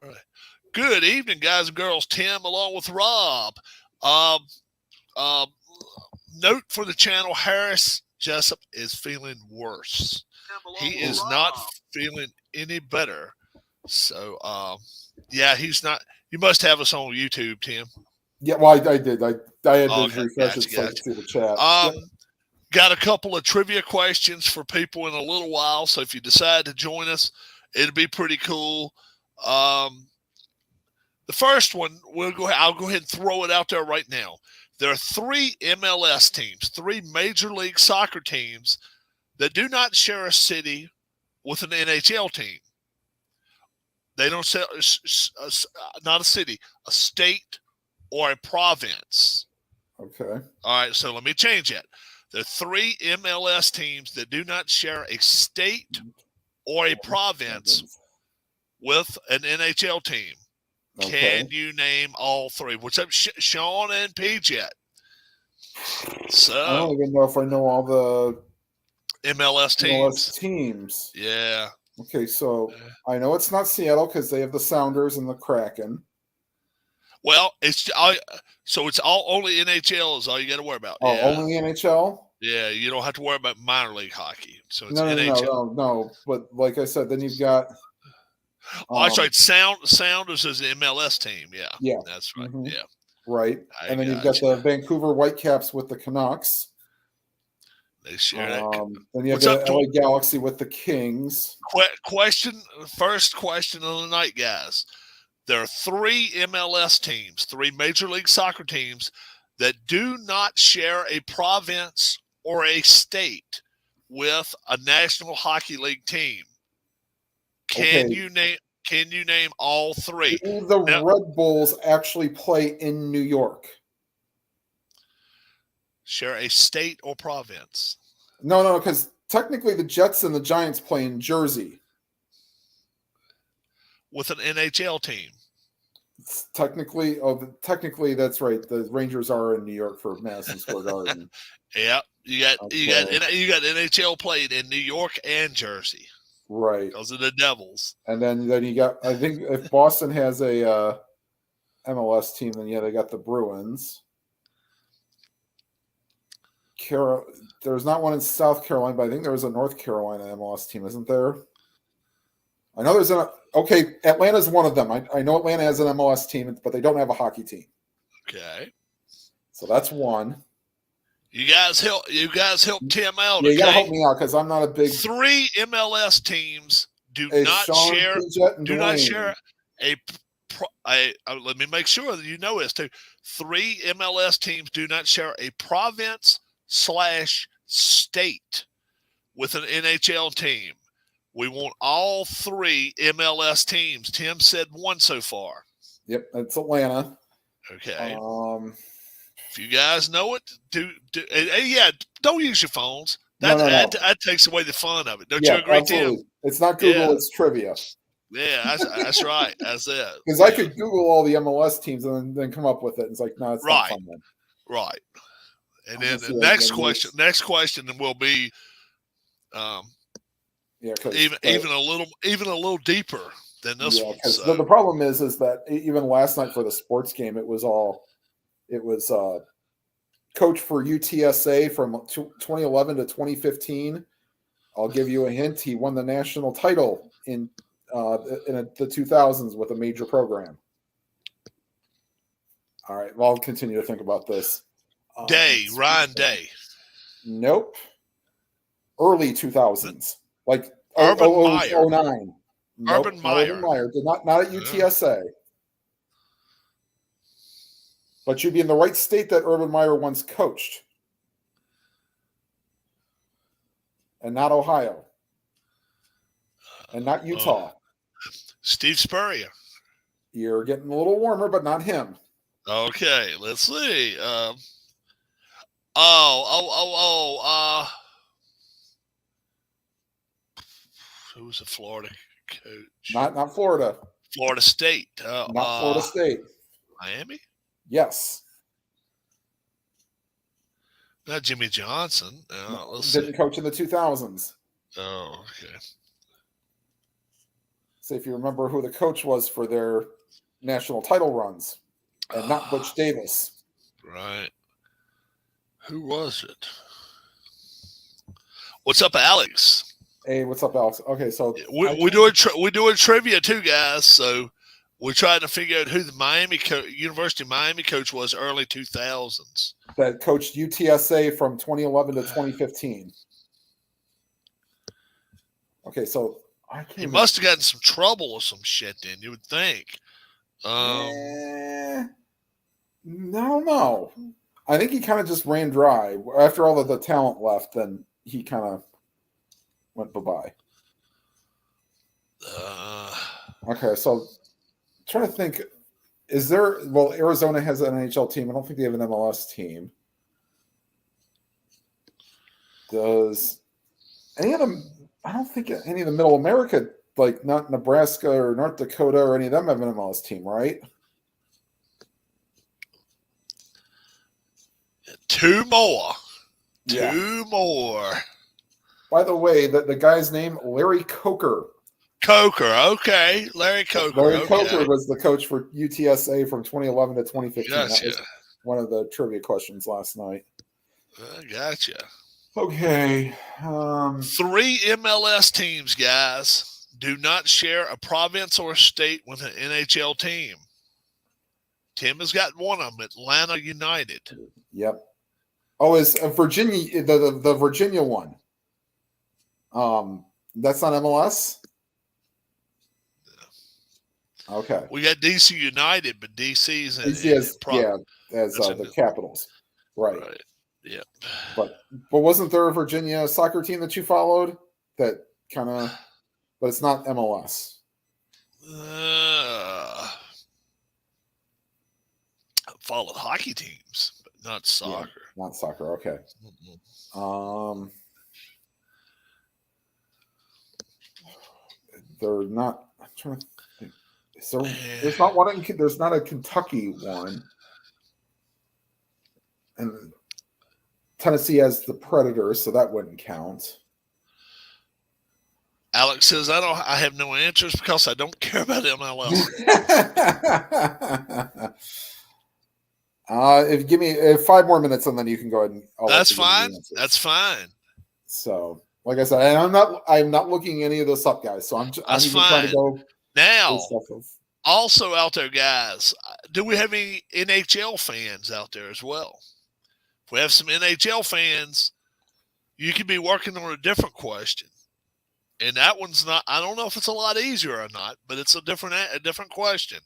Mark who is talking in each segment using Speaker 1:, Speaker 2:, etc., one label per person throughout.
Speaker 1: Right. Good evening, guys and girls. Tim along with Rob. Um, um, Note for the channel: Harris Jessup is feeling worse. He is not feeling any better. So, yeah, he's not. You must have us on YouTube, Tim.
Speaker 2: Yeah, well, I did. I had to
Speaker 1: Okay,
Speaker 2: refresh
Speaker 1: gotcha,
Speaker 2: it so I
Speaker 1: gotcha.
Speaker 2: could see the chat.
Speaker 1: Um,
Speaker 2: Yep.
Speaker 1: Got a couple of trivia questions for people in a little while. So if you decide to join us, it'll be pretty cool. Um, The first one, I'll go ahead and throw it out there right now. There are three MLS teams, three Major League Soccer teams that do not share a city with an NHL team. They don't say not a city, a state or a province.
Speaker 2: Okay.
Speaker 1: All right, so let me change that. There are three MLS teams that do not share a state or a province with an NHL team.
Speaker 2: Okay.
Speaker 1: Can you name all three? What's up, Sean and PJ?
Speaker 2: I
Speaker 1: So
Speaker 2: don't even know if I know all the
Speaker 1: MLS
Speaker 2: MLS
Speaker 1: teams.
Speaker 2: teams.
Speaker 1: Yeah.
Speaker 2: Okay, so I know it's not Seattle because they have the Sounders and the Kraken.
Speaker 1: Well, it's all only NHL is all you got to worry about.
Speaker 2: Oh,
Speaker 1: Yeah.
Speaker 2: only NHL?
Speaker 1: Yeah, you don't have to worry about minor league hockey. So it's
Speaker 2: No,
Speaker 1: NHL.
Speaker 2: no. But like I said, then you've got.
Speaker 1: That's right. Sounders is the MLS team. Yeah.
Speaker 2: Yeah.
Speaker 1: That's right.
Speaker 2: Mm-hmm.
Speaker 1: Yeah.
Speaker 2: Right.
Speaker 1: I
Speaker 2: And then you've got the Vancouver Whitecaps with the Canucks.
Speaker 1: They share that.
Speaker 2: Then you have
Speaker 1: What's
Speaker 2: the
Speaker 1: up,
Speaker 2: LA Galaxy with the Kings.
Speaker 1: First question of the night, guys. There are three MLS teams, three Major League Soccer teams that do not share a province or a state with a National Hockey League team. Can you name all three?
Speaker 2: Do the Red Bulls actually play in New York?
Speaker 1: Share a state or province?
Speaker 2: No, because technically the Jets and the Giants play in Jersey.
Speaker 1: With an NHL team.
Speaker 2: Technically, that's right. The Rangers are in New York for Madison Square Garden.
Speaker 1: Yeah, you got NHL played in New York and Jersey,
Speaker 2: right?
Speaker 1: Because of the Devils.
Speaker 2: And then you got. I think if Boston has a MLS team, then they got the Bruins. There's not one in South Carolina, but I think there was a North Carolina MLS team, isn't there? I know there's Atlanta's one of them. I know Atlanta has an MLS team, but they don't have a hockey team.
Speaker 1: Okay.
Speaker 2: So that's one.
Speaker 1: You guys help Tim out.
Speaker 2: Yeah, you gotta help me out because I'm not a big.
Speaker 1: Three MLS teams do not share a. Let me make sure that you know this too. Three MLS teams do not share a province/state with an NHL team. We want all three MLS teams. Tim said one so far.
Speaker 2: Yep, it's Atlanta.
Speaker 1: Okay. If you guys know it, don't use your phones. That takes away the fun of it. Don't you agree,
Speaker 2: absolutely.
Speaker 1: Tim?
Speaker 2: It's not Google, it's trivia.
Speaker 1: Yeah, that's right. That's it.
Speaker 2: Because I could Google all the MLS teams and then come up with it. It's like, no, it's not fun then.
Speaker 1: Right. And then the next question will be even a little deeper than this one.
Speaker 2: So. The problem is that even last night for the sports game, it was coach for UTSA from 2011 to 2015. I'll give you a hint. He won the national title in the 2000s with a major program. All right. Well, I'll continue to think about this.
Speaker 1: Ryan Day.
Speaker 2: Nope. Early 2000s. Like
Speaker 1: Urban Meyer.
Speaker 2: 09. Nope,
Speaker 1: Urban Meyer.
Speaker 2: Urban Meyer. Not at UTSA. But you'd be in the right state that Urban Meyer once coached. And not Ohio. And not Utah.
Speaker 1: Steve Spurrier.
Speaker 2: You're getting a little warmer, but not him.
Speaker 1: Okay, let's see. Who was a Florida coach?
Speaker 2: Not Florida.
Speaker 1: Florida State.
Speaker 2: Not Florida State.
Speaker 1: Miami?
Speaker 2: Yes.
Speaker 1: Not Jimmy Johnson.
Speaker 2: Didn't coach in the 2000s.
Speaker 1: Oh, okay.
Speaker 2: See if you remember who the coach was for their national title runs, and not Butch Davis.
Speaker 1: Right. Who was it? What's up, Alex?
Speaker 2: Hey, what's up, Alex? Okay, so
Speaker 1: we doing trivia too, guys. So we're trying to figure out who the University of Miami coach was early 2000s.
Speaker 2: That coached UTSA from 2011 to 2015. Okay, so
Speaker 1: he must have gotten some trouble or some shit. Then you would think.
Speaker 2: I don't know. I think he kind of just ran dry after all of the talent left. Then he kind of went bye-bye. Okay, so I'm trying to think. Is there? Well, Arizona has an NHL team. I don't think they have an MLS team. Does any of them? I don't think any of the Middle America, like not Nebraska or North Dakota or any of them, have an MLS team, right?
Speaker 1: Two more.
Speaker 2: Yeah.
Speaker 1: Two more.
Speaker 2: By the way, the guy's name, Larry Coker.
Speaker 1: Coker, okay. Larry Coker.
Speaker 2: Larry Coker was the coach for UTSA from 2011 to 2015.
Speaker 1: Gotcha.
Speaker 2: That was one of the trivia questions last night.
Speaker 1: Gotcha.
Speaker 2: Okay.
Speaker 1: 3 MLS teams, guys, do not share a province or a state with an NHL team. Tim has got one of them, Atlanta United.
Speaker 2: Yep. Oh, is Virginia the Virginia one? That's not MLS? Okay.
Speaker 1: We got DC United, but DC's
Speaker 2: as the Capitals. Right.
Speaker 1: Yeah.
Speaker 2: But wasn't there a Virginia soccer team that you followed that kind of, but it's not MLS?
Speaker 1: I followed hockey teams, but not soccer.
Speaker 2: Yeah, not soccer. Okay. Mm-hmm. They're not. I'm trying to think. So there's not one. There's not a Kentucky one, and Tennessee has the Predators, so that wouldn't count.
Speaker 1: Alex says, I have no answers because I don't care about MLS.
Speaker 2: If give me 5 more minutes, and then you can go ahead and.
Speaker 1: That's fine. That's fine.
Speaker 2: So, like I said, and I'm not looking any of this up, guys. So I'm
Speaker 1: That's fine.
Speaker 2: Trying to go
Speaker 1: now. Also out there, guys, do we have any NHL fans out there as well? If we have some NHL fans, you could be working on a different question. And that one's not, I don't know if it's a lot easier or not, but it's a different question.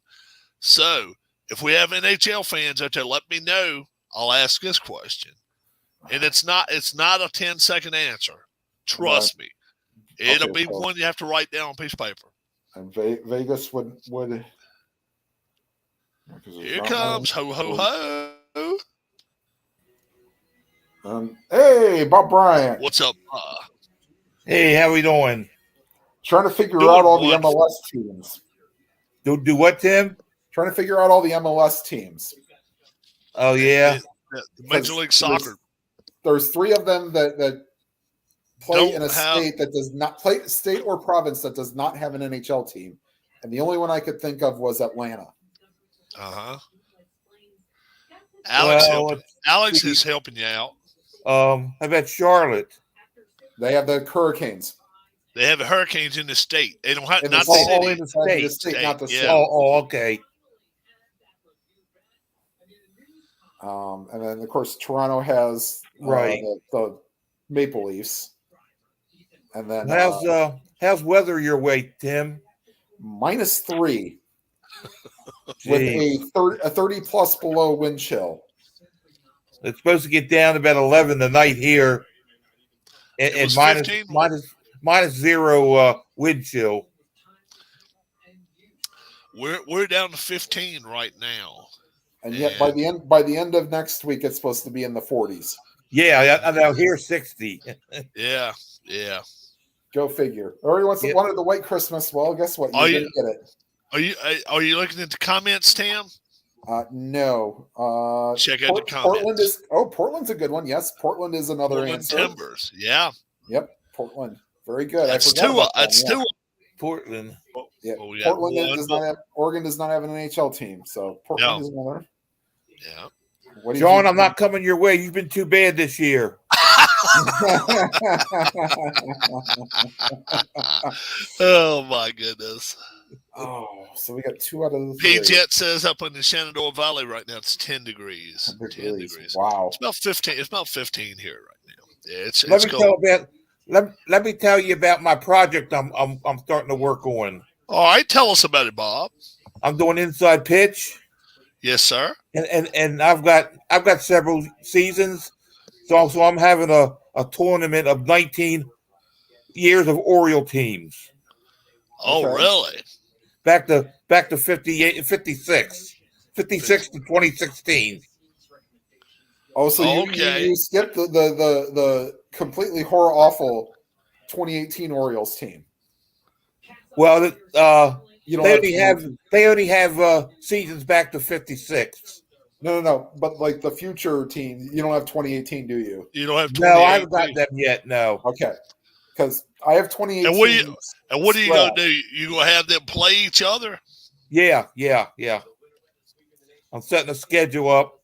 Speaker 1: So if we have NHL fans out there, let me know. I'll ask this question. And it's not a 10-second answer. Trust me. It'll be one you have to write down on a piece of paper.
Speaker 2: And Vegas would
Speaker 1: here comes ho ho ho.
Speaker 2: Hey, Bob Bryant.
Speaker 1: What's up?
Speaker 3: Hey, how we doing?
Speaker 2: Trying to figure out all the MLS teams.
Speaker 3: Do what, Tim?
Speaker 2: Trying to figure out all the MLS teams.
Speaker 3: Oh yeah,
Speaker 1: the Major League Soccer.
Speaker 2: There's 3 of them that play in a state that does not play state or province that does not have an NHL team, and the only one I could think of was Atlanta.
Speaker 1: Alex is helping you out.
Speaker 3: How about Charlotte?
Speaker 2: They have the Hurricanes.
Speaker 1: They have the Hurricanes in the state. They don't have not
Speaker 2: the
Speaker 1: city.
Speaker 2: The state, not the city.
Speaker 3: Oh, okay.
Speaker 2: And then of course Toronto has the Maple Leafs. And then
Speaker 3: how's weather your way, Tim?
Speaker 2: -3 with a 30+ below wind chill.
Speaker 3: It's supposed to get down to about 11 tonight here, and minus 0 wind chill.
Speaker 1: We're down to 15 right now,
Speaker 2: and yet by the end of next week, it's supposed to be in the 40s.
Speaker 3: Yeah, I know here 60.
Speaker 1: Yeah.
Speaker 2: Go figure. Everyone wanted the white Christmas. Well, guess what? You didn't get it.
Speaker 1: Are you looking at the comments, Tim?
Speaker 2: No.
Speaker 1: Check out the comments.
Speaker 2: Portland's a good one. Yes, Portland is another answer.
Speaker 1: Timbers. Yeah.
Speaker 2: Yep. Portland. Very good.
Speaker 1: That's two.
Speaker 3: Portland.
Speaker 2: Yeah,
Speaker 1: Well, we got
Speaker 2: Portland
Speaker 1: one,
Speaker 2: does not have. Oregon does not have an NHL team, so Portland
Speaker 1: No.
Speaker 2: is another.
Speaker 1: Yeah.
Speaker 2: What did
Speaker 3: John,
Speaker 2: you
Speaker 3: I'm not coming your way. You've been too bad this year.
Speaker 1: Oh my goodness.
Speaker 2: Oh, so we got 2 out of the 3.
Speaker 1: P-Jet says up in the Shenandoah Valley right now it's 10 degrees. 10 degrees.
Speaker 2: Wow.
Speaker 1: It's about 15. It's about 15 here right now. Yeah, it's
Speaker 3: Let
Speaker 1: cold.
Speaker 3: let me tell you about my project I'm starting to work on.
Speaker 1: All right, tell us about it, Bob.
Speaker 3: I'm doing inside pitch,
Speaker 1: Yes, sir.
Speaker 3: and I've got several seasons, so I'm having a tournament of 19 years of Oriole teams.
Speaker 1: Oh,
Speaker 2: Okay.
Speaker 1: really?
Speaker 3: Back to 56 to 2016.
Speaker 2: Oh, so
Speaker 1: Okay.
Speaker 2: you skipped the completely horror awful 2018 Orioles team.
Speaker 3: Well,
Speaker 2: You don't
Speaker 3: they only have seasons back to 56.
Speaker 2: No. But like the future team, you don't have 2018, do you?
Speaker 1: You don't have 2018.
Speaker 3: No, I haven't got them yet. No.
Speaker 2: Okay, because I have 2018.
Speaker 1: And what are you going to do? You going to have them play each other?
Speaker 3: Yeah. I'm setting a schedule up.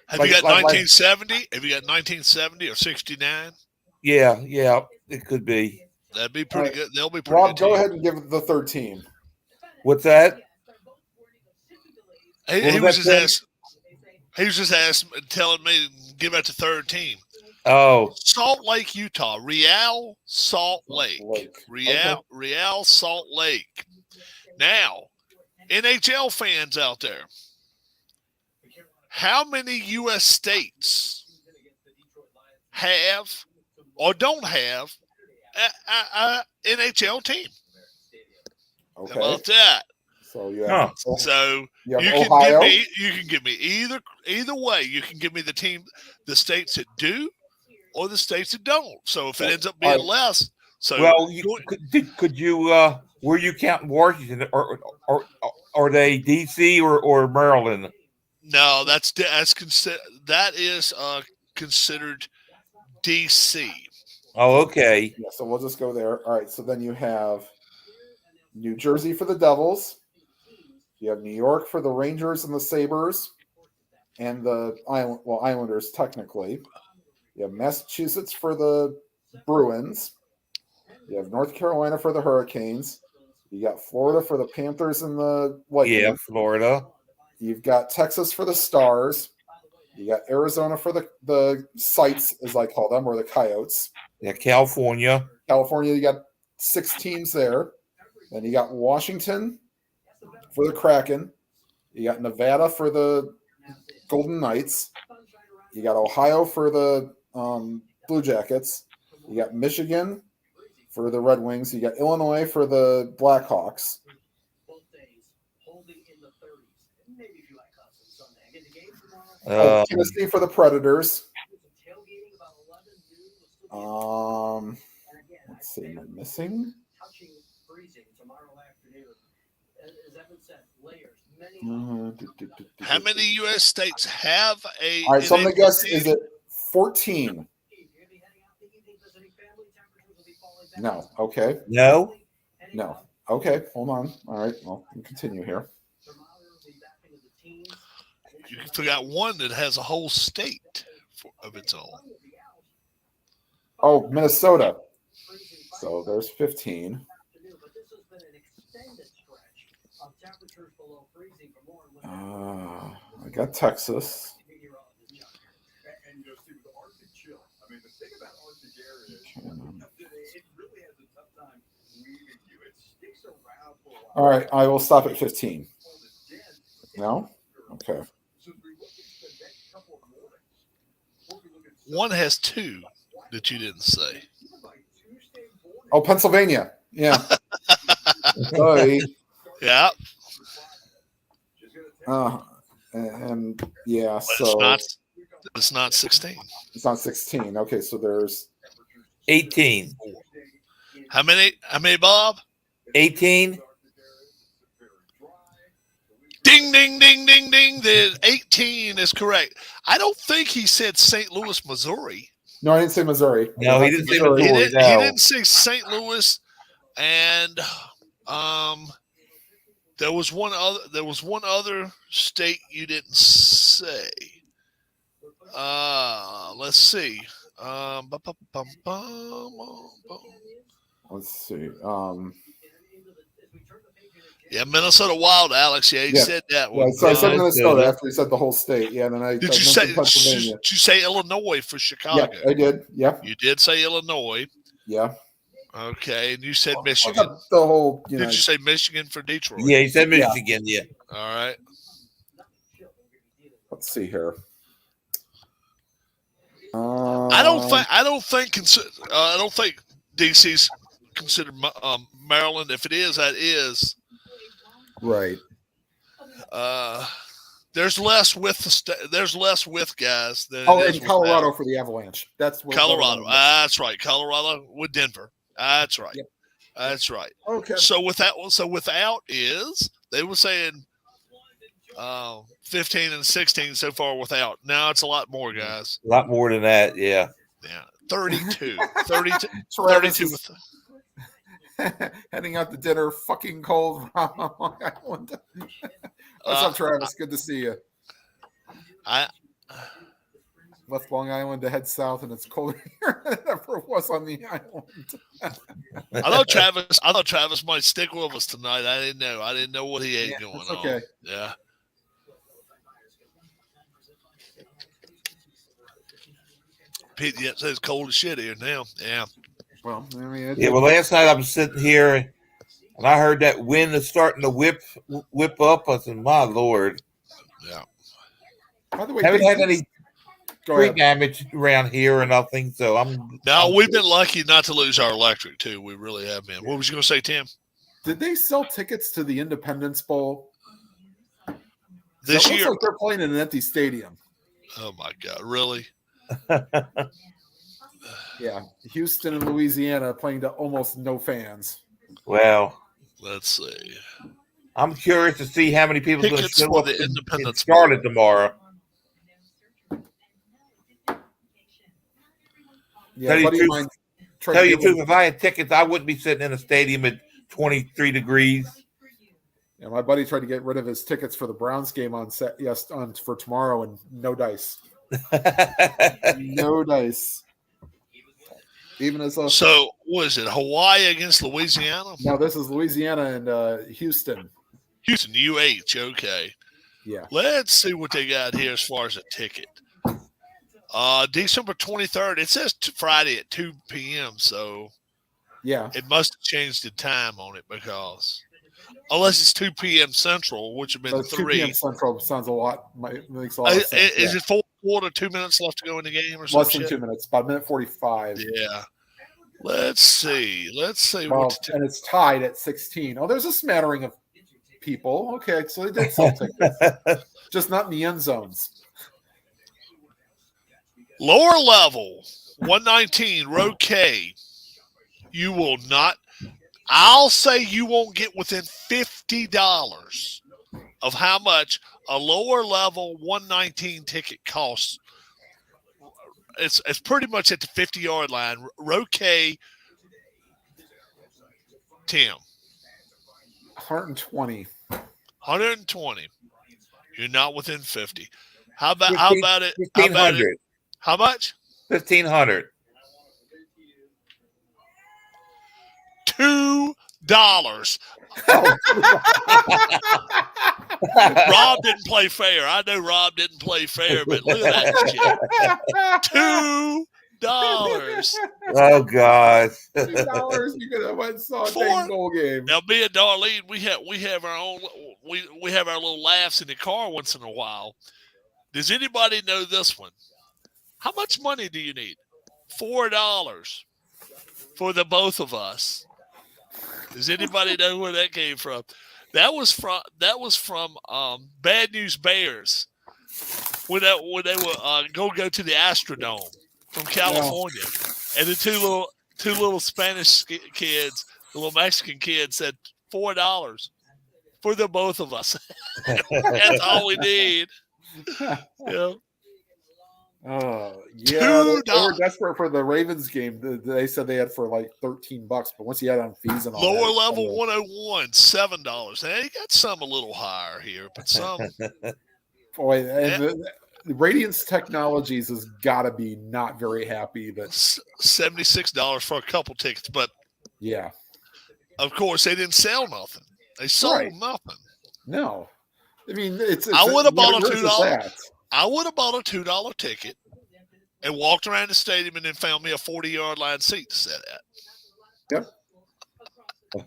Speaker 1: Have you got 1970? Have you got 1970 or 69?
Speaker 3: Yeah, it could be.
Speaker 1: That'd be pretty good. They'll be pretty
Speaker 2: Rob,
Speaker 1: good.
Speaker 2: go ahead and give the third team.
Speaker 3: What's that?
Speaker 1: He was just asking, telling me to give out the third team.
Speaker 3: Oh,
Speaker 1: Salt Lake, Utah. Real Salt Lake. Real Salt Lake. Now, NHL fans out there, how many U.S. states have or don't have a NHL team?
Speaker 2: Okay.
Speaker 1: How about that?
Speaker 2: So you have,
Speaker 1: So
Speaker 2: you
Speaker 1: you
Speaker 2: have
Speaker 1: can
Speaker 2: Ohio.
Speaker 1: give me either way. You can give me the states that do, or the states that don't. So if it ends up being less, so
Speaker 3: well, could you? Were you counting Washington, or are they D.C. or Maryland?
Speaker 1: no, that is considered D.C.
Speaker 3: Oh, okay.
Speaker 2: Yeah, so we'll just go there. All right. So then you have New Jersey for the Devils. You have New York for the Rangers and the Sabres, and the Islanders technically. You have Massachusetts for the Bruins. You have North Carolina for the Hurricanes. You got Florida for the Panthers and the Lightning.
Speaker 3: Yeah, Florida.
Speaker 2: You've got Texas for the Stars. You got Arizona for the Sites, as I call them, or the Coyotes.
Speaker 3: Yeah, California.
Speaker 2: California, you got 6 teams there. Then you got Washington for the Kraken. You got Nevada for the Golden Knights. You got Ohio for the Blue Jackets. You got Michigan for the Red Wings. You got Illinois for the Blackhawks. Tennessee for the Predators. Let's see, am I missing?
Speaker 1: How many U.S. states have a?
Speaker 2: All right, so I'm gonna guess, is it 14? No. Okay.
Speaker 3: No.
Speaker 2: Okay. Hold on. All right. Well, we can continue here.
Speaker 1: You forgot one that has a whole state of its own.
Speaker 2: Oh, Minnesota. So there's 15. I got Texas. All right, I will stop at 15. No? Okay.
Speaker 1: One has 2 that you didn't say.
Speaker 2: Oh, Pennsylvania. Yeah. Sorry.
Speaker 1: Yeah.
Speaker 2: And yeah,
Speaker 1: But
Speaker 2: so
Speaker 1: it's not 16.
Speaker 2: it's not 16. Okay, so there's
Speaker 3: 18.
Speaker 1: How many, Bob?
Speaker 3: 18.
Speaker 1: Ding, ding, ding, ding, ding. The 18 is correct. I don't think he said St. Louis, Missouri.
Speaker 2: no, I didn't say Missouri.
Speaker 3: No, he didn't say
Speaker 2: Missouri.
Speaker 3: Missouri.
Speaker 1: He didn't say St. Louis. And there was one other state you didn't say. Let's see. Bum, bum, bum.
Speaker 2: Let's see.
Speaker 1: Yeah, Minnesota Wild, Alex. Yeah, you
Speaker 2: Yeah.
Speaker 1: said that
Speaker 2: Yeah,
Speaker 1: one.
Speaker 2: so I said Minnesota
Speaker 3: Minnesota.
Speaker 2: after he said the whole state. Yeah, and then I
Speaker 1: Did
Speaker 2: I
Speaker 1: you say
Speaker 2: mentioned Pennsylvania.
Speaker 1: did you say Illinois for
Speaker 2: Yeah,
Speaker 1: Chicago?
Speaker 2: I did. Yeah,
Speaker 1: You did say Illinois.
Speaker 2: yeah.
Speaker 1: Okay, and you said
Speaker 2: I
Speaker 1: Michigan.
Speaker 2: got the whole,
Speaker 1: Did you say Michigan for Detroit?
Speaker 3: Yeah, he said Michigan. Yeah.
Speaker 1: All right.
Speaker 2: Let's see here.
Speaker 1: I don't think DC's considered Maryland. If it is, that is.
Speaker 2: Right.
Speaker 1: There's less with there's less with guys than
Speaker 2: Oh,
Speaker 1: it is
Speaker 2: and
Speaker 1: with
Speaker 2: Colorado
Speaker 1: without.
Speaker 2: for the Avalanche. That's what
Speaker 1: Colorado. That's right. Colorado with Denver. That's right.
Speaker 2: Yep.
Speaker 1: That's right.
Speaker 2: Okay.
Speaker 1: So without is they were saying 15 and 16 so far without. Now it's a lot more, guys.
Speaker 3: A lot more than that. Yeah.
Speaker 1: Yeah. 32. 32.
Speaker 2: Travis
Speaker 1: 32
Speaker 2: is
Speaker 1: with
Speaker 2: heading out to dinner, fucking cold from Long Island. What's up, Travis? Good to see you.
Speaker 1: I
Speaker 2: Left Long Island to head south, and it's colder here than it ever was on the island.
Speaker 1: I thought Travis might stick with us tonight. I didn't know. I didn't know what he had going on.
Speaker 2: Okay.
Speaker 1: Yeah. Pete, yeah, says cold as shit here now. Yeah.
Speaker 2: Well, I mean,
Speaker 3: Yeah. Well, last night I was sitting here, and I heard that wind is starting to whip up. I said, "My Lord!"
Speaker 1: Yeah.
Speaker 2: by the way,
Speaker 3: Haven't had any
Speaker 2: go
Speaker 3: tree
Speaker 2: ahead.
Speaker 3: damage around here or nothing, so I'm.
Speaker 1: Now we've been lucky not to lose our electric too. We really have been. What was you going to say, Tim?
Speaker 2: Did they sell tickets to the Independence Bowl
Speaker 1: This
Speaker 2: It looks
Speaker 1: year?
Speaker 2: like they're playing in an empty stadium.
Speaker 1: Oh my God! Really?
Speaker 2: Yeah, Houston and Louisiana playing to almost no fans.
Speaker 3: Well,
Speaker 1: Let's see.
Speaker 3: I'm curious to see how many people are going to
Speaker 1: Tickets
Speaker 3: show
Speaker 1: for
Speaker 3: up
Speaker 1: the
Speaker 3: in
Speaker 1: Independence
Speaker 3: Charlotte tomorrow.
Speaker 2: Yeah,
Speaker 3: Tell you
Speaker 2: buddy
Speaker 3: the
Speaker 2: of
Speaker 3: truth-
Speaker 2: mine tried
Speaker 3: Tell
Speaker 2: to
Speaker 3: you the
Speaker 2: give
Speaker 3: truth, if I had tickets, I wouldn't be sitting in a stadium at 23 degrees.
Speaker 2: Yeah, my buddy tried to get rid of his tickets for the Browns game on for tomorrow, and no dice. No dice. Even as a
Speaker 1: So was it Hawaii against Louisiana?
Speaker 2: now, this is Louisiana and Houston.
Speaker 1: Houston UH. Okay.
Speaker 2: Yeah,
Speaker 1: Let's see what they got here as far as a ticket. December 23rd. It says Friday at 2 p.m. So
Speaker 2: yeah.
Speaker 1: it must have changed the time on it because unless it's 2 p.m. Central, which would have
Speaker 2: So
Speaker 1: been
Speaker 2: 2
Speaker 1: 3.
Speaker 2: p.m. Central sounds a lot. Makes a lot of sense.
Speaker 1: Is
Speaker 2: Yeah.
Speaker 1: it fourth quarter, 2 minutes left to go in the game or
Speaker 2: Less
Speaker 1: something?
Speaker 2: than 2 minutes? About a minute 45.
Speaker 1: Yeah. Let's see.
Speaker 2: Well,
Speaker 1: what the
Speaker 2: and it's tied at 16. Oh, there's a smattering of people. Okay, so they did sell tickets, just not in the end zones.
Speaker 1: lower level 119 row K. You will not. I'll say you won't get within $50 of how much a lower level 119 ticket costs. It's pretty much at the 50-yard line. Row K, Tim,
Speaker 2: 120.
Speaker 1: 120. You're not within 50. How about it?
Speaker 3: 1,500.
Speaker 1: How much?
Speaker 3: 1,500.
Speaker 1: $2. Rob didn't play fair. I know Rob didn't play fair, but look at that shit. $2.
Speaker 3: Oh God!
Speaker 2: $2 because I went and saw a
Speaker 1: Four.
Speaker 2: dang bowl game.
Speaker 1: Now, me and Darlene, we have our own. We have our little laughs in the car once in a while. Does anybody know this one? How much money do you need? $4 for the both of us. Does anybody know where that came from? That was from Bad News Bears when they were go to the Astrodome from California, and the two little Spanish kids, the little Mexican kids, said $4 for the both of us. That's all we need. Yeah.
Speaker 2: Oh, yeah. They were
Speaker 1: $2.
Speaker 2: desperate for the Ravens game. They said they had for like $13, but once you add on fees and all
Speaker 1: Lower
Speaker 2: that,
Speaker 1: level 101, $7. Now you got some a little higher here, but some.
Speaker 2: boy, and the Radiance Technologies has got to be not very happy that
Speaker 1: $76 for a couple tickets, but
Speaker 2: yeah,
Speaker 1: of course they didn't sell nothing. They sold
Speaker 2: Right.
Speaker 1: nothing.
Speaker 2: no. I mean, it's
Speaker 1: I would have bought
Speaker 2: what
Speaker 1: a
Speaker 2: is
Speaker 1: $2.
Speaker 2: that?
Speaker 1: I would have bought a $2 ticket and walked around the stadium and then found me a 40-yard line seat to sit at.
Speaker 2: Yep.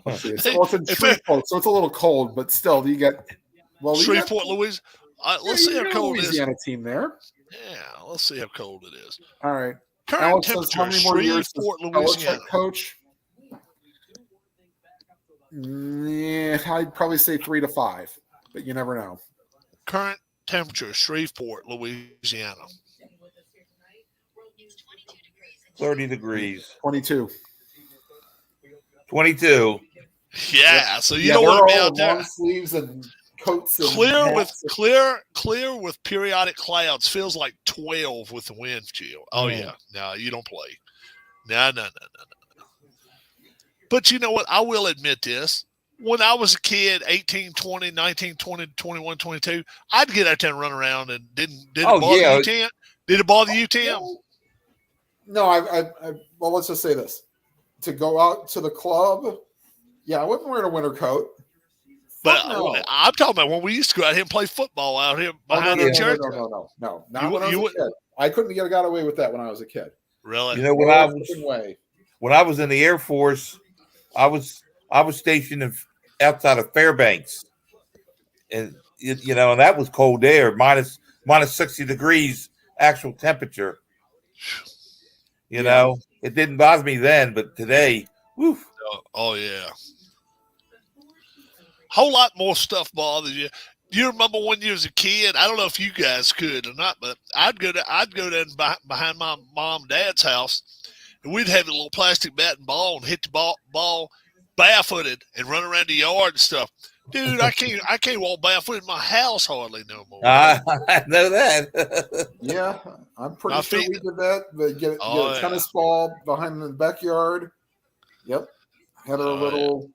Speaker 2: Let's see. Well, it's in Shreveport, so it's a little cold, but still, you got
Speaker 1: Shreveport, Louisiana. Let's see how cold it is.
Speaker 2: Louisiana team there.
Speaker 1: Yeah, let's see how cold it is.
Speaker 2: All right.
Speaker 1: Current
Speaker 2: Alex says,
Speaker 1: temperature,
Speaker 2: how many more years does
Speaker 1: Shreveport, Louisiana.
Speaker 2: Belichick coach? Yeah, I'd probably say 3 to 5, but you never know.
Speaker 1: Current temperature, Shreveport, Louisiana.
Speaker 3: 30 degrees.
Speaker 2: 22.
Speaker 3: 22.
Speaker 1: Yeah, so you
Speaker 2: Yeah,
Speaker 1: don't
Speaker 2: they're
Speaker 1: want to be
Speaker 2: all
Speaker 1: out there.
Speaker 2: long sleeves and coats and
Speaker 1: Clear with
Speaker 2: hats.
Speaker 1: clear with periodic clouds. Feels like 12 with the wind chill. Oh yeah, no, you don't play. No. But you know what? I will admit this. When I was a kid, 18, 20, 19, 20, 21, 22, I'd get out there and run around and didn't it bother you, Tim? Did it bother you, Tim?
Speaker 2: No, well, let's just say this. To go out to the club, yeah, I wouldn't wear a winter coat.
Speaker 1: But
Speaker 2: Fuck no.
Speaker 1: I'm talking about when we used to go out here and play football out here behind the church.
Speaker 2: No. Not
Speaker 1: You-
Speaker 2: when I
Speaker 1: you
Speaker 2: was a kid. I couldn't get got away with that when I was a kid.
Speaker 1: Really?
Speaker 3: You know, when I was in the Air Force, I was stationed outside of Fairbanks, and you know, and that was cold air, minus 60 degrees actual temperature. You know, it didn't bother me then, but today, whew.
Speaker 1: Oh yeah. Whole lot more stuff bothers you. Do you remember when you was a kid? I don't know if you guys could or not, but I'd go down behind my mom and dad's house, and we'd have a little plastic bat and ball and hit the ball barefooted and run around the yard and stuff. Dude, I can't walk barefoot in my house hardly no more.
Speaker 3: I know that.
Speaker 2: Yeah, I'm pretty
Speaker 1: My
Speaker 2: sure
Speaker 1: feet-
Speaker 2: we did that. But get
Speaker 1: Oh,
Speaker 2: a
Speaker 1: yeah.
Speaker 2: tennis ball behind the backyard. Yep. Had our
Speaker 1: Oh,
Speaker 2: little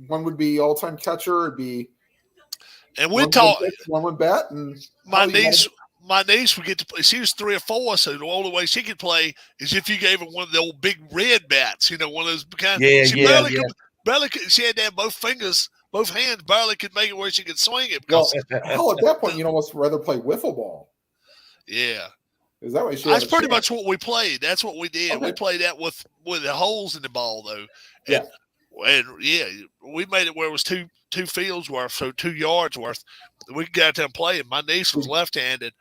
Speaker 2: one would be all-time catcher. It'd be
Speaker 1: And we talk.
Speaker 2: one would bat, and
Speaker 1: My
Speaker 2: oh, you
Speaker 1: niece would get to play. She was 3 or 4, so the only way she could play is if you gave her one of the old big red bats. You know, one of those kind. She barely could. She had to have both hands. Barely could make it where she could swing it.
Speaker 2: Well,
Speaker 1: Because,
Speaker 2: hell, at that point, you'd almost rather play wiffle ball.
Speaker 1: yeah,
Speaker 2: Is that way? She
Speaker 1: that's
Speaker 2: had a
Speaker 1: pretty
Speaker 2: chance.
Speaker 1: much what we played. That's what we did.
Speaker 2: Okay.
Speaker 1: We played that with the holes in the ball, though.
Speaker 2: Yeah.
Speaker 1: And yeah, we made it where it was two fields worth, so 2 yards worth. We could get out there and play. And my niece was left-handed,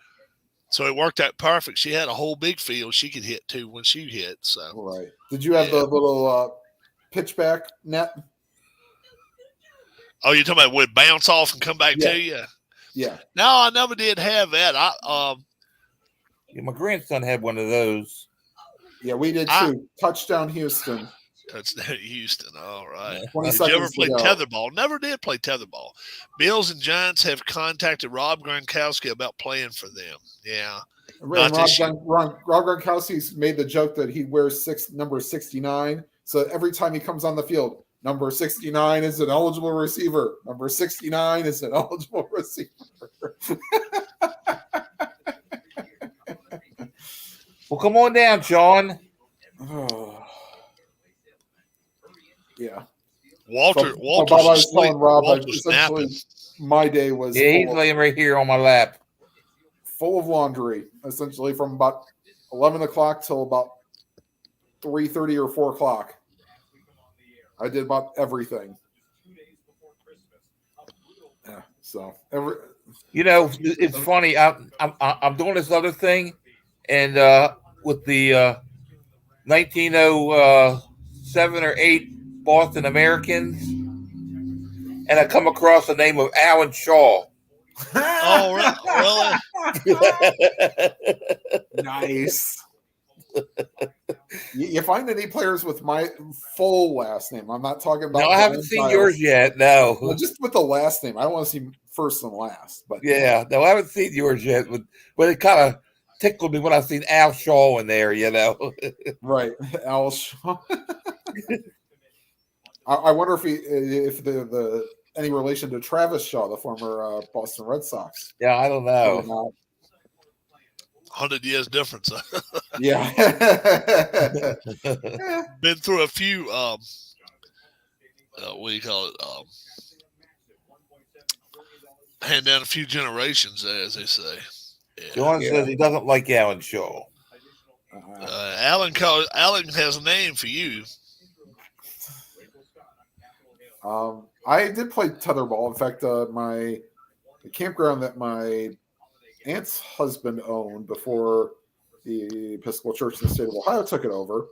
Speaker 1: so it worked out perfect. She had a whole big field she could hit too when she hit. So
Speaker 2: Right. Did you have the little pitchback net?
Speaker 1: oh, you're talking about would bounce off and come back
Speaker 2: Yeah.
Speaker 1: to you?
Speaker 2: Yeah.
Speaker 1: No, I never did have that.
Speaker 3: Yeah, my grandson had one of those.
Speaker 2: Yeah, we did
Speaker 1: I-
Speaker 2: too. Touchdown, Houston.
Speaker 1: Touchdown Houston. All right.
Speaker 2: 20
Speaker 1: Did you ever
Speaker 2: seconds
Speaker 1: play
Speaker 2: to go.
Speaker 1: tetherball? Never did play tetherball. Bills and Giants have contacted Rob Gronkowski about playing for them. Yeah.
Speaker 2: Rob
Speaker 1: Not this year.
Speaker 2: Gronkowski's made the joke that he wears number 69. So every time he comes on the field, number 69 is an eligible receiver. Number 69 is an eligible receiver.
Speaker 3: Well, come on down, Sean.
Speaker 2: Oh. Yeah.
Speaker 1: Walter's
Speaker 2: Bob, I was
Speaker 1: asleep.
Speaker 2: telling Rob,
Speaker 1: Walter's
Speaker 2: essentially,
Speaker 1: napping.
Speaker 2: my day was
Speaker 3: Yeah, he's laying right here on my lap.
Speaker 2: full of laundry, essentially from about 11 o'clock till about 3:30 or 4 o'clock. I did about everything. Yeah, so
Speaker 3: You know, it's funny. I'm doing this other thing, and with the 1907 or 8 Boston Americans, and I come across the name of Alan Shaw.
Speaker 1: Oh, really?
Speaker 2: nice. You find any players with my full last name? I'm not talking about.
Speaker 3: No, I haven't seen yours yet. No,
Speaker 2: Well, just with the last name. I don't want to see first and last. But
Speaker 3: yeah, no, I haven't seen yours yet. But it kind of tickled me when I seen Al Shaw in there. You know,
Speaker 2: Right, Al Shaw. I wonder if the any relation to Travis Shaw, the former Boston Red Sox.
Speaker 3: yeah, I don't
Speaker 2: Probably
Speaker 3: know.
Speaker 2: not.
Speaker 1: 100 years difference.
Speaker 2: Yeah.
Speaker 1: Been through a few. What do you call it? Hand down a few generations, as they say. Yeah.
Speaker 3: John says he doesn't like Alan Shaw.
Speaker 1: Alan has a name for you.
Speaker 2: I did play tetherball. In fact, the campground that my aunt's husband owned before the Episcopal Church in the state of Ohio took it over,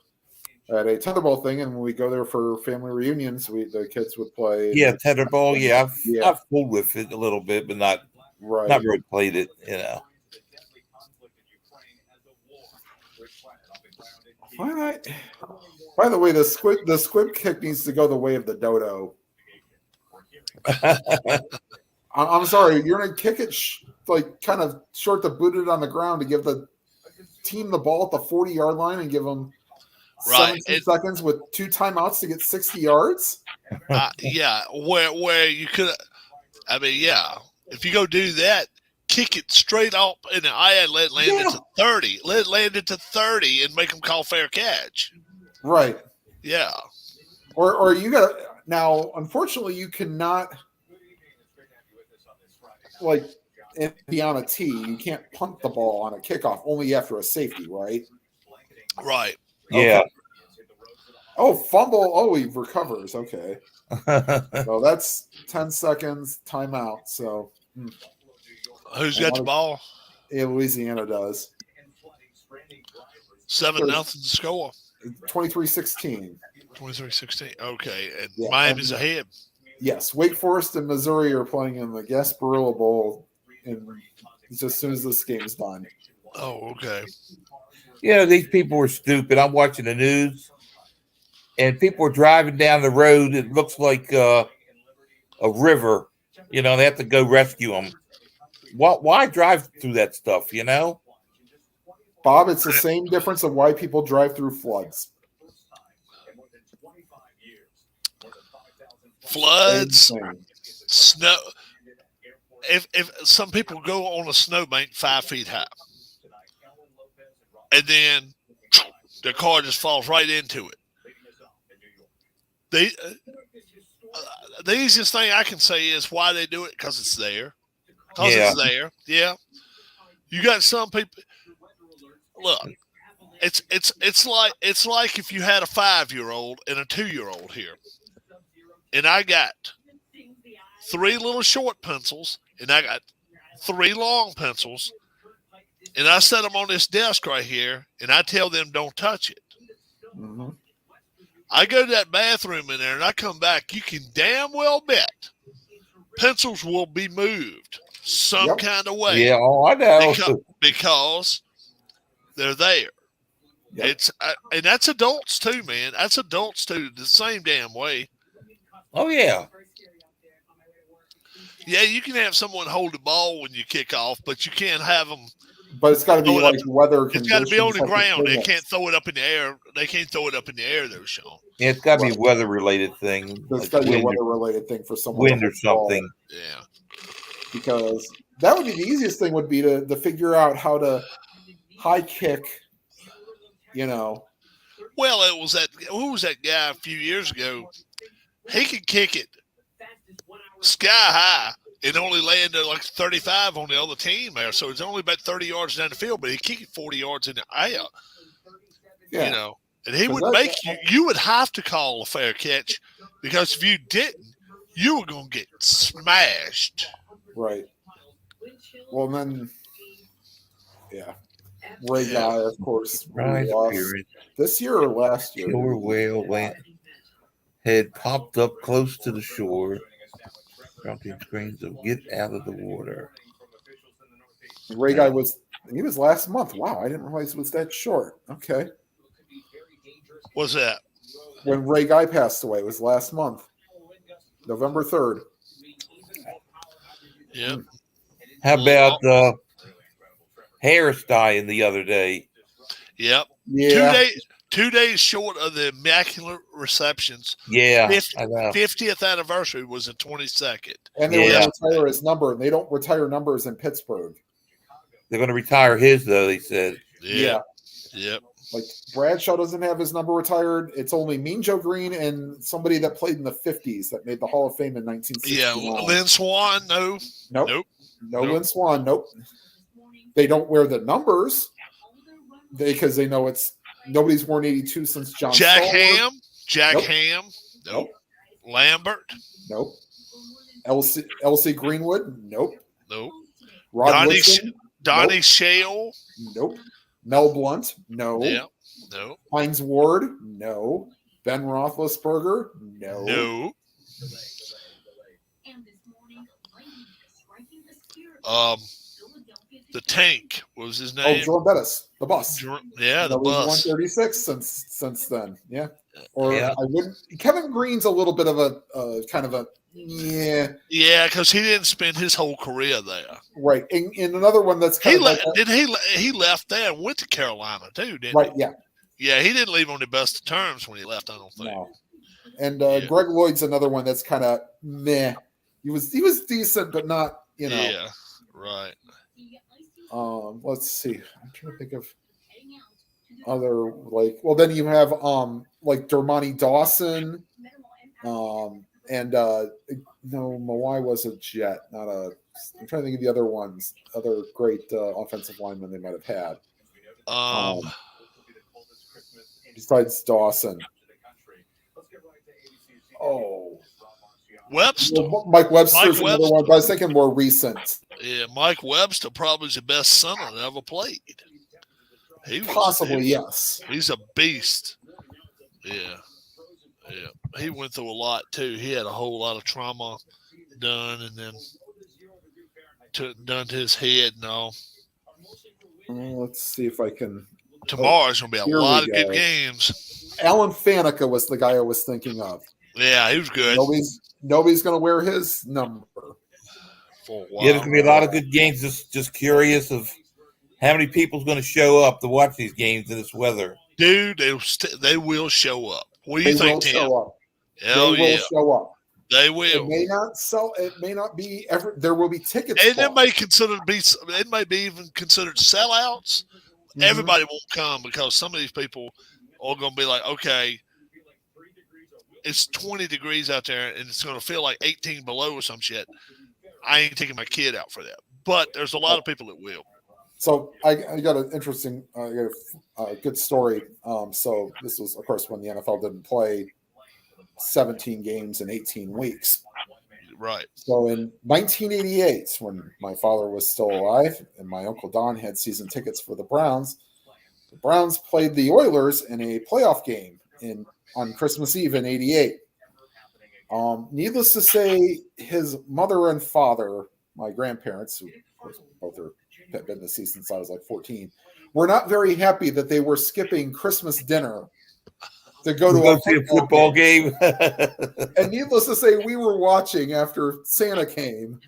Speaker 2: at a tetherball thing, and when we go there for family reunions, the kids would play.
Speaker 3: Yeah, tetherball. Yeah,
Speaker 2: Yeah.
Speaker 3: I've fooled with it a little bit, but not really played it. You know.
Speaker 2: By the way, the squib kick needs to go the way of the dodo. I'm sorry, you're gonna kick it kind of short to boot it on the ground to give the team the ball at the 40-yard line and give them 17 seconds with 2 timeouts to get 60 yards.
Speaker 1: Yeah, where you could, I mean, yeah, if you go do that, kick it straight up in the eye and let it land it to 30. Let it land it to 30 and make them call fair catch.
Speaker 2: Right.
Speaker 1: Yeah.
Speaker 2: Or you got now. Unfortunately, you cannot be on a tee. You can't punt the ball on a kickoff only after a safety, right?
Speaker 1: Right.
Speaker 3: Yeah.
Speaker 2: Okay. Oh, fumble. Oh, he recovers. Okay. So that's 10 seconds timeout. So
Speaker 1: who's got the ball?
Speaker 2: Yeah, Louisiana does.
Speaker 1: 7-0 score.
Speaker 2: 23-16.
Speaker 1: 23-16. Okay, and
Speaker 2: Yeah,
Speaker 1: Miami's ahead.
Speaker 2: Yes, Wake Forest and Missouri are playing in the Gasparilla Bowl just as soon as this game is done.
Speaker 1: Oh, okay.
Speaker 3: Yeah, these people are stupid. I'm watching the news, and people are driving down the road. It looks like a river. You know, they have to go rescue them. Why drive through that stuff, you know?
Speaker 2: Bob, it's the same difference of why people drive through floods.
Speaker 1: Floods, snow. If some people go on a snowbank 5 feet high, and then their car just falls right into it. The easiest thing I can say is why they do it, because it's there. Because it's there. Yeah. You got some people. Look, it's like if you had a 5-year-old and a 2-year-old here, and I got 3 little short pencils and I got 3 long pencils, and I set them on this desk right here, and I tell them don't touch it.
Speaker 2: Mm-hmm.
Speaker 1: I go to that bathroom in there, and I come back. You can damn well bet pencils will be moved some kind of way.
Speaker 3: Yeah, I know.
Speaker 1: Because they're there. Yep. It's and that's adults too, man. That's adults too, the same damn way.
Speaker 3: Oh yeah.
Speaker 1: Yeah, you can have someone hold the ball when you kick off, but you can't have them.
Speaker 2: But it's got to be like weather conditions.
Speaker 1: It's got to be on the ground. They can't throw it up in the air. They can't throw it up in the air, though, Sean.
Speaker 3: Yeah, it's got to be a weather-related thing.
Speaker 2: It's got to be a weather-related thing for someone.
Speaker 3: Wind or something.
Speaker 1: Yeah.
Speaker 2: Because that would be the easiest thing would be to figure out how to high kick, you know.
Speaker 1: Well, it was who was that guy a few years ago? He could kick it sky high and only land at like 35 on the other team there. So it's only about 30 yards down the field, but he kicked it 40 yards in the air. Yeah. You know, and he would make you would have to call a fair catch, because if you didn't, you were going to get smashed.
Speaker 2: Right. Well, then, yeah. Ray Guy, of course, lost this year or last year.
Speaker 3: Killer whale head popped up close to the shore. Dropping screens of get out of the water.
Speaker 2: Ray Guy was last month. Wow, I didn't realize it was that short. Okay.
Speaker 1: What's that?
Speaker 2: When Ray Guy passed away, it was last month, November 3rd.
Speaker 1: Yeah.
Speaker 3: How about Harris dying the other day.
Speaker 1: Yep.
Speaker 2: Yeah.
Speaker 1: 2 days short of the Immaculate Reception's
Speaker 3: Yeah,
Speaker 1: 50th anniversary was the 22nd.
Speaker 2: And they were going to retire his number, and they don't retire numbers in Pittsburgh.
Speaker 3: They're going to retire his, though, they said.
Speaker 1: Yeah. Yep.
Speaker 2: Like Bradshaw doesn't have his number retired. It's only Mean Joe Green and somebody that played in the 50s that made the Hall of Fame in 1969.
Speaker 1: Yeah, Lynn Swan, no.
Speaker 2: Nope. No Lynn Swan, nope. They don't wear the numbers because they know it's nobody's worn 82 since John
Speaker 1: Jack
Speaker 2: Stallworth.
Speaker 1: Ham. Nope. Lambert.
Speaker 2: Nope. Elsie Greenwood. Nope. Rod Woodson.
Speaker 1: Donnie Shale.
Speaker 2: Nope. Mel Blunt. No.
Speaker 1: Yeah. No.
Speaker 2: Hines Ward. No. Ben Roethlisberger. No.
Speaker 1: The Tank. What was his name?
Speaker 2: Oh, Jordan Bettis, the bus.
Speaker 1: Yeah, the bus.
Speaker 2: 136 since then. Yeah. Or I wouldn't. Kevin Green's a little bit of a kind of a yeah.
Speaker 1: Yeah, because he didn't spend his whole career there.
Speaker 2: Right. And another one that's kind
Speaker 1: he left there and went to Carolina too, didn't he?
Speaker 2: Right. Yeah.
Speaker 1: Yeah, he didn't leave on the best of terms when he left. I don't think.
Speaker 2: No. And Greg Lloyd's another one that's kind of meh. He was decent, but not
Speaker 1: Yeah. Right.
Speaker 2: Let's see. I'm trying to think of other then you have like Dermontti Dawson, and no, Mawai was a Jet, not a. I'm trying to think of the other ones, other great offensive linemen they might have had. Besides Dawson. Oh.
Speaker 1: Webster.
Speaker 2: Well, Mike Webster's another one, but I was thinking more recent.
Speaker 1: Yeah, Mike Webster probably is the best center that ever played.
Speaker 2: Yes.
Speaker 1: He's a beast. Yeah. He went through a lot too. He had a whole lot of trauma done, and then done to his head and all.
Speaker 2: Let's see if I can.
Speaker 1: Tomorrow's gonna be a lot of good games.
Speaker 2: Alan Faneca was the guy I was thinking of.
Speaker 1: Yeah, he was good.
Speaker 2: Nobody's gonna wear his number
Speaker 1: for a while.
Speaker 3: Yeah, there's gonna be a lot of good games. Just curious of how many people's going to show up to watch these games in this weather.
Speaker 1: Dude, they will show up. What do you think, Tim?
Speaker 2: Hell yeah. They will show up.
Speaker 1: They will.
Speaker 2: It may not sell. It may not be ever. There will be tickets.
Speaker 1: And it may be even considered sellouts. Mm-hmm. Everybody won't come because some of these people are going to be like, okay, it's 20 degrees out there and it's going to feel like 18 below or some shit. I ain't taking my kid out for that. But there's a lot of people that will.
Speaker 2: So I got an interesting, good story. So this was, of course, when the NFL didn't play 17 games in 18 weeks.
Speaker 1: Right.
Speaker 2: So in 1988, when my father was still alive and my Uncle Don had season tickets for the Browns played the Oilers in a playoff game on Christmas Eve in 88. Needless to say, his mother and father, my grandparents, who of course both have been deceased since I was like 14, were not very happy that they were skipping Christmas dinner to go to
Speaker 3: a football game.
Speaker 2: And needless to say, we were watching after Santa came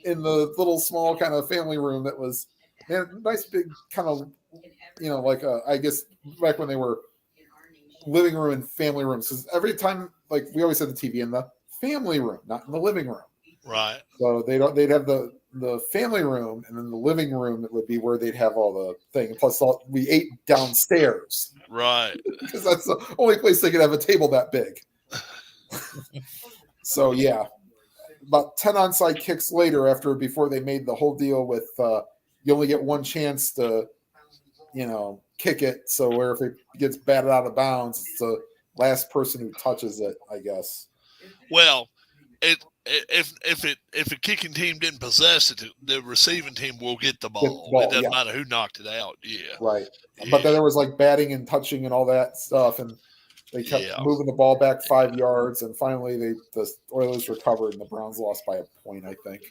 Speaker 2: in the little small kind of family room that was nice big kind of, like I guess back when they were living room and family rooms. Because every time, like we always had the TV in the family room, not in the living room.
Speaker 1: Right.
Speaker 2: So they'd have the family room, and then the living room that would be where they'd have all the thing. Plus, we ate downstairs.
Speaker 1: Right.
Speaker 2: Because that's the only place they could have a table that big. So yeah, about 10 onside kicks later, before they made the whole deal with you only get one chance to, kick it. So where if it gets batted out of bounds, it's the last person who touches it, I guess.
Speaker 1: Well, if a kicking team didn't possess it, the receiving team will get the ball. It doesn't matter who knocked it out. Yeah.
Speaker 2: Right. Yeah. But then there was like batting and touching and all that stuff, and they kept moving the ball back 5 yards, and finally the Oilers recovered, and the Browns lost by a point, I think.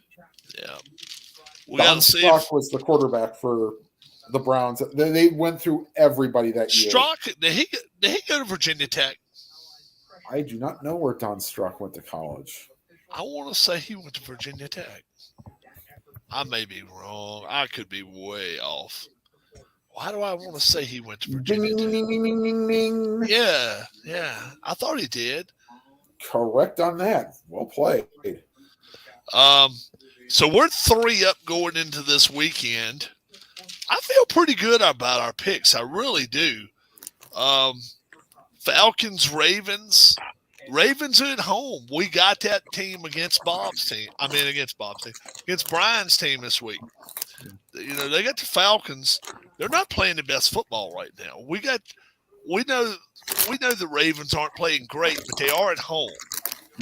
Speaker 1: Yeah.
Speaker 2: Don Strock was the quarterback for the Browns. They went through everybody that year.
Speaker 1: Strock, did he go to Virginia Tech?
Speaker 2: I do not know where Don Strock went to college.
Speaker 1: I want to say he went to Virginia Tech. I may be wrong. I could be way off. Why do I want to say he went to
Speaker 2: Ding,
Speaker 1: Virginia
Speaker 2: ding,
Speaker 1: Tech?
Speaker 2: ding, ding, ding, ding, ding.
Speaker 1: Yeah. I thought he did.
Speaker 2: Correct on that. Well played.
Speaker 1: So we're 3 up going into this weekend. I feel pretty good about our picks. I really do. Falcons, Ravens. Ravens are at home. We got that team against Bob's team. Against Brian's team this week. You know, they got the Falcons. They're not playing the best football right now. We know the Ravens aren't playing great, but they are at home.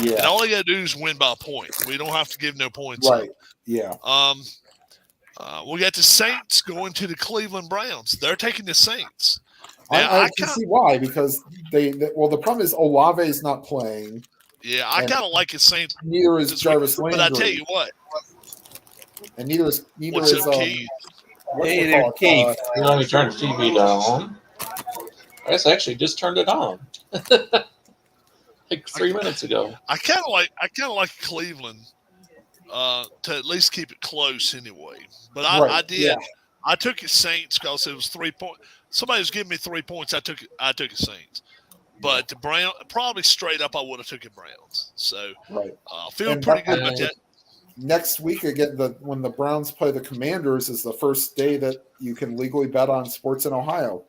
Speaker 2: Yeah.
Speaker 1: And all they got to do is win by a point. We don't have to give no points.
Speaker 2: Right. Yeah.
Speaker 1: We got the Saints going to the Cleveland Browns. They're taking the Saints.
Speaker 2: Now, I can see why, because the problem is Olave is not playing.
Speaker 1: Yeah, I kind of like the Saints.
Speaker 2: Neither is Jarvis Landry.
Speaker 1: But I tell you what.
Speaker 2: And neither is
Speaker 1: Keith?
Speaker 3: Hey there, Keith.
Speaker 4: You know, you turn the TV down. I guess I actually just turned it on. Like 3 minutes ago.
Speaker 1: I kind of like Cleveland to at least keep it close anyway. But I did. Yeah. I took it Saints because it was 3 points. Somebody was giving me 3 points. I took it Saints. But the Brown probably straight up I would have took it Browns. So feeling pretty good about that.
Speaker 2: Next week again, when the Browns play the Commanders is the first day that you can legally bet on sports in Ohio.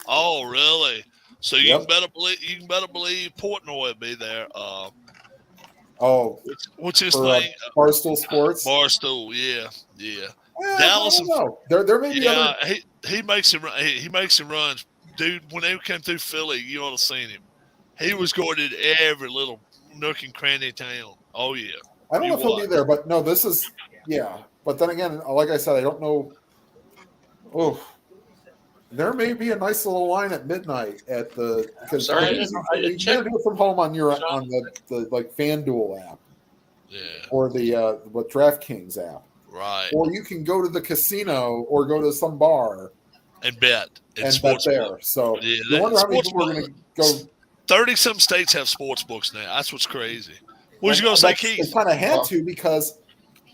Speaker 1: Oh, really? So you can better believe Portnoy will be there. What's his name?
Speaker 2: Barstool Sports.
Speaker 1: Barstool, yeah.
Speaker 2: Well,
Speaker 1: Dallas.
Speaker 2: I don't know. There may be other.
Speaker 1: He makes him. He makes him runs, dude. When they came through Philly, you ought to seen him. He was going to every little nook and cranny town. Oh yeah.
Speaker 2: I don't know if he'll be there, but no, this is But then again, like I said, I don't know. Oh, there may be a nice little line at midnight at the because you can do it from home on the like FanDuel app, or the DraftKings app,
Speaker 1: right?
Speaker 2: Or you can go to the casino or go to some bar
Speaker 1: and bet
Speaker 2: bet there. So you wonder how many people are going to go.
Speaker 1: 30-some states have sports books now. That's what's crazy. What was you going to say, Keith?
Speaker 2: They kind of had to because,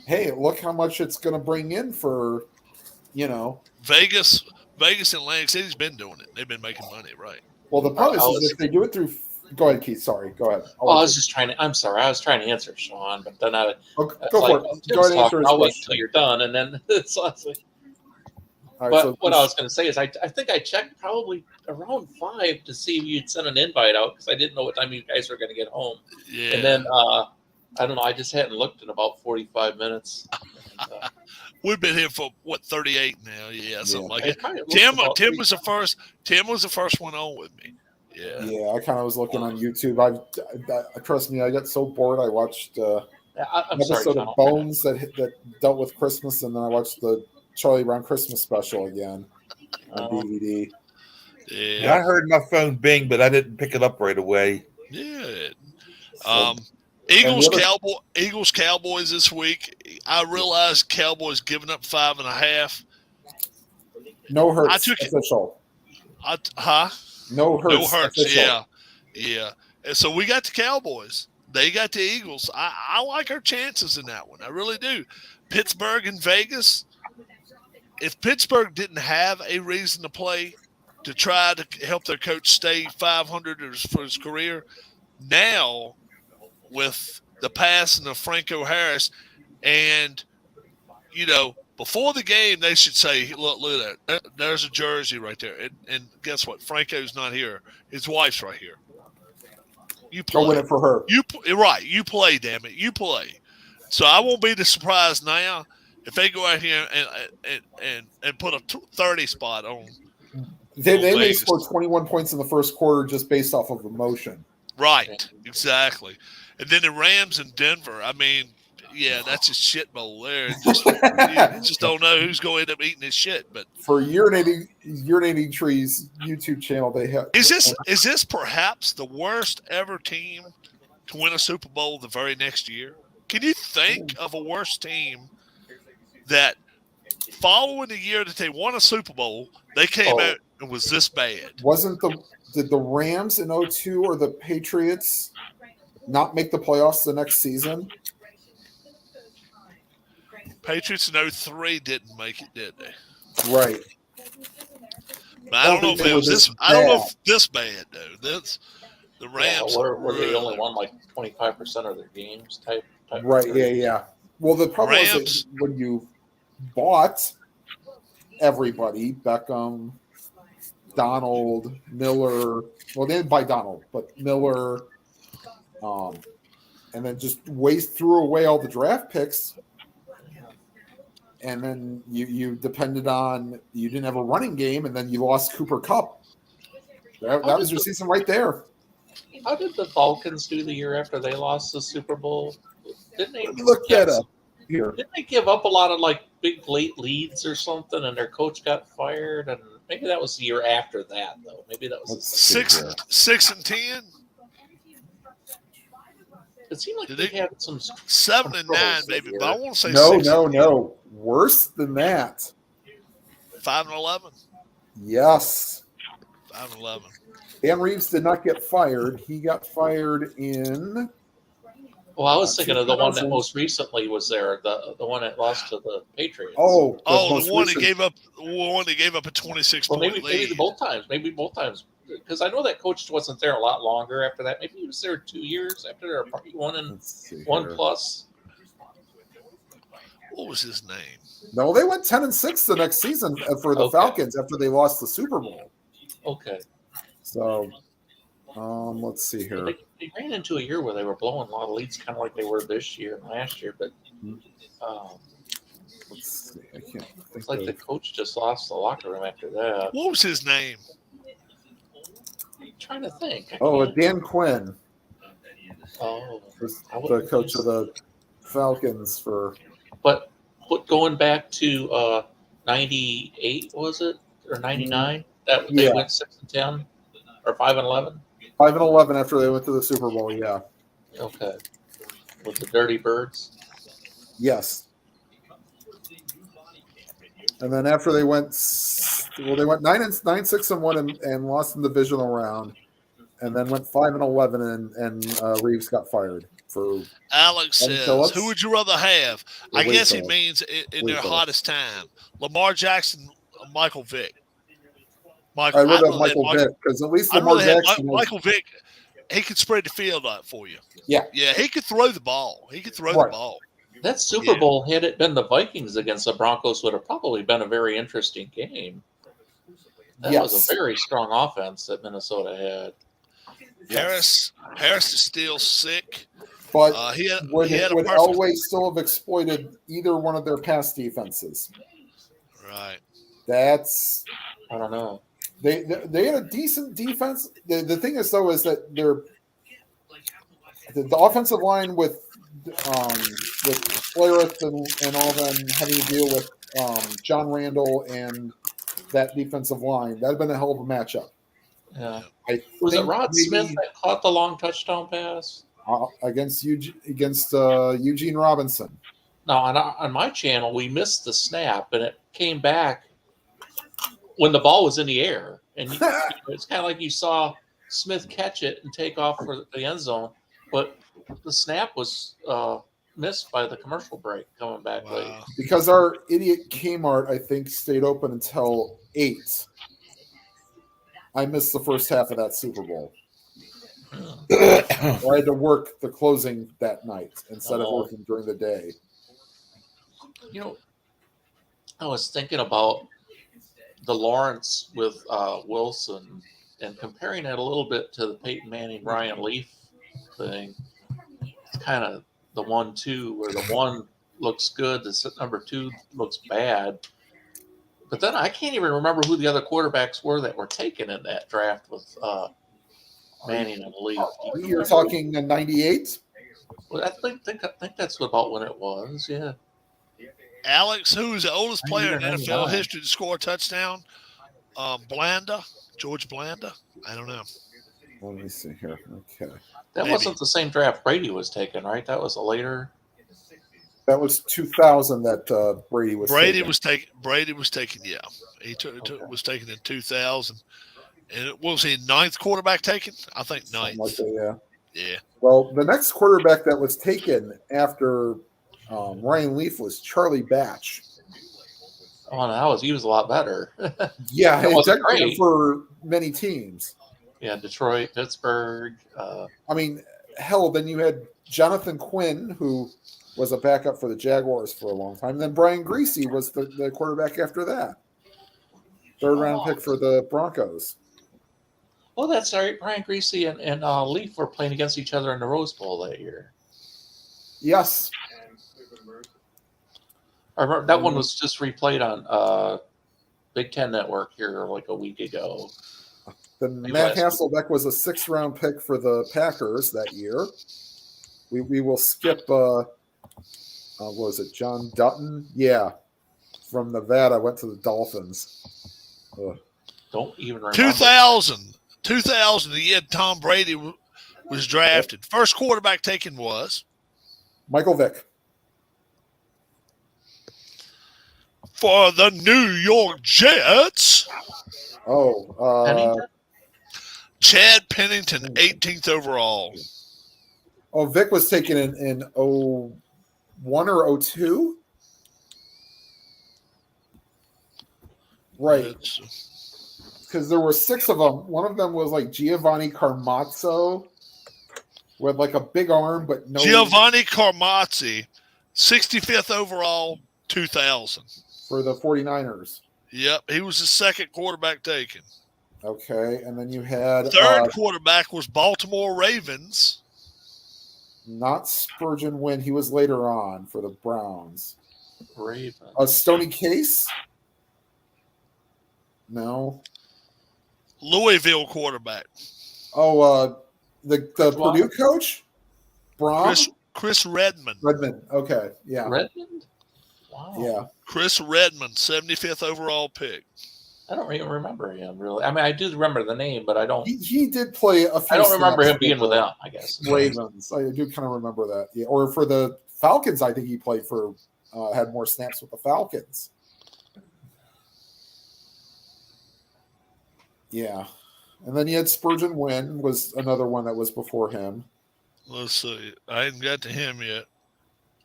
Speaker 2: hey, look how much it's going to bring in for,
Speaker 1: Vegas and Atlantic City's been doing it. They've been making money, right?
Speaker 2: Well, the problem is if they do it through. Go ahead, Keith. Sorry. Go ahead.
Speaker 4: I was trying to answer Sean, but then
Speaker 2: go for it. Go ahead and answer his
Speaker 4: I'll wait
Speaker 2: question.
Speaker 4: until you're done, and then it's honestly.
Speaker 2: Right,
Speaker 4: but what I was going to say is I think I checked probably around 5 to see if you'd sent an invite out because I didn't know what time you guys were going to get home.
Speaker 1: Yeah.
Speaker 4: And then I don't know. I just hadn't looked in about 45 minutes.
Speaker 1: We've been here for 38 now. Yeah, something like
Speaker 4: it.
Speaker 1: that. Tim was the first. Tim was the first one on with me. Yeah.
Speaker 2: Yeah, I kind of was looking on YouTube. Trust me, I got so bored. I watched an episode of Bones that dealt with Christmas, and then I watched the Charlie Brown Christmas special again on DVD.
Speaker 1: Yeah.
Speaker 3: I heard my phone bing, but I didn't pick it up right away.
Speaker 1: Yeah. Eagles Cowboys this week. I realized Cowboys giving up 5.5.
Speaker 2: No Hurts.
Speaker 1: I took
Speaker 2: official.
Speaker 1: No Hurts.
Speaker 2: No Hurts. Official.
Speaker 1: Yeah. And so we got the Cowboys. They got the Eagles. I like our chances in that one. I really do. Pittsburgh and Vegas. If Pittsburgh didn't have a reason to play to try to help their coach stay 500 for his career, now with the passing of Franco Harris and, before the game, they should say, look at that. There's a jersey right there. And guess what? Franco's not here. His wife's right here. You play.
Speaker 2: Go win it for her.
Speaker 1: Right. You play, damn it. You play. So I won't be surprised now if they go out here and put a 30 spot on.
Speaker 2: They may score 21 points in the first quarter just based off of emotion.
Speaker 1: Right. Exactly. And then the Rams in Denver. I mean, yeah, that's a shit bowl there. You just don't know who's going to end up eating this shit. But
Speaker 2: for Urinating Trees YouTube channel, they have.
Speaker 1: Is this perhaps the worst ever team to win a Super Bowl the very next year? Can you think of a worse team that following the year that they won a Super Bowl, they came out and was this bad?
Speaker 2: Did the Rams in 2002 or the Patriots not make the playoffs the next season?
Speaker 1: Patriots in 03 didn't make it, did they?
Speaker 2: Right.
Speaker 1: But I don't know if
Speaker 2: they
Speaker 1: it
Speaker 2: were
Speaker 1: was
Speaker 2: this
Speaker 1: this. I don't know
Speaker 2: bad.
Speaker 1: if this bad though. That's the Rams.
Speaker 4: where they
Speaker 1: really-
Speaker 4: only won like 25% of their games type
Speaker 2: Right.
Speaker 4: of-
Speaker 2: Yeah. Well, the problem was
Speaker 1: Rams.
Speaker 2: that when you bought everybody, Beckham, Donald, Miller. Well, they didn't buy Donald, but Miller, and then just threw away all the draft picks. And then you depended on, you didn't have a running game, and then you lost Cooper Kupp. That was your season right there.
Speaker 4: How did the Falcons do the year after they lost the Super Bowl? Didn't they
Speaker 2: Let me look that up here.
Speaker 4: Didn't they give up a lot of like big late leads or something, and their coach got fired? And maybe that was the year after that, though. Maybe that was.
Speaker 2: Let's see here.
Speaker 1: 6-10,
Speaker 4: It seemed like
Speaker 1: Did
Speaker 4: they
Speaker 1: they-
Speaker 4: had some.
Speaker 1: 7-9
Speaker 4: troubles
Speaker 1: maybe.
Speaker 4: that
Speaker 1: But I
Speaker 4: year.
Speaker 1: want to say
Speaker 2: No,
Speaker 1: 6,
Speaker 2: no. Worse than that.
Speaker 1: 5-11.
Speaker 2: Yes.
Speaker 1: 5-11.
Speaker 2: Dan Reeves did not get fired. He got fired in.
Speaker 4: Well, I was thinking of the one that
Speaker 2: 2000.
Speaker 4: most recently was there, the one that lost to the Patriots.
Speaker 2: Oh,
Speaker 1: The one that gave up. The one that gave up a 26
Speaker 4: well,
Speaker 1: point
Speaker 4: maybe
Speaker 1: lead.
Speaker 4: both times. Maybe both times. Because I know that coach wasn't there a lot longer after that. Maybe he was there 2 years after their one and
Speaker 2: Let's see
Speaker 4: one
Speaker 2: here.
Speaker 4: plus.
Speaker 1: What was his name?
Speaker 2: No, they went 10-6 the next season for the
Speaker 4: Okay.
Speaker 2: Falcons after they lost the Super Bowl.
Speaker 4: Okay.
Speaker 2: So, let's see here.
Speaker 4: They ran into a year where they were blowing a lot of leads, kind of like they were this year and last year. But
Speaker 2: Let's see. I can't think
Speaker 4: it's like the
Speaker 2: of.
Speaker 4: coach just lost the locker room after that.
Speaker 1: What was his name?
Speaker 4: I'm trying to think. I
Speaker 2: Oh,
Speaker 4: can't-
Speaker 2: Dan Quinn
Speaker 4: oh.
Speaker 2: was
Speaker 4: I
Speaker 2: the
Speaker 4: wouldn't
Speaker 2: coach
Speaker 4: guess.
Speaker 2: of the Falcons for.
Speaker 4: But going back to 98, was it? Or 99? That they
Speaker 2: Yeah.
Speaker 4: went 6-10 or 5-11?
Speaker 2: 5-11 after they went to the Super Bowl. Yeah.
Speaker 4: Okay. With the Dirty Birds.
Speaker 2: Yes. And then after they went, they went 9-6-1 and lost in the divisional round, and then went 5-11 and Reeves got fired for.
Speaker 1: Alex
Speaker 2: Wade
Speaker 1: says,
Speaker 2: Phillips?
Speaker 1: "Who would you rather have?"
Speaker 2: Or
Speaker 1: I
Speaker 2: Wade
Speaker 1: guess he
Speaker 2: Phillips.
Speaker 1: means in
Speaker 2: Wade
Speaker 1: their
Speaker 2: Phillips.
Speaker 1: hottest time. Lamar Jackson, Michael Vick.
Speaker 2: I
Speaker 1: I'd
Speaker 2: would have
Speaker 1: rather
Speaker 2: Michael
Speaker 1: have
Speaker 2: Vick because at least
Speaker 1: I'd
Speaker 2: Lamar
Speaker 1: rather have
Speaker 2: Jackson.
Speaker 1: Michael Vick. He could spread the field out for you.
Speaker 2: Yeah.
Speaker 1: Yeah, he could throw the ball. He could throw
Speaker 2: Right.
Speaker 1: the ball.
Speaker 4: That Super
Speaker 1: Yeah.
Speaker 4: Bowl, had it been the Vikings against the Broncos, would have probably been a very interesting game. That was
Speaker 2: Yes.
Speaker 4: a very strong offense that Minnesota had.
Speaker 2: Yes.
Speaker 1: Harris is still sick.
Speaker 2: But
Speaker 1: He had
Speaker 2: would
Speaker 1: a perfect.
Speaker 2: Elway still have exploited either one of their pass defenses?
Speaker 1: Right.
Speaker 2: That's
Speaker 4: I don't know.
Speaker 2: they had a decent defense. The thing is though is that the offensive line with Flaireth and all them having to deal with John Randall and that defensive line, that'd been a hell of a matchup.
Speaker 4: Yeah.
Speaker 2: I
Speaker 4: Was it
Speaker 2: think
Speaker 4: Rod
Speaker 2: maybe,
Speaker 4: Smith that caught the long touchdown pass?
Speaker 2: against Eugene Robinson?
Speaker 4: No, on my channel, we missed the snap, and it came back when the ball was in the air. And it's kind of like you saw Smith catch it and take off for the end zone, but the snap was missed by the commercial break coming back late.
Speaker 1: Wow.
Speaker 2: Because our idiot Kmart, I think, stayed open until 8. I missed the first half of that Super Bowl. I had to work the closing that night instead of
Speaker 4: Oh.
Speaker 2: working during the day.
Speaker 4: You know, I was thinking about the Lawrence with Wilson and comparing it a little bit to the Peyton Manning Ryan Leaf thing. It's kind of the 1-2 where the one looks good, the number 2 looks bad. But then I can't even remember who the other quarterbacks were that were taken in that draft with Manning and Leaf. Do you
Speaker 2: You're
Speaker 4: remember?
Speaker 2: talking 98?
Speaker 4: Well, I think that's about when it was. Yeah.
Speaker 1: Alex, who is the oldest player in
Speaker 4: 99.
Speaker 1: NFL history to score a touchdown? George Blanda. I don't know.
Speaker 2: Let me see here. Okay.
Speaker 4: That
Speaker 1: Maybe.
Speaker 4: wasn't the same draft Brady was taken, right? That was a later.
Speaker 2: That was 2000 that Brady was taken.
Speaker 1: Brady was taken. Yeah, was taken in 2000, and it was he ninth quarterback taken. I think ninth.
Speaker 2: Something like that, yeah.
Speaker 1: Yeah.
Speaker 2: Well, the next quarterback that was taken after Ryan Leaf was Charlie Batch.
Speaker 4: Oh, no, he was a lot better.
Speaker 2: Yeah,
Speaker 4: It wasn't
Speaker 2: technically
Speaker 4: great.
Speaker 2: for many teams.
Speaker 4: Yeah, Detroit, Pittsburgh.
Speaker 2: I mean, hell, then you had Jonathan Quinn, who was a backup for the Jaguars for a long time. Then Brian Greasy was the quarterback after that. Third round pick for the Broncos.
Speaker 4: Oh, that's right. Brian Greasy and Leaf were playing against each other in the Rose Bowl that year.
Speaker 2: Yes.
Speaker 4: I remember that one was just replayed on Big Ten Network here like a week ago.
Speaker 2: Then
Speaker 4: Maybe
Speaker 2: Matt
Speaker 4: last
Speaker 2: Hasselbeck was a 6th round pick for the Packers that year. We will skip what was it, John Dutton? Yeah. From Nevada, went to the Dolphins. Ugh.
Speaker 4: Don't even remember.
Speaker 1: 2000, the year Tom Brady was drafted. First quarterback taken was
Speaker 2: Michael Vick.
Speaker 1: for the New York Jets.
Speaker 4: Pennington?
Speaker 1: Chad Pennington, 18th overall.
Speaker 2: Vick was taken in 01 or 02? Right. Because there were 6 of them. One of them was like Giovanni Carmazzo with like a big arm, but no.
Speaker 1: Giovanni Carmazzi, 65th overall, 2000.
Speaker 2: For the 49ers.
Speaker 1: Yep, he was the second quarterback taken.
Speaker 2: Okay, and then you had
Speaker 1: Third quarterback was Baltimore Ravens.
Speaker 2: not Spurgeon Wynn. He was later on for the Browns.
Speaker 4: Ravens.
Speaker 2: Stoney Case? No.
Speaker 1: Louisville quarterback.
Speaker 2: The
Speaker 4: Wow.
Speaker 2: Purdue coach? Brom?
Speaker 1: Chris Redmond.
Speaker 2: Redmond. Okay, yeah.
Speaker 4: Redmond? Wow.
Speaker 2: Yeah.
Speaker 1: Chris Redmond, 75th overall pick.
Speaker 4: I don't even remember him really. I mean, I do remember the name, but I don't.
Speaker 2: He did play a few
Speaker 4: I don't remember
Speaker 2: snaps
Speaker 4: him being
Speaker 2: for
Speaker 4: with them. I guess.
Speaker 2: Ravens. I do kind of remember that. Yeah. Or for the Falcons, I think he played for had more snaps with the Falcons. Yeah. And then you had Spurgeon Wynn was another one that was before him.
Speaker 1: Let's see. I hadn't got to him yet.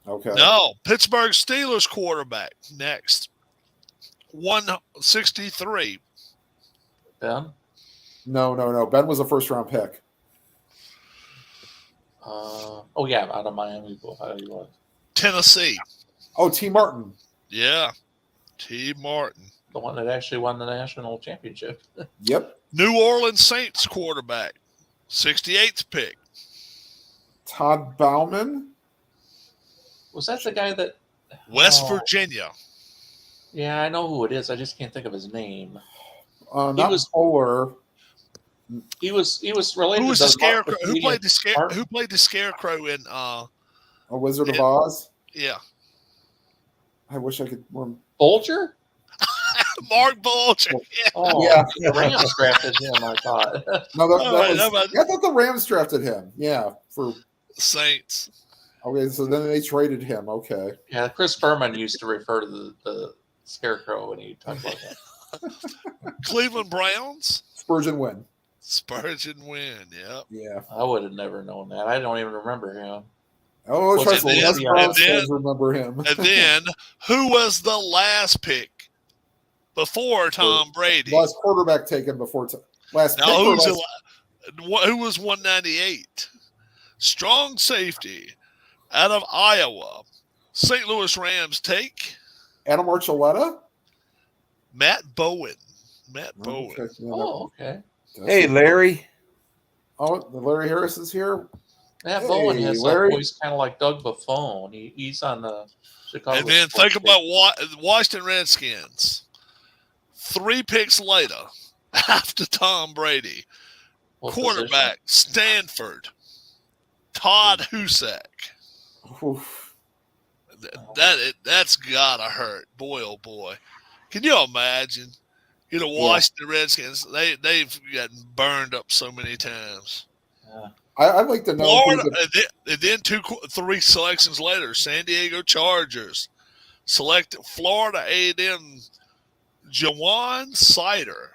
Speaker 2: Okay.
Speaker 1: No, Pittsburgh Steelers quarterback next. 163.
Speaker 4: Ben.
Speaker 2: No. Ben was a first round pick.
Speaker 4: Oh yeah, out of Miami. How he was.
Speaker 1: Tennessee.
Speaker 2: Oh, T. Martin.
Speaker 1: Yeah. T. Martin.
Speaker 4: The one that actually won the national championship.
Speaker 2: Yep.
Speaker 1: New Orleans Saints quarterback. 68th pick.
Speaker 2: Todd Bauman.
Speaker 4: Was that the guy that?
Speaker 1: West
Speaker 4: Oh.
Speaker 1: Virginia.
Speaker 4: Yeah, I know who it is. I just can't think of his name.
Speaker 2: Not
Speaker 4: was-
Speaker 2: Bowler.
Speaker 4: He was related.
Speaker 1: Who was
Speaker 4: to
Speaker 1: the scarecrow? Who
Speaker 4: comedian
Speaker 1: played the
Speaker 4: Martin.
Speaker 1: Who played the scarecrow in
Speaker 2: A Wizard of
Speaker 1: Yeah.
Speaker 2: Oz.
Speaker 1: yeah.
Speaker 2: I wish I could remember.
Speaker 4: Bolger?
Speaker 1: Mark Bulger.
Speaker 4: Oh,
Speaker 2: Yeah.
Speaker 4: the Rams drafted him. I thought.
Speaker 2: No, that
Speaker 1: Oh, wait,
Speaker 2: was,
Speaker 1: how about-
Speaker 2: I thought the Rams drafted him. Yeah.
Speaker 1: Saints.
Speaker 2: Okay, so then they traded him. Okay.
Speaker 4: Yeah, Chris Berman used to refer to the scarecrow when he talked about him.
Speaker 1: Cleveland Browns.
Speaker 2: Spurgeon Wynn.
Speaker 1: Spurgeon Wynn. Yep.
Speaker 2: Yeah.
Speaker 4: I would have never known that. I don't even remember him.
Speaker 2: Oh,
Speaker 4: Was
Speaker 2: trust
Speaker 1: it
Speaker 2: me,
Speaker 1: then-
Speaker 2: us Browns
Speaker 1: and then-
Speaker 2: fans remember him.
Speaker 1: And then who was the last pick before Tom Brady?
Speaker 2: Last quarterback taken before last.
Speaker 1: Now
Speaker 2: pick or
Speaker 1: who's
Speaker 2: last-
Speaker 1: who was 198? Strong safety out of Iowa. St. Louis Rams take
Speaker 2: Adam Archuleta?
Speaker 1: Matt Bowen. Matt Bowen.
Speaker 2: Okay, yeah,
Speaker 4: Oh, okay.
Speaker 3: Hey, Larry.
Speaker 2: Oh, Larry Harris is here.
Speaker 4: Matt
Speaker 2: Hey,
Speaker 4: Bowen has a
Speaker 2: Larry.
Speaker 4: voice kind of like Doug Buffone. He's on the Chicago.
Speaker 1: And then
Speaker 4: Sports
Speaker 1: think about Washington Redskins. 3 picks later, after Tom Brady,
Speaker 4: What
Speaker 1: quarterback Stanford, Todd Husak.
Speaker 2: Oof.
Speaker 1: That's gotta hurt, boy oh boy. Can you imagine? Washington Redskins. They've gotten burned up so many times.
Speaker 4: position?
Speaker 2: I'd like to know.
Speaker 1: Florida,
Speaker 2: who's
Speaker 1: and then 3 selections later, San Diego Chargers selected Florida A&M Jawan Sider.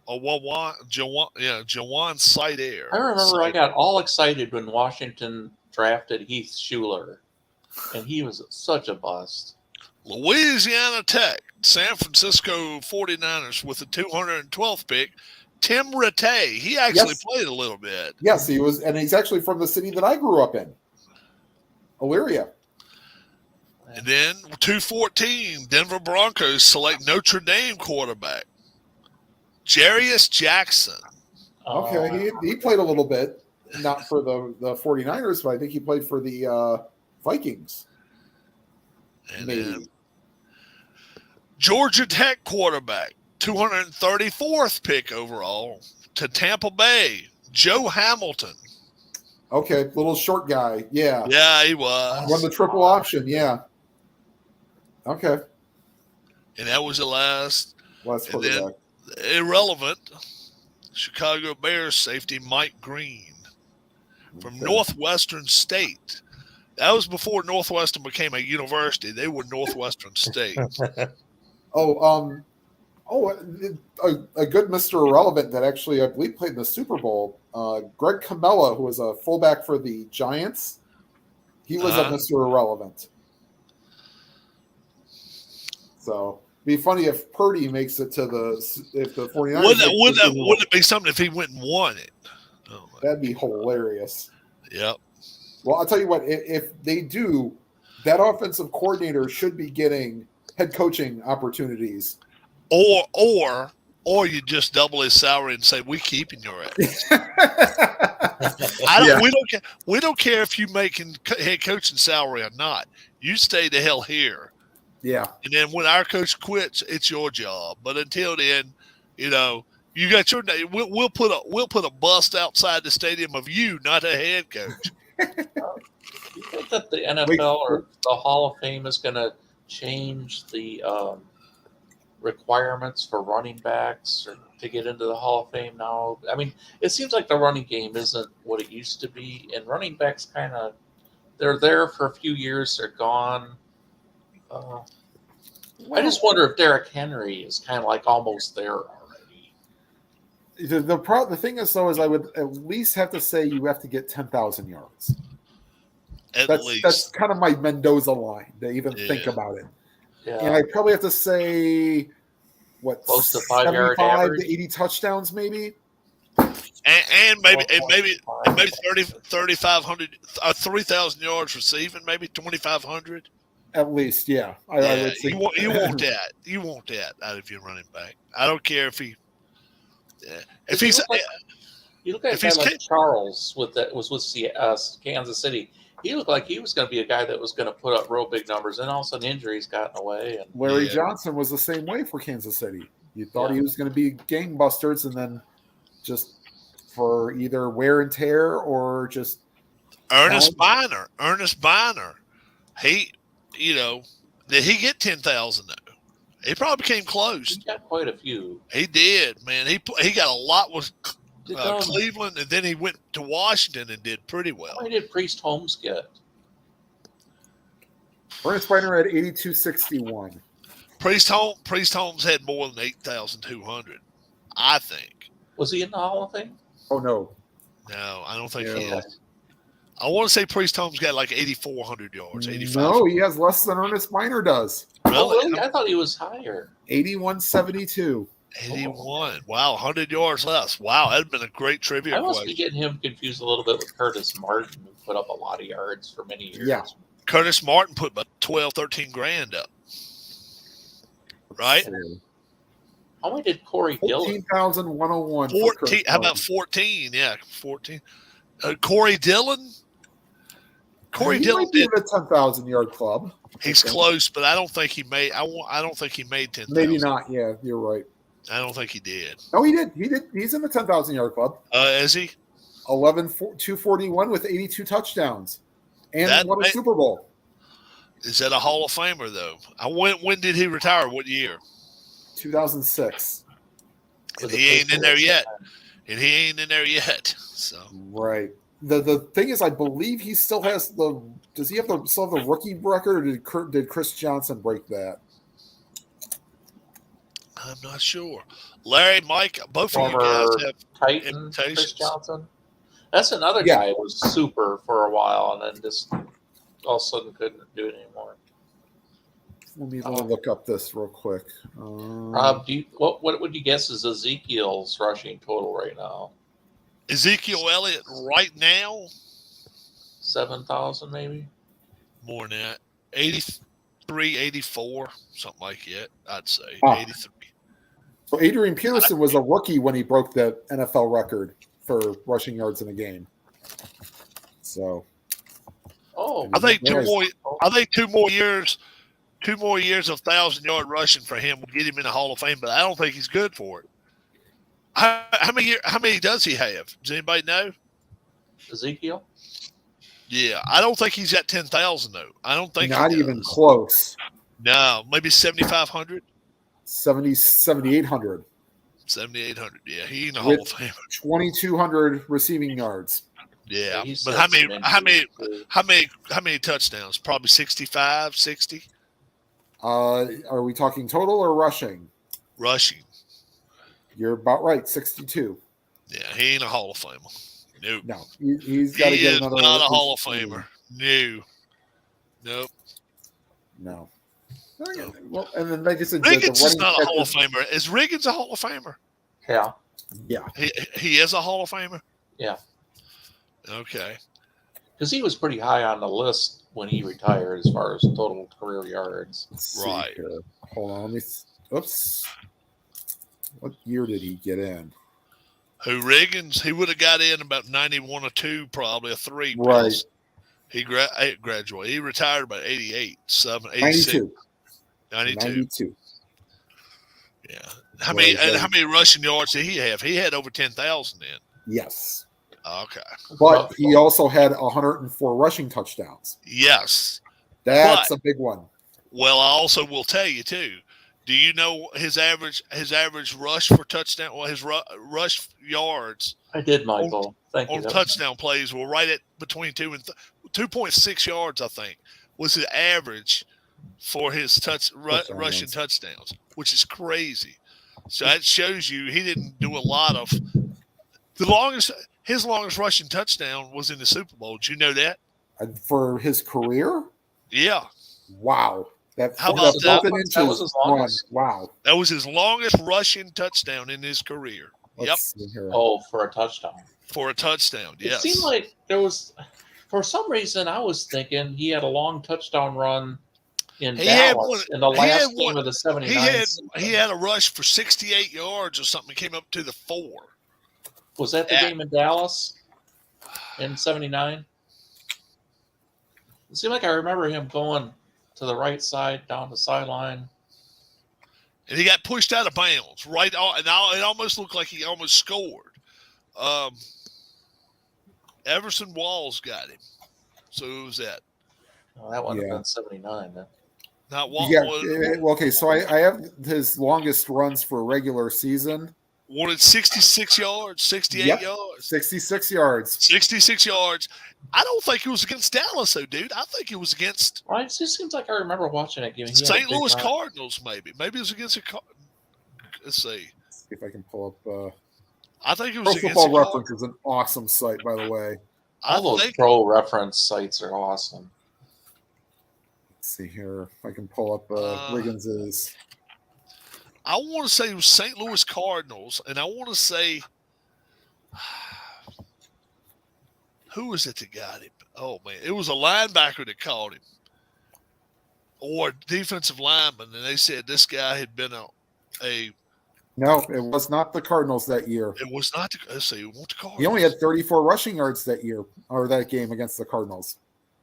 Speaker 1: Jawan Sider.
Speaker 4: I remember I got all excited when Washington drafted Heath Schuler. and he was such a bust.
Speaker 1: Louisiana Tech, San Francisco 49ers with the 212th pick. Tim Rattay, he actually
Speaker 2: Yes.
Speaker 1: played a little bit.
Speaker 2: Yes, he was, and he's actually from the city that I grew up in, Elyria.
Speaker 1: And then 214, Denver Broncos select Notre Dame quarterback, Jarius Jackson.
Speaker 2: Okay, he played a little bit, not for the 49ers, but I think he played for the Vikings.
Speaker 1: And
Speaker 2: Maybe.
Speaker 1: then Georgia Tech quarterback, 234th pick overall to Tampa Bay, Joe Hamilton.
Speaker 2: Okay, little short guy. Yeah.
Speaker 1: Yeah, he was.
Speaker 2: Won the triple option. Yeah. Okay.
Speaker 1: And that was the last.
Speaker 2: Last
Speaker 1: And then
Speaker 2: quarterback.
Speaker 1: irrelevant, Chicago Bears safety Mike Green from
Speaker 2: Okay.
Speaker 1: Northwestern State. That was before Northwestern became a university. They were Northwestern State.
Speaker 2: Oh, a good Mr. Irrelevant that actually, I believe, played in the Super Bowl. Greg Camella, who was a fullback for the Giants, he was a Mr. Irrelevant. So, it'd be funny if Purdy makes it to if the 49ers.
Speaker 1: Wouldn't it be something if he went and won it? Oh,
Speaker 2: That'd be hilarious.
Speaker 1: yep.
Speaker 2: Well, I'll tell you what, if they do, that offensive coordinator should be getting head coaching opportunities.
Speaker 1: Or you just double his salary and say, "We keeping your ass."
Speaker 2: Yeah.
Speaker 1: We don't care if you making head coaching salary or not. You stay the hell here.
Speaker 2: Yeah.
Speaker 1: And then when our coach quits, it's your job. But until then, you got your name. We'll put a bust outside the stadium of you, not a head coach.
Speaker 4: You think that the NFL or the Hall of Fame is going to change the requirements for running backs or to get into the Hall of Fame now? I mean, it seems like the running game isn't what it used to be, and running backs they're there for a few years, they're gone. I just wonder if Derrick Henry is kind of like almost there already.
Speaker 2: The thing is, though, is I would at least have to say you have to get 10,000 yards. That's kind of my Mendoza line to even think about it.
Speaker 4: Yeah.
Speaker 2: And I probably have to say,
Speaker 4: Close to 5-yard
Speaker 2: 75
Speaker 4: average.
Speaker 2: to 80 touchdowns, maybe.
Speaker 1: and maybe 3,500 3,000 yards receiving, maybe 2,500.
Speaker 2: At least, yeah. I would think.
Speaker 1: You want that. You want that out of your running back. I don't care if he. If he's.
Speaker 4: You look at a guy like Charles was with Kansas City. He looked like he was going to be a guy that was going to put up real big numbers, and all of a sudden injuries got in the way. And
Speaker 2: Larry Johnson was the same way for Kansas City. You thought he was going to be gangbusters, and then just for either wear and tear or just
Speaker 1: Ernest Biner. He, did he get 10,000 though? He probably came close.
Speaker 4: He got quite a few.
Speaker 1: He did, man. He got a lot with
Speaker 4: Did
Speaker 1: Cleveland, and then he went to Washington and did pretty well.
Speaker 4: How many did Priest Holmes get?
Speaker 2: Ernest Biner had 8261.
Speaker 1: Priest Holmes had more than 8,200, I think.
Speaker 4: Was he in the Hall of Fame?
Speaker 2: Oh no,
Speaker 1: No, I don't think he is. I want to say Priest Holmes got like 8,400 yards, 85.
Speaker 2: No, he has less than Ernest Biner does.
Speaker 4: Oh, really? I thought he was higher.
Speaker 2: 8172.
Speaker 1: 81. Wow, 100 yards less. Wow, that'd been a great trivia
Speaker 4: I must
Speaker 1: question.
Speaker 4: be getting him confused a little bit with Curtis Martin, who put up a lot of yards for many years.
Speaker 2: Yeah.
Speaker 1: Curtis Martin put about 12, 13 grand up. Right?
Speaker 4: How many did Corey Dillon?
Speaker 2: 14,101.
Speaker 1: 14. How about 14? Yeah, 14. Corey Dillon? Corey Dillon
Speaker 2: did a 10,000 yard club.
Speaker 1: He's close, but I don't think he made. I don't think he made 10,000.
Speaker 2: Maybe not. Yeah, you're right.
Speaker 1: I don't think he did.
Speaker 2: No, he did. He's in the 10,000 yard club.
Speaker 1: Is he?
Speaker 2: 241 with 82 touchdowns, and won a Super Bowl.
Speaker 1: Is that a Hall of Famer though? When did he retire? What year?
Speaker 2: 2006.
Speaker 1: And he ain't in there yet. So
Speaker 2: right. The thing is, I believe he still has the. Does he still have the rookie record, or did Chris Johnson break that?
Speaker 1: I'm not sure. Larry, Mike, both of you
Speaker 4: Former
Speaker 1: guys have
Speaker 4: Titan, Chris Johnson. That's another guy who was super for a while, and then just all of a sudden couldn't do it anymore.
Speaker 2: Let me look up this real quick.
Speaker 4: Rob, what would you guess is Ezekiel's rushing total right now?
Speaker 1: Ezekiel Elliott right now,
Speaker 4: 7,000 maybe?
Speaker 1: more than that, 83, 84, something like that, I'd say.
Speaker 2: Ah.
Speaker 1: 83.
Speaker 2: So Adrian Peterson was a rookie when he broke the NFL record for rushing yards in a game. So
Speaker 4: Oh,
Speaker 1: I think
Speaker 2: Nice.
Speaker 1: two more years of 1,000-yard rushing for him will get him in the Hall of Fame, but I don't think he's good for it. How many does he have? Does anybody know?
Speaker 4: Ezekiel?
Speaker 1: Yeah, I don't think he's got 10,000 though. I don't think
Speaker 2: not
Speaker 1: he
Speaker 2: even
Speaker 1: does.
Speaker 2: close.
Speaker 1: No, maybe 7,500,
Speaker 2: 7,800.
Speaker 1: 7,800. Yeah, he in the
Speaker 2: With-
Speaker 1: Hall of Fame.
Speaker 2: 2,200 receiving yards.
Speaker 1: Yeah,
Speaker 4: he's
Speaker 1: but
Speaker 4: had some injuries, too.
Speaker 1: how many touchdowns? Probably 65, 60
Speaker 2: Are we talking total or rushing?
Speaker 1: rushing.
Speaker 2: You're about right, 62.
Speaker 1: Yeah, he ain't a Hall of Famer. Nope.
Speaker 2: No, he's got to
Speaker 1: He
Speaker 2: get
Speaker 1: is
Speaker 2: another.
Speaker 1: not a Hall of Famer. No. Nope.
Speaker 2: No. Well, and then like I said,
Speaker 1: Riggins is
Speaker 2: running
Speaker 1: not a
Speaker 2: back
Speaker 1: Hall of Famer. Is Riggins a Hall of Famer?
Speaker 4: Yeah.
Speaker 2: Yeah,
Speaker 1: He is a Hall of Famer?
Speaker 4: Yeah.
Speaker 1: Okay.
Speaker 4: Because he was pretty high on the list when he retired as far as total career yards.
Speaker 2: let's see
Speaker 1: Right.
Speaker 2: here. Hold on, let me. Oops. What year did he get in?
Speaker 1: Who, Riggins? He would have got in about 91 or 2, probably a 3.
Speaker 2: Right.
Speaker 1: because He graduated. He retired about 88, 86,
Speaker 2: 92.
Speaker 1: 92.
Speaker 2: 92.
Speaker 1: Yeah. How many
Speaker 2: Right.
Speaker 1: how many rushing yards did he have? He had over 10,000 then.
Speaker 2: Yes,
Speaker 1: Okay.
Speaker 2: but he also had 104 rushing touchdowns.
Speaker 1: Yes.
Speaker 2: That's a big one.
Speaker 1: Well, I also will tell you too. Do you know his average rush for touchdown? Well, his rush yards
Speaker 4: I did, Michael. Thank you.
Speaker 1: on
Speaker 4: That was-
Speaker 1: touchdown plays were right at between 2.6 yards. I think was his average for his rushing touchdowns, which is crazy. So that shows you he didn't do a lot of his longest rushing touchdown was in the Super Bowl. Did you know that?
Speaker 2: For his career.
Speaker 1: Yeah,
Speaker 2: Wow.
Speaker 1: How about that?
Speaker 2: open
Speaker 4: That was his longest.
Speaker 2: Wow.
Speaker 1: that was his longest rushing touchdown in his career.
Speaker 2: Let's see here.
Speaker 4: Oh, for a touchdown.
Speaker 1: For a touchdown.
Speaker 4: It
Speaker 1: Yes.
Speaker 4: seemed like there was, for some reason, I was thinking he had a long touchdown run in
Speaker 1: He had
Speaker 4: Dallas
Speaker 1: one-
Speaker 4: in the
Speaker 1: he had
Speaker 4: last game
Speaker 1: one-
Speaker 4: of the 79
Speaker 1: he had a rush for 68 yards or something. He came up to the 4.
Speaker 4: Was that the
Speaker 1: Yeah.
Speaker 4: game in Dallas in 79? It seemed like I remember him going to the right side down the sideline.
Speaker 1: And he got pushed out of bounds right on, and it almost looked like he almost scored. Everson Walls got him. So who was that?
Speaker 4: Oh, that one
Speaker 2: Yeah.
Speaker 4: have been 79 then.
Speaker 1: Not Walls.
Speaker 2: Yeah. Well, okay. So I have his longest runs for a regular season.
Speaker 1: Wanted 66 yards, 68
Speaker 2: Yep.
Speaker 1: yards,
Speaker 2: 66 yards.
Speaker 1: 66 yards. I don't think it was against Dallas, though, dude. I think it was against
Speaker 4: Right? It just seems like I remember watching that game. He had a
Speaker 1: St.
Speaker 4: big
Speaker 1: Louis
Speaker 4: run.
Speaker 1: Cardinals, maybe. Maybe it was against let's see.
Speaker 2: See if I can pull up.
Speaker 1: I think it was
Speaker 2: Pro
Speaker 1: against
Speaker 2: Football
Speaker 1: the
Speaker 2: Reference is an awesome site, by the way.
Speaker 1: I
Speaker 4: All those
Speaker 1: think
Speaker 4: pro reference sites are awesome.
Speaker 2: Let's see here if I can pull up Riggins's.
Speaker 1: I want to say it was St. Louis Cardinals, and I want to say who was it that got him? Oh man, it was a linebacker that caught him, or a defensive lineman, and they said this guy had been a.
Speaker 2: No, it was not the Cardinals that year.
Speaker 1: It was not. Let's see, what the Cardinals?
Speaker 2: He only had 34 rushing yards that year, or that game against the Cardinals.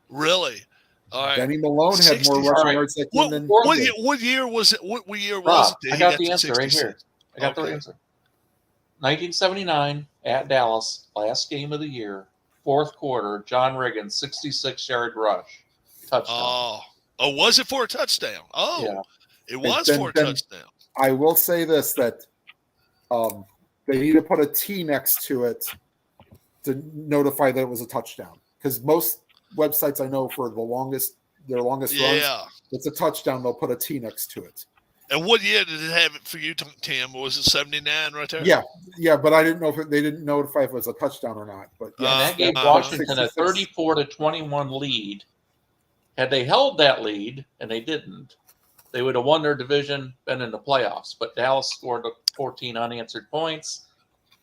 Speaker 1: Really. All right.
Speaker 2: Benny Malone had
Speaker 1: 60
Speaker 2: more rushing
Speaker 4: All right.
Speaker 2: yards that game
Speaker 1: What,
Speaker 2: than
Speaker 1: what year was it? What year was
Speaker 4: Rob,
Speaker 1: it? that
Speaker 4: I
Speaker 1: he
Speaker 4: got the
Speaker 1: to
Speaker 4: answer right
Speaker 1: 66?
Speaker 4: here. I got the
Speaker 1: Okay.
Speaker 4: answer. 1979 at Dallas, last game of the year, fourth quarter. John Riggins, 66-yard rush, touchdown.
Speaker 1: Oh, was it for a touchdown? Oh,
Speaker 4: Yeah.
Speaker 1: it was
Speaker 2: then-
Speaker 1: for a
Speaker 2: then-
Speaker 1: touchdown.
Speaker 2: I will say this, that they need to put a T next to it to notify that it was a touchdown. Because most websites I know for their longest runs,
Speaker 1: Yeah.
Speaker 2: it's a touchdown, they'll put a T next to it.
Speaker 1: And what year did it have it for you, Tim? Was it 79 right there?
Speaker 2: Yeah, but I didn't know if they didn't notify if it was a touchdown or not. But
Speaker 4: And
Speaker 2: yeah,
Speaker 4: that gave
Speaker 1: Uh,
Speaker 4: Washington a
Speaker 2: 66.
Speaker 4: 34-21 lead Had they held that lead, and they didn't, they would have won their division, been in the playoffs. But Dallas scored 14 unanswered points.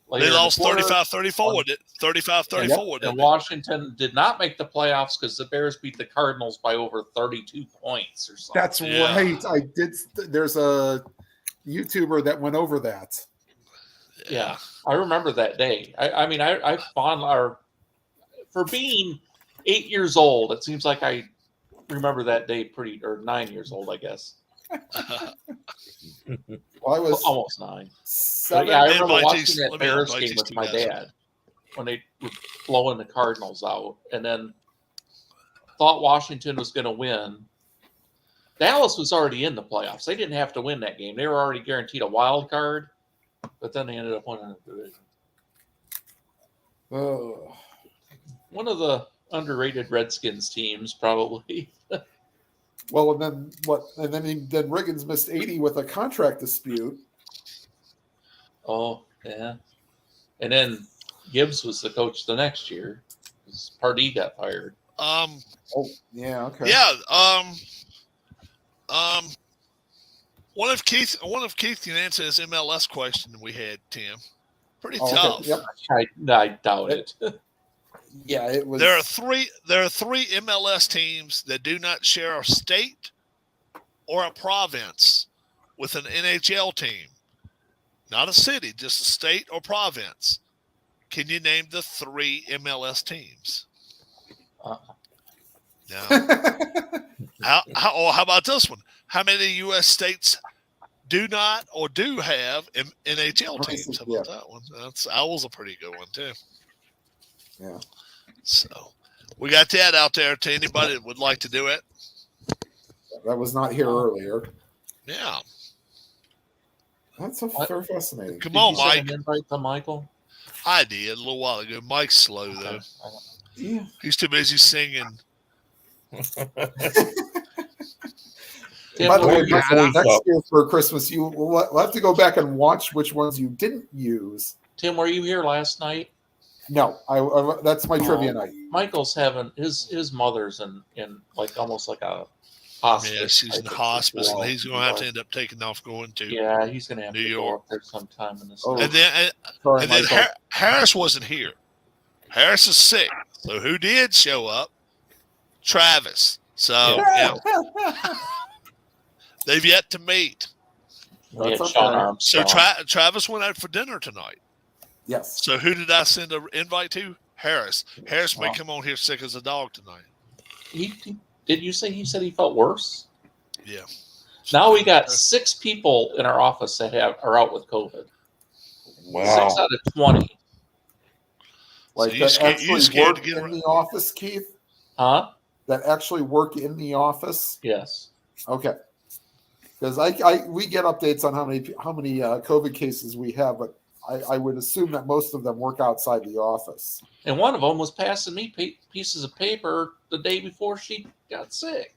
Speaker 4: Later
Speaker 1: They
Speaker 4: in the
Speaker 1: lost
Speaker 4: quarter,
Speaker 1: 35-34 with it. 35-34
Speaker 4: and Washington did not make the playoffs because the Bears beat the Cardinals by over 32 points or something.
Speaker 2: That's
Speaker 1: Yeah.
Speaker 2: right. I did. There's a YouTuber that went over that.
Speaker 4: Yeah, I remember that day. I mean, I for being 8 years old, it seems like I remember that day or 9 years old, I guess.
Speaker 2: Well, I was
Speaker 4: Almost 9. But
Speaker 2: 7.
Speaker 4: yeah, I
Speaker 1: Let me
Speaker 4: remember
Speaker 1: invite
Speaker 4: watching
Speaker 1: these-
Speaker 4: that
Speaker 1: let me
Speaker 4: Bears
Speaker 1: invite
Speaker 4: game
Speaker 1: these
Speaker 4: with
Speaker 1: two
Speaker 4: my
Speaker 1: guys.
Speaker 4: dad when they were blowing the Cardinals out, and then thought Washington was going to win. Dallas was already in the playoffs. They didn't have to win that game. They were already guaranteed a wild card, but then they ended up winning the division.
Speaker 2: Oh.
Speaker 4: One of the underrated Redskins teams, probably.
Speaker 2: Well, and then what? And then Riggins missed 80 with a contract dispute.
Speaker 4: Oh, yeah. And then Gibbs was the coach the next year. Pardee got fired.
Speaker 2: Oh, yeah, okay.
Speaker 1: Yeah. One of Keith can answer this MLS question we had, Tim. Pretty
Speaker 2: Oh, okay.
Speaker 1: tough.
Speaker 2: Yep.
Speaker 4: I doubt it.
Speaker 2: Yeah, it was.
Speaker 1: There are three MLS teams that do not share a state or a province with an NHL team. Not a city, just a state or province. Can you name the 3 MLS teams? No. How about this one? How many U.S. states do not or do have NHL teams? How about that one? That was a pretty good one too.
Speaker 2: Yeah.
Speaker 1: So we got that out there to anybody that would like to do it.
Speaker 2: That was not here earlier.
Speaker 1: Yeah.
Speaker 2: That's very fascinating.
Speaker 1: Come on,
Speaker 4: Did you send
Speaker 1: Mike.
Speaker 4: an invite to Michael?
Speaker 1: I did a little while ago. Mike's slow though.
Speaker 2: Yeah.
Speaker 1: He's too busy singing.
Speaker 4: Tim,
Speaker 2: By the way,
Speaker 3: Yeah,
Speaker 2: next year for Christmas, we'll have to go back and watch which ones you didn't use.
Speaker 4: Tim, were you here last night?
Speaker 2: No, that's my trivia night.
Speaker 4: Michael's having his mother's in like almost like a hospice.
Speaker 1: Yeah, she's in
Speaker 4: type of
Speaker 1: hospice, and
Speaker 4: situation.
Speaker 1: he's going to have to end up taking off going to.
Speaker 4: Yeah, he's going to have
Speaker 1: New
Speaker 4: to
Speaker 1: York.
Speaker 4: go up there sometime in this.
Speaker 2: Oh.
Speaker 1: And then
Speaker 2: Sorry,
Speaker 1: and then
Speaker 2: Michael.
Speaker 1: Harris wasn't here. Harris is sick. So who did show up? Travis. So yeah, they've yet to meet.
Speaker 4: We had
Speaker 2: That's
Speaker 4: Sean
Speaker 2: okay.
Speaker 1: So
Speaker 4: Armstrong.
Speaker 1: Travis went out for dinner tonight.
Speaker 2: Yes.
Speaker 1: So who did I send an invite to? Harris. Harris may
Speaker 4: Wow.
Speaker 1: come on here sick as a dog tonight.
Speaker 4: Did you say he said he felt worse?
Speaker 1: Yeah.
Speaker 4: Now we got 6 people in our office that are out with COVID.
Speaker 3: Wow.
Speaker 4: 6 out of 20.
Speaker 2: Like
Speaker 1: So you
Speaker 2: that
Speaker 1: scared- you
Speaker 2: actually
Speaker 1: scared
Speaker 2: work
Speaker 1: to get
Speaker 2: in
Speaker 1: around-
Speaker 2: the office, Keith?
Speaker 4: Huh?
Speaker 2: That actually work in the office?
Speaker 4: Yes.
Speaker 2: Okay. Because we get updates on how many COVID cases we have, but I would assume that most of them work outside the office.
Speaker 4: And one of them was passing me pieces of paper the day before she got sick.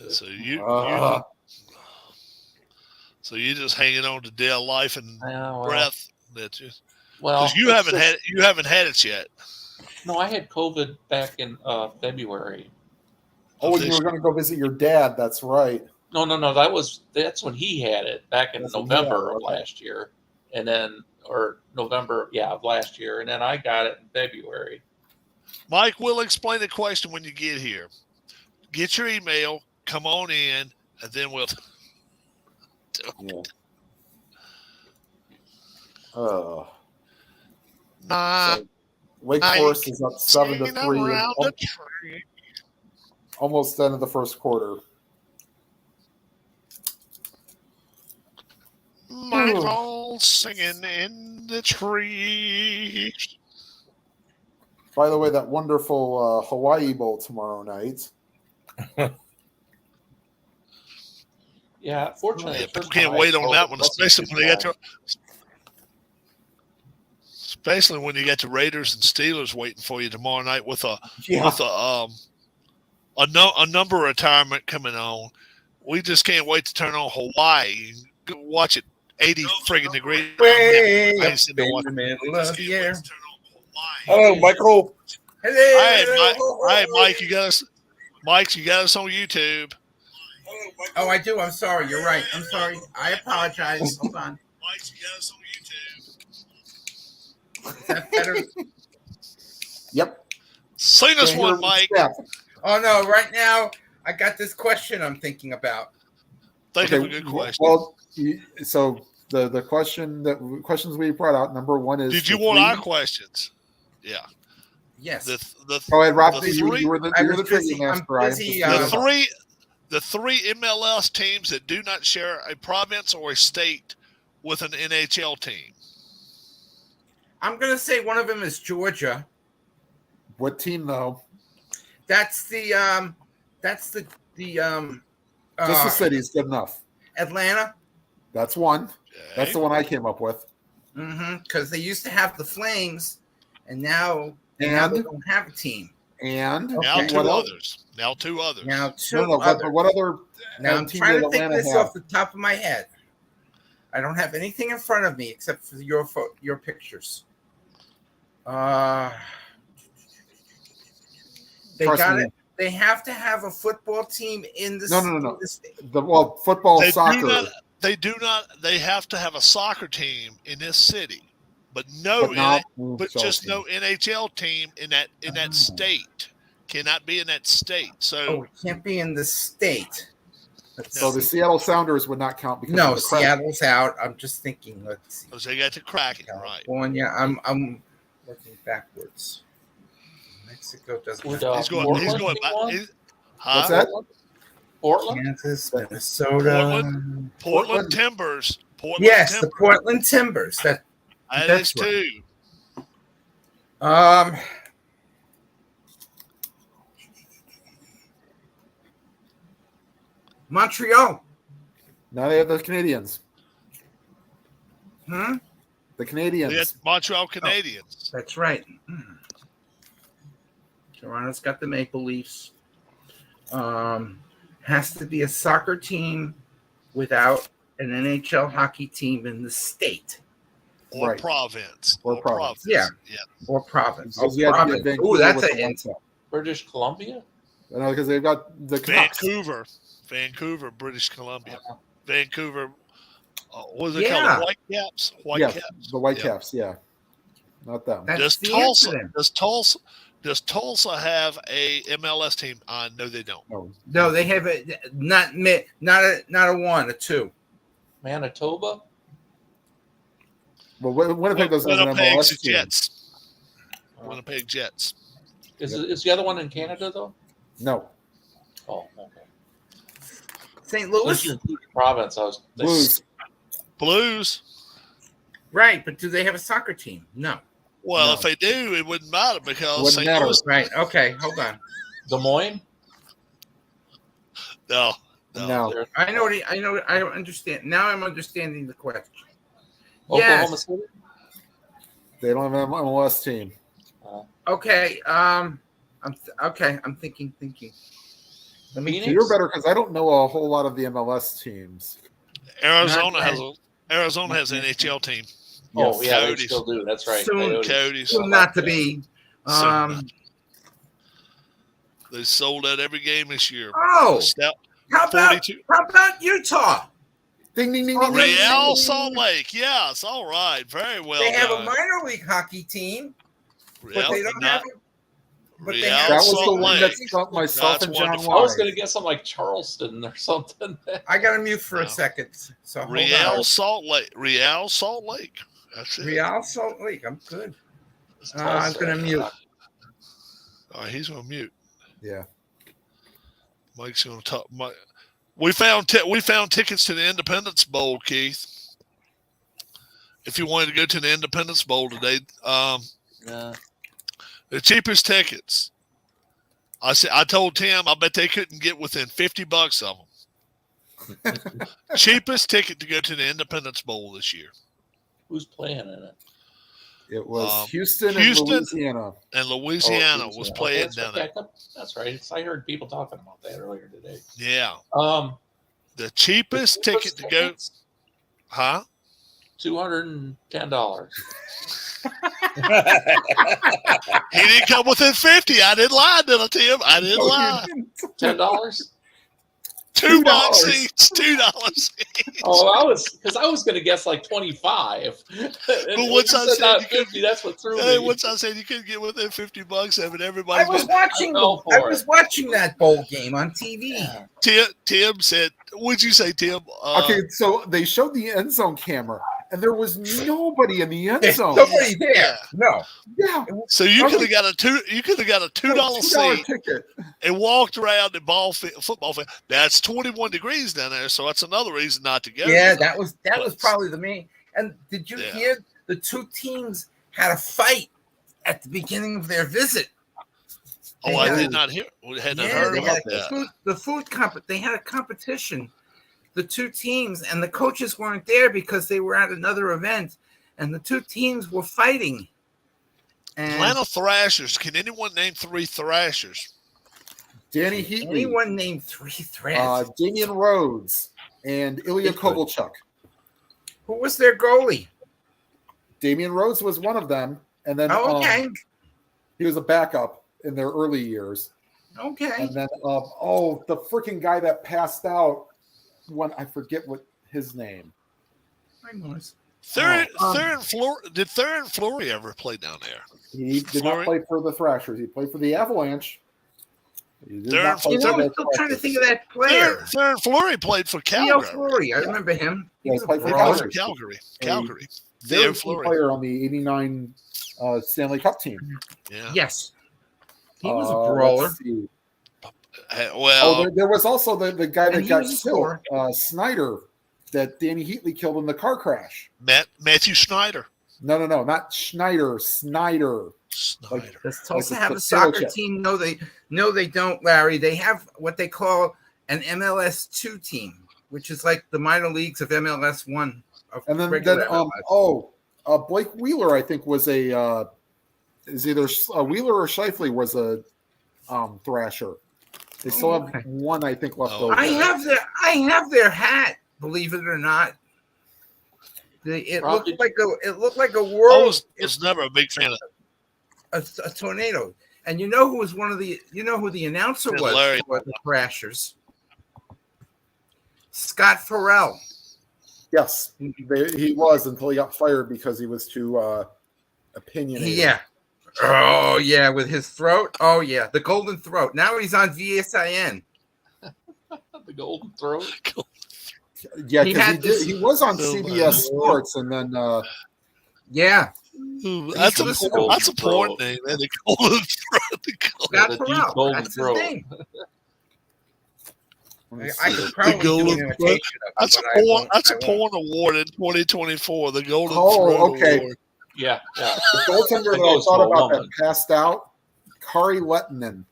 Speaker 1: So you
Speaker 2: Uh,
Speaker 1: so you just hanging on to dear life and
Speaker 4: Yeah, well,
Speaker 1: breath that you
Speaker 4: well,
Speaker 1: because you haven't had it yet.
Speaker 4: No, I had COVID back in February.
Speaker 2: oh, and you were going to go visit your dad. That's right.
Speaker 4: No. That's when he had it back in
Speaker 2: That's when he
Speaker 4: November
Speaker 2: had it,
Speaker 4: of
Speaker 2: okay.
Speaker 4: last year, and then November, of last year, and then I got it in February.
Speaker 1: Mike will explain the question when you get here. Get your email, come on in, and then we'll.
Speaker 2: Yeah.
Speaker 1: Nah,
Speaker 2: So Wake
Speaker 1: Mike,
Speaker 2: Forest is up 7-3.
Speaker 1: singing around the tree.
Speaker 2: Almost end of the first quarter.
Speaker 1: Michael singing in the tree.
Speaker 2: By the way, that wonderful Hawaii Bowl tomorrow night.
Speaker 4: Yeah, fortunately,
Speaker 1: Yeah,
Speaker 4: the
Speaker 1: people
Speaker 4: first
Speaker 1: can't
Speaker 4: time I
Speaker 1: wait
Speaker 4: had
Speaker 1: on
Speaker 4: COVID
Speaker 1: that one,
Speaker 4: wasn't
Speaker 1: especially
Speaker 4: too
Speaker 1: when they get
Speaker 4: bad.
Speaker 1: especially when you get the Raiders and Steelers waiting for you tomorrow night with a number retirement coming on. We just can't wait to turn on Hawaii. Go watch it 80 friggin' degrees.
Speaker 5: Way
Speaker 1: I
Speaker 5: up
Speaker 1: ain't sitting there
Speaker 5: in
Speaker 1: watching-
Speaker 5: the middle of the air.
Speaker 3: Hello, Michael.
Speaker 5: Hello.
Speaker 1: All right, Mike, you got us. Mike, you got us on YouTube.
Speaker 5: Oh, I do. I'm sorry. You're right. I'm sorry. I apologize. Hold on.
Speaker 1: Mike, you got us on YouTube.
Speaker 5: Is that better?
Speaker 2: Yep.
Speaker 1: Sing us
Speaker 2: Can't
Speaker 1: one,
Speaker 2: hear
Speaker 1: Mike.
Speaker 2: Steph.
Speaker 5: Oh no! Right now, I got this question I'm thinking about.
Speaker 1: Think of a good question.
Speaker 2: Well, so the questions we brought out. Number one is.
Speaker 1: Did you
Speaker 2: the
Speaker 1: want
Speaker 2: three-
Speaker 1: our questions? Yeah.
Speaker 5: Yes.
Speaker 2: Go ahead, Rob.
Speaker 1: the
Speaker 2: You
Speaker 1: three-
Speaker 2: were the
Speaker 5: I
Speaker 2: you're
Speaker 5: was
Speaker 2: the trivia
Speaker 5: busy- I'm
Speaker 2: master. Ryan.
Speaker 5: busy,
Speaker 1: The three MLS teams that do not share a province or a state with an NHL team.
Speaker 5: I'm gonna say one of them is Georgia.
Speaker 2: What team though?
Speaker 5: That's the just
Speaker 2: Just the
Speaker 5: uh,
Speaker 2: city is good enough.
Speaker 5: Atlanta.
Speaker 2: That's one. That's the one I came up with.
Speaker 5: Because they used to have the Flames, and now they don't have a team.
Speaker 2: And
Speaker 1: Now
Speaker 5: Okay.
Speaker 1: two
Speaker 2: what else?
Speaker 1: others. Now two others.
Speaker 5: Now two
Speaker 2: No,
Speaker 5: others.
Speaker 2: but what other
Speaker 5: Now I'm
Speaker 2: team
Speaker 5: trying
Speaker 2: did
Speaker 5: to think
Speaker 2: Atlanta
Speaker 5: this
Speaker 2: have?
Speaker 5: off the top of my head. I don't have anything in front of me except for your pictures. They
Speaker 2: Trust
Speaker 5: got
Speaker 2: me.
Speaker 5: it. They have to have a football team in the
Speaker 2: No.
Speaker 5: in the state.
Speaker 2: Football,
Speaker 1: They
Speaker 2: soccer.
Speaker 1: do not. They have to have a soccer team in this city, but just no NHL team in that state. Cannot be in that state. So
Speaker 5: Oh, it can't be in the state.
Speaker 2: So the Seattle Sounders would not count because
Speaker 5: No,
Speaker 2: of the credit.
Speaker 5: Seattle's out. I'm just thinking. Let's see.
Speaker 1: because they got the Kraken, right?
Speaker 5: California. I'm working backwards. Mexico doesn't.
Speaker 4: Would,
Speaker 5: have
Speaker 1: He's going.
Speaker 4: Portland
Speaker 1: He's going
Speaker 4: be
Speaker 1: back.
Speaker 4: one?
Speaker 2: What's that?
Speaker 4: Portland?
Speaker 5: Kansas, Minnesota.
Speaker 1: Portland Timbers. Portland
Speaker 5: Yes, the
Speaker 1: Timbers.
Speaker 5: Portland Timbers.
Speaker 1: That
Speaker 5: that's
Speaker 1: is
Speaker 5: right.
Speaker 1: two.
Speaker 5: Montreal.
Speaker 2: Now they have the Canadians.
Speaker 5: Hmm?
Speaker 2: The Canadians.
Speaker 1: The Montreal Canadiens.
Speaker 5: That's right. Toronto's got the Maple Leafs. Has to be a soccer team without an NHL hockey team in the state
Speaker 1: Or
Speaker 2: Right.
Speaker 1: province.
Speaker 2: Or province.
Speaker 5: Yeah.
Speaker 1: Yeah.
Speaker 5: or province.
Speaker 2: Because
Speaker 5: Oh,
Speaker 2: you have to get
Speaker 5: province.
Speaker 2: Vancouver
Speaker 5: Ooh, that's
Speaker 2: with
Speaker 5: a
Speaker 2: the
Speaker 5: hint.
Speaker 2: Whites out.
Speaker 4: British Columbia?
Speaker 2: I know because they've got the Canucks.
Speaker 1: Vancouver, British Columbia. Vancouver. What is it
Speaker 5: Yeah.
Speaker 1: called? Whitecaps.
Speaker 2: Yeah,
Speaker 1: Whitecaps.
Speaker 2: the Whitecaps. Yeah, not them.
Speaker 5: That's
Speaker 1: Does
Speaker 5: the
Speaker 1: Tulsa?
Speaker 5: answer then.
Speaker 1: Does Tulsa have a MLS team? No, they don't.
Speaker 5: No, they have not a one, a two.
Speaker 4: Manitoba?
Speaker 2: Well, Winnipeg doesn't have an
Speaker 1: Winnipeg's
Speaker 2: MLS team.
Speaker 1: Jets. Winnipeg Jets.
Speaker 4: Is the other one in Canada, though?
Speaker 2: No,
Speaker 4: Oh, okay.
Speaker 5: St.
Speaker 4: Unless
Speaker 5: Louis.
Speaker 4: you include province, I was
Speaker 2: Blues.
Speaker 1: Blues.
Speaker 5: Right, but do they have a soccer team? No.
Speaker 1: Well,
Speaker 2: No.
Speaker 1: if they do, it wouldn't matter because
Speaker 2: Wouldn't
Speaker 1: St.
Speaker 2: matter.
Speaker 1: Louis.
Speaker 5: Right. Okay, hold on.
Speaker 4: Des Moines?
Speaker 1: No.
Speaker 2: No.
Speaker 4: There-
Speaker 5: I know. I don't understand. Now I'm understanding the question.
Speaker 4: Oklahoma
Speaker 5: Yes.
Speaker 4: City?
Speaker 2: They don't have an MLS team.
Speaker 5: Okay. I'm thinking. Let me.
Speaker 4: Phoenix?
Speaker 2: So you're better because I don't know a whole lot of the MLS teams.
Speaker 1: Arizona
Speaker 5: Not
Speaker 1: has an NHL team.
Speaker 4: Oh,
Speaker 2: Yes.
Speaker 4: yeah,
Speaker 1: Coyotes.
Speaker 4: they still do. That's right.
Speaker 5: Soon-
Speaker 1: Coyotes.
Speaker 5: Soon not to be.
Speaker 1: Soon They sold out every game this year.
Speaker 5: Oh,
Speaker 1: Stout-
Speaker 5: how about
Speaker 1: 42.
Speaker 5: Utah?
Speaker 2: Ding ding ding
Speaker 5: Oh,
Speaker 2: ding. ding,
Speaker 1: Real
Speaker 2: ding.
Speaker 1: Salt Lake. Yes, all right. Very well
Speaker 5: They have a
Speaker 1: done.
Speaker 5: minor league hockey team, but
Speaker 1: Yep,
Speaker 5: they don't
Speaker 1: not-
Speaker 5: have. But they
Speaker 1: Real
Speaker 5: have.
Speaker 2: That was the
Speaker 1: Salt
Speaker 2: one that
Speaker 1: Lake.
Speaker 2: stumped myself
Speaker 1: That's
Speaker 2: and John
Speaker 1: wonderful.
Speaker 4: I was
Speaker 2: Wise.
Speaker 4: going to get something like Charleston or something.
Speaker 5: I got to mute for
Speaker 1: No.
Speaker 5: a second. So hold
Speaker 1: Real
Speaker 5: on.
Speaker 1: Salt Lake. Real Salt Lake. That's it.
Speaker 5: Real Salt Lake. I'm good.
Speaker 4: It's
Speaker 5: I'm
Speaker 4: Tulsa.
Speaker 5: gonna mute.
Speaker 1: All right, he's gonna mute.
Speaker 2: Yeah.
Speaker 1: Mike's gonna talk. Mike. We found tickets to the Independence Bowl, Keith. If you wanted to go to the Independence Bowl today,
Speaker 4: Yeah.
Speaker 1: the cheapest tickets. I told Tim I bet they couldn't get within $50 of them. Cheapest ticket to go to the Independence Bowl this year.
Speaker 4: Who's playing in it?
Speaker 2: It was
Speaker 1: Um,
Speaker 2: Houston
Speaker 1: Houston.
Speaker 2: and Louisiana.
Speaker 1: And Louisiana was
Speaker 4: Okay,
Speaker 1: playing
Speaker 4: that's
Speaker 1: down
Speaker 4: right.
Speaker 1: there.
Speaker 4: That's right. I heard people talking about that earlier today.
Speaker 1: Yeah.
Speaker 4: Um,
Speaker 1: The cheapest ticket to go.
Speaker 4: tickets?
Speaker 1: Huh?
Speaker 4: $210.
Speaker 1: He didn't come within 50. I didn't lie, did I, Tim? I didn't lie.
Speaker 4: $10.
Speaker 1: $2 each. $2 each.
Speaker 4: Oh, I was going to guess like 25.
Speaker 1: But once I said you
Speaker 4: 50, that's what threw
Speaker 1: Hey,
Speaker 4: me.
Speaker 1: once I said you couldn't get within $50, Evan,
Speaker 5: I
Speaker 1: everybody's
Speaker 5: was
Speaker 1: been,
Speaker 5: watching.
Speaker 4: fell
Speaker 5: I
Speaker 4: for
Speaker 5: was
Speaker 4: it.
Speaker 5: watching that bowl game on TV.
Speaker 1: Tim said, what'd you say, Tim?
Speaker 2: Okay, so they showed the end zone camera, and there was nobody in the end
Speaker 5: There's
Speaker 2: zone.
Speaker 5: nobody there.
Speaker 1: Yeah.
Speaker 5: No.
Speaker 2: Yeah,
Speaker 1: So you could have got a $2
Speaker 2: $2
Speaker 1: seat
Speaker 2: ticket.
Speaker 1: and walked around the football field. That's 21 degrees down there, so that's another reason not to go.
Speaker 5: Yeah, that was probably the main. And did you
Speaker 1: Yeah.
Speaker 5: hear the two teams had a fight at the beginning of their visit?
Speaker 1: Oh, I did not hear. Had not heard
Speaker 5: they
Speaker 1: about
Speaker 5: had
Speaker 1: that.
Speaker 5: they had a competition. The two teams and the coaches weren't there because they were at another event, and the two teams were fighting. And
Speaker 1: Atlanta Thrashers. Can anyone name 3 Thrashers?
Speaker 2: Danny Heatley,
Speaker 5: anyone named 3 threads?
Speaker 2: Damian Rhodes, and Ilya Kovalchuk.
Speaker 5: Who was their goalie?
Speaker 2: Damian Rhodes was one of them, and then
Speaker 5: Oh, okay,
Speaker 2: he was a backup in their early years.
Speaker 5: okay.
Speaker 2: And then, the freaking guy that passed out, I forget what his name.
Speaker 5: I was.
Speaker 1: Did Theron Fleury ever play down there?
Speaker 2: He did
Speaker 1: Fleury?
Speaker 2: not play for the Thrashers. He played for the Avalanche. He did
Speaker 1: Theron
Speaker 2: not play
Speaker 5: You know,
Speaker 2: for
Speaker 5: I'm
Speaker 2: the
Speaker 5: still trying to
Speaker 2: Thrashers.
Speaker 5: think of that player.
Speaker 1: Theron Fleury played for
Speaker 5: Theo
Speaker 1: Calgary.
Speaker 5: Fleury. I remember him. He
Speaker 2: Yeah,
Speaker 5: was
Speaker 2: he
Speaker 5: a
Speaker 2: played for
Speaker 5: brawler.
Speaker 2: Calgary.
Speaker 1: Calgary.
Speaker 2: Very
Speaker 1: Theo
Speaker 2: key
Speaker 1: Fleury.
Speaker 2: player on the '89 Stanley Cup team.
Speaker 1: Yeah.
Speaker 5: Yes, he was a
Speaker 2: Let's
Speaker 5: brawler.
Speaker 2: see.
Speaker 1: Well,
Speaker 2: There was also the guy
Speaker 5: And
Speaker 2: that
Speaker 5: he
Speaker 2: got
Speaker 5: was a
Speaker 2: killed,
Speaker 5: scorer.
Speaker 2: Snyder, that Danny Heatley killed in the car crash.
Speaker 1: Matthew Schneider.
Speaker 2: No, not Schneider. Snyder.
Speaker 1: Snyder.
Speaker 5: Does Tulsa
Speaker 2: Like
Speaker 5: have
Speaker 2: the
Speaker 5: a soccer
Speaker 2: potato chip.
Speaker 5: team? No, they don't, Larry. They have what they call an MLS 2 team, which is like the minor leagues of MLS 1. Of
Speaker 2: And then
Speaker 5: regular MLS.
Speaker 2: Blake Wheeler, I think, was is either Wheeler or Shifley was a Thrasher. They still have
Speaker 5: Okay.
Speaker 2: one, I think, left
Speaker 1: Oh,
Speaker 2: over.
Speaker 5: I have their hat. Believe it or not, it
Speaker 4: Probably-
Speaker 5: looked like a
Speaker 1: I
Speaker 5: world.
Speaker 1: was never a big fan of
Speaker 5: a tornado. And you know who was who the announcer
Speaker 1: Yeah,
Speaker 5: was
Speaker 1: Larry.
Speaker 5: for the Thrashers? Scott Farrell.
Speaker 2: Yes, he was until he got fired because he was too opinionated.
Speaker 5: Yeah. Oh yeah, with his throat. Oh yeah, the golden throat. Now he's on VSIN.
Speaker 4: The golden throat.
Speaker 2: Yeah,
Speaker 5: He
Speaker 2: because
Speaker 5: had this-
Speaker 2: he was on
Speaker 1: Oh, my
Speaker 2: CBS
Speaker 1: Lord.
Speaker 2: Sports, and then
Speaker 5: Yeah,
Speaker 1: That's a
Speaker 5: He's
Speaker 1: porn, that's a porn
Speaker 4: Golden
Speaker 1: name, man. The Golden Throat. The Golden-
Speaker 5: Scott
Speaker 4: the deep
Speaker 5: Farrell.
Speaker 4: golden
Speaker 5: That's his
Speaker 4: throat.
Speaker 5: name.
Speaker 2: let me
Speaker 5: I
Speaker 2: see.
Speaker 5: could probably do an
Speaker 1: golden
Speaker 5: imitation
Speaker 1: throat.
Speaker 5: of it,
Speaker 1: That's a
Speaker 5: but I
Speaker 1: porn.
Speaker 5: won't.
Speaker 1: That's
Speaker 5: I
Speaker 1: a
Speaker 5: won't.
Speaker 1: porn award in 2024. The Golden
Speaker 2: Oh,
Speaker 1: Throat
Speaker 2: okay.
Speaker 1: Award.
Speaker 4: Yeah, yeah.
Speaker 2: The goaltender that I
Speaker 4: goes
Speaker 2: thought
Speaker 4: to a
Speaker 2: about that
Speaker 4: woman.
Speaker 2: passed out, Kari Lettinen.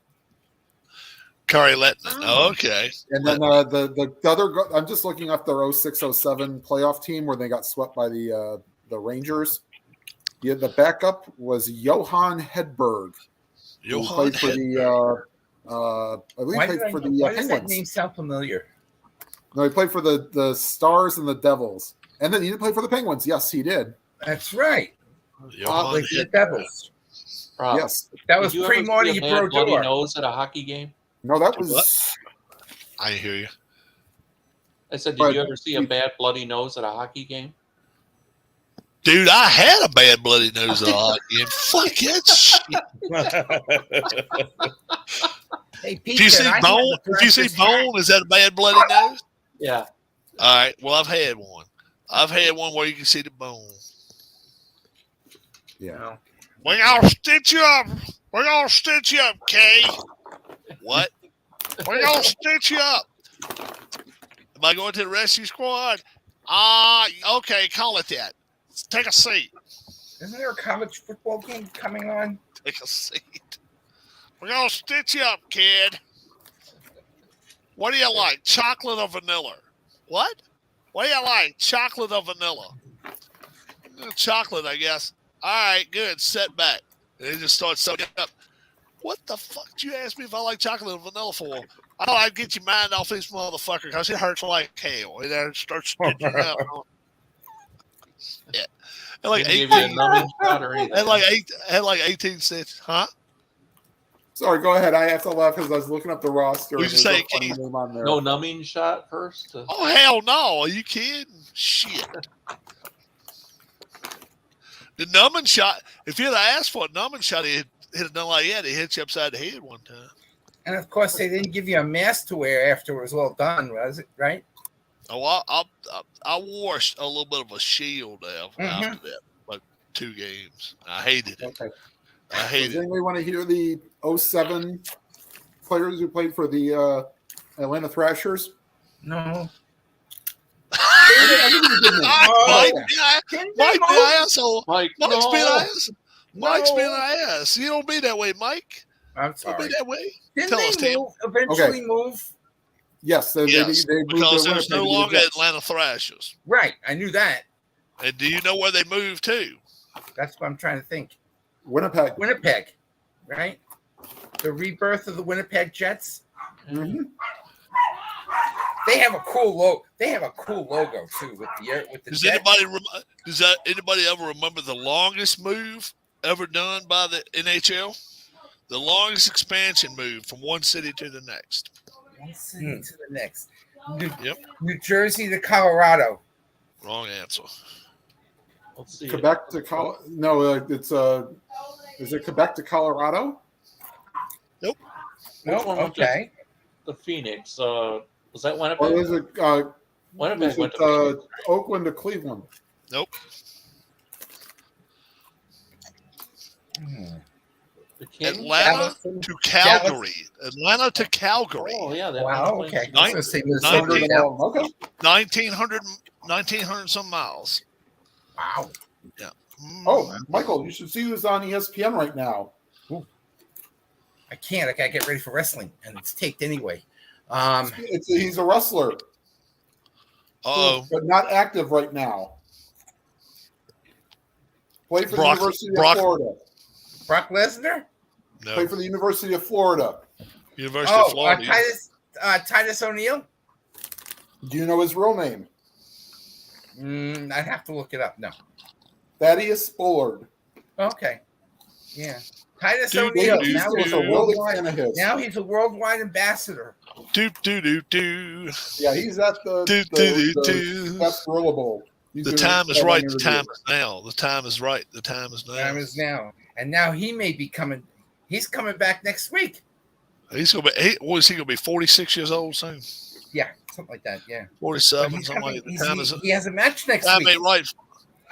Speaker 1: Kari Lettinen.
Speaker 5: Oh.
Speaker 1: Okay.
Speaker 2: And then the other, I'm just looking up their 06-07 playoff team where they got swept by the Rangers. Yeah, the backup was Johan Hedberg, who
Speaker 1: Johan
Speaker 2: played for
Speaker 1: Hedberg.
Speaker 2: the I believe
Speaker 5: Why
Speaker 2: played for the
Speaker 5: does that
Speaker 2: Penguins.
Speaker 5: name sound familiar?
Speaker 2: No, he played for the Stars and the Devils, and then he did play for the Penguins. Yes, he did.
Speaker 5: That's right.
Speaker 1: Johan
Speaker 5: Like the
Speaker 1: Hedberg.
Speaker 5: Devils.
Speaker 4: Rob,
Speaker 2: Yes.
Speaker 5: That
Speaker 4: did
Speaker 5: was
Speaker 4: you
Speaker 5: pre
Speaker 4: ever see
Speaker 5: Marty
Speaker 4: a bad bloody
Speaker 5: Brodeur.
Speaker 4: nose at a hockey game?
Speaker 2: No, that
Speaker 1: What?
Speaker 2: was
Speaker 1: I hear you.
Speaker 4: I said, did
Speaker 2: But-
Speaker 4: you ever see a bad bloody nose at a hockey game?
Speaker 1: Dude, I had a bad bloody nose at a hockey game. Fuck that shit.
Speaker 5: Hey, Pete,
Speaker 1: If you see
Speaker 5: I had
Speaker 1: bone,
Speaker 5: the
Speaker 1: if you see
Speaker 5: Thrashers hat.
Speaker 1: bone, is that a bad bloody nose?
Speaker 4: Yeah.
Speaker 1: All right. Well, I've had one. I've had one where you can see the bone.
Speaker 2: yeah.
Speaker 5: No.
Speaker 1: We're gonna stitch you up. We're gonna stitch you up, Kay. What? We're gonna stitch you up. Am I going to the rescue squad? Okay, call it that. Take a seat.
Speaker 5: Isn't there a college football game coming on?
Speaker 1: Take a seat. We're gonna stitch you up, kid. What do you like? Chocolate or vanilla? What? What do you like? Chocolate or vanilla? Chocolate, I guess. All right, good. Set back. And they just start sucking up. What the fuck did you ask me if I like chocolate or vanilla for? I thought I'd get your mind off this motherfucker because it hurts like hell. And then start stitching up. Had like
Speaker 4: Didn't give you a
Speaker 1: 18,
Speaker 4: numbing shot or anything.
Speaker 1: had like 18 cents, huh?
Speaker 2: Sorry, go ahead. I have to laugh because I was looking up the roster.
Speaker 1: What'd
Speaker 2: and
Speaker 1: you
Speaker 2: there's
Speaker 1: say,
Speaker 2: a funny
Speaker 1: Keith?
Speaker 2: name on there.
Speaker 4: No numbing shot first.
Speaker 1: Oh hell no! Are you kidding? Shit. The numbing shot. If you'd have asked for a numbing shot, he'd have done like that. He hit you upside the head one time.
Speaker 5: And of course, they didn't give you a mask to wear after it was all done, was it? Right?
Speaker 1: Oh, I wore a little bit of a shield after that, like 2 games. I hated it.
Speaker 2: Okay.
Speaker 1: I
Speaker 2: Does
Speaker 1: hated it.
Speaker 2: anybody want to hear the 07 players who played for the Atlanta Thrashers?
Speaker 5: No.
Speaker 2: I'll give you a good name.
Speaker 1: Mike,
Speaker 5: Didn't
Speaker 1: Mike,
Speaker 5: they
Speaker 1: be
Speaker 5: move?
Speaker 1: an asshole.
Speaker 4: Mike,
Speaker 1: Mike's being an
Speaker 4: no.
Speaker 1: ass. Mike's
Speaker 5: No.
Speaker 1: being an ass. You don't be that way, Mike.
Speaker 5: I'm
Speaker 1: Don't
Speaker 5: sorry.
Speaker 1: be that way.
Speaker 5: Didn't
Speaker 1: Tell
Speaker 5: they
Speaker 1: us, Tim.
Speaker 5: move, eventually move?
Speaker 2: Yes, they
Speaker 1: Yes,
Speaker 2: moved
Speaker 1: because
Speaker 2: to
Speaker 1: there's no
Speaker 2: Winnipeg.
Speaker 1: longer
Speaker 2: Yes.
Speaker 1: Atlanta Thrashers.
Speaker 5: Right. I knew that.
Speaker 1: And do you know where they moved to?
Speaker 5: That's what I'm trying to think.
Speaker 2: Winnipeg.
Speaker 5: Winnipeg, right? The rebirth of the Winnipeg Jets.
Speaker 2: Mhm.
Speaker 5: They have a cool logo. They have a cool logo too with the
Speaker 1: Does
Speaker 5: Jets.
Speaker 1: anybody ever remember the longest move ever done by the NHL? The longest expansion move from one city to the next.
Speaker 5: One city to the next.
Speaker 1: Yep.
Speaker 5: New Jersey to Colorado.
Speaker 1: Wrong answer.
Speaker 4: Let's see.
Speaker 2: Quebec to No, it's is it Quebec to Colorado?
Speaker 5: No,
Speaker 4: Which one went to
Speaker 5: okay.
Speaker 4: the Phoenix. Was that
Speaker 2: Or
Speaker 4: Winnipeg?
Speaker 2: is it
Speaker 4: Winnipeg went to Phoenix.
Speaker 2: Oakland to Cleveland?
Speaker 1: Nope.
Speaker 4: The Kings?
Speaker 1: Atlanta to Calgary. Atlanta to Calgary.
Speaker 4: Oh yeah, that
Speaker 5: Wow.
Speaker 4: one's
Speaker 5: Okay.
Speaker 4: playing-
Speaker 5: I was gonna say Minnesota.
Speaker 1: 19
Speaker 5: now.
Speaker 2: Okay.
Speaker 1: 1900 some miles.
Speaker 5: Wow.
Speaker 2: Oh, Michael, you should see who's on ESPN right now.
Speaker 5: I can't. I gotta get ready for wrestling, and it's taped anyway.
Speaker 2: He's a wrestler,
Speaker 1: Oh,
Speaker 2: but not active right now. Played for
Speaker 1: Brock-
Speaker 2: the University
Speaker 1: Brock-
Speaker 2: of Florida.
Speaker 5: Brock Lesnar.
Speaker 1: no.
Speaker 2: Played for the University of Florida.
Speaker 1: University of
Speaker 5: Oh,
Speaker 1: Florida.
Speaker 5: Titus O'Neil.
Speaker 2: Do you know his real name?
Speaker 5: I'd have to look it up. No.
Speaker 2: Thaddeus Bullard.
Speaker 5: Okay. Yeah. Titus
Speaker 1: Dude,
Speaker 5: O'Neil.
Speaker 1: dude,
Speaker 5: Now,
Speaker 1: dude.
Speaker 5: he's
Speaker 2: a
Speaker 5: a
Speaker 2: world
Speaker 5: worldwide,
Speaker 2: fan of his.
Speaker 5: now he's a worldwide ambassador.
Speaker 1: Do do do do.
Speaker 2: Yeah, he's at
Speaker 1: Do do do do.
Speaker 2: Best Gorilla Bowl. He's
Speaker 1: The
Speaker 2: doing
Speaker 1: time is
Speaker 2: that
Speaker 1: right. The
Speaker 2: interview.
Speaker 1: time is now. The time is right. The time is now.
Speaker 5: Time is now. And now he may be coming. He's coming back next week.
Speaker 1: He's gonna be. What is he gonna be? 46 years old soon.
Speaker 5: Yeah, something like that. Yeah.
Speaker 1: 47.
Speaker 5: He's
Speaker 1: Something
Speaker 5: coming-
Speaker 1: like that.
Speaker 5: he's-
Speaker 1: The time is.
Speaker 5: he has a match next
Speaker 1: Time
Speaker 5: week.
Speaker 1: ain't right.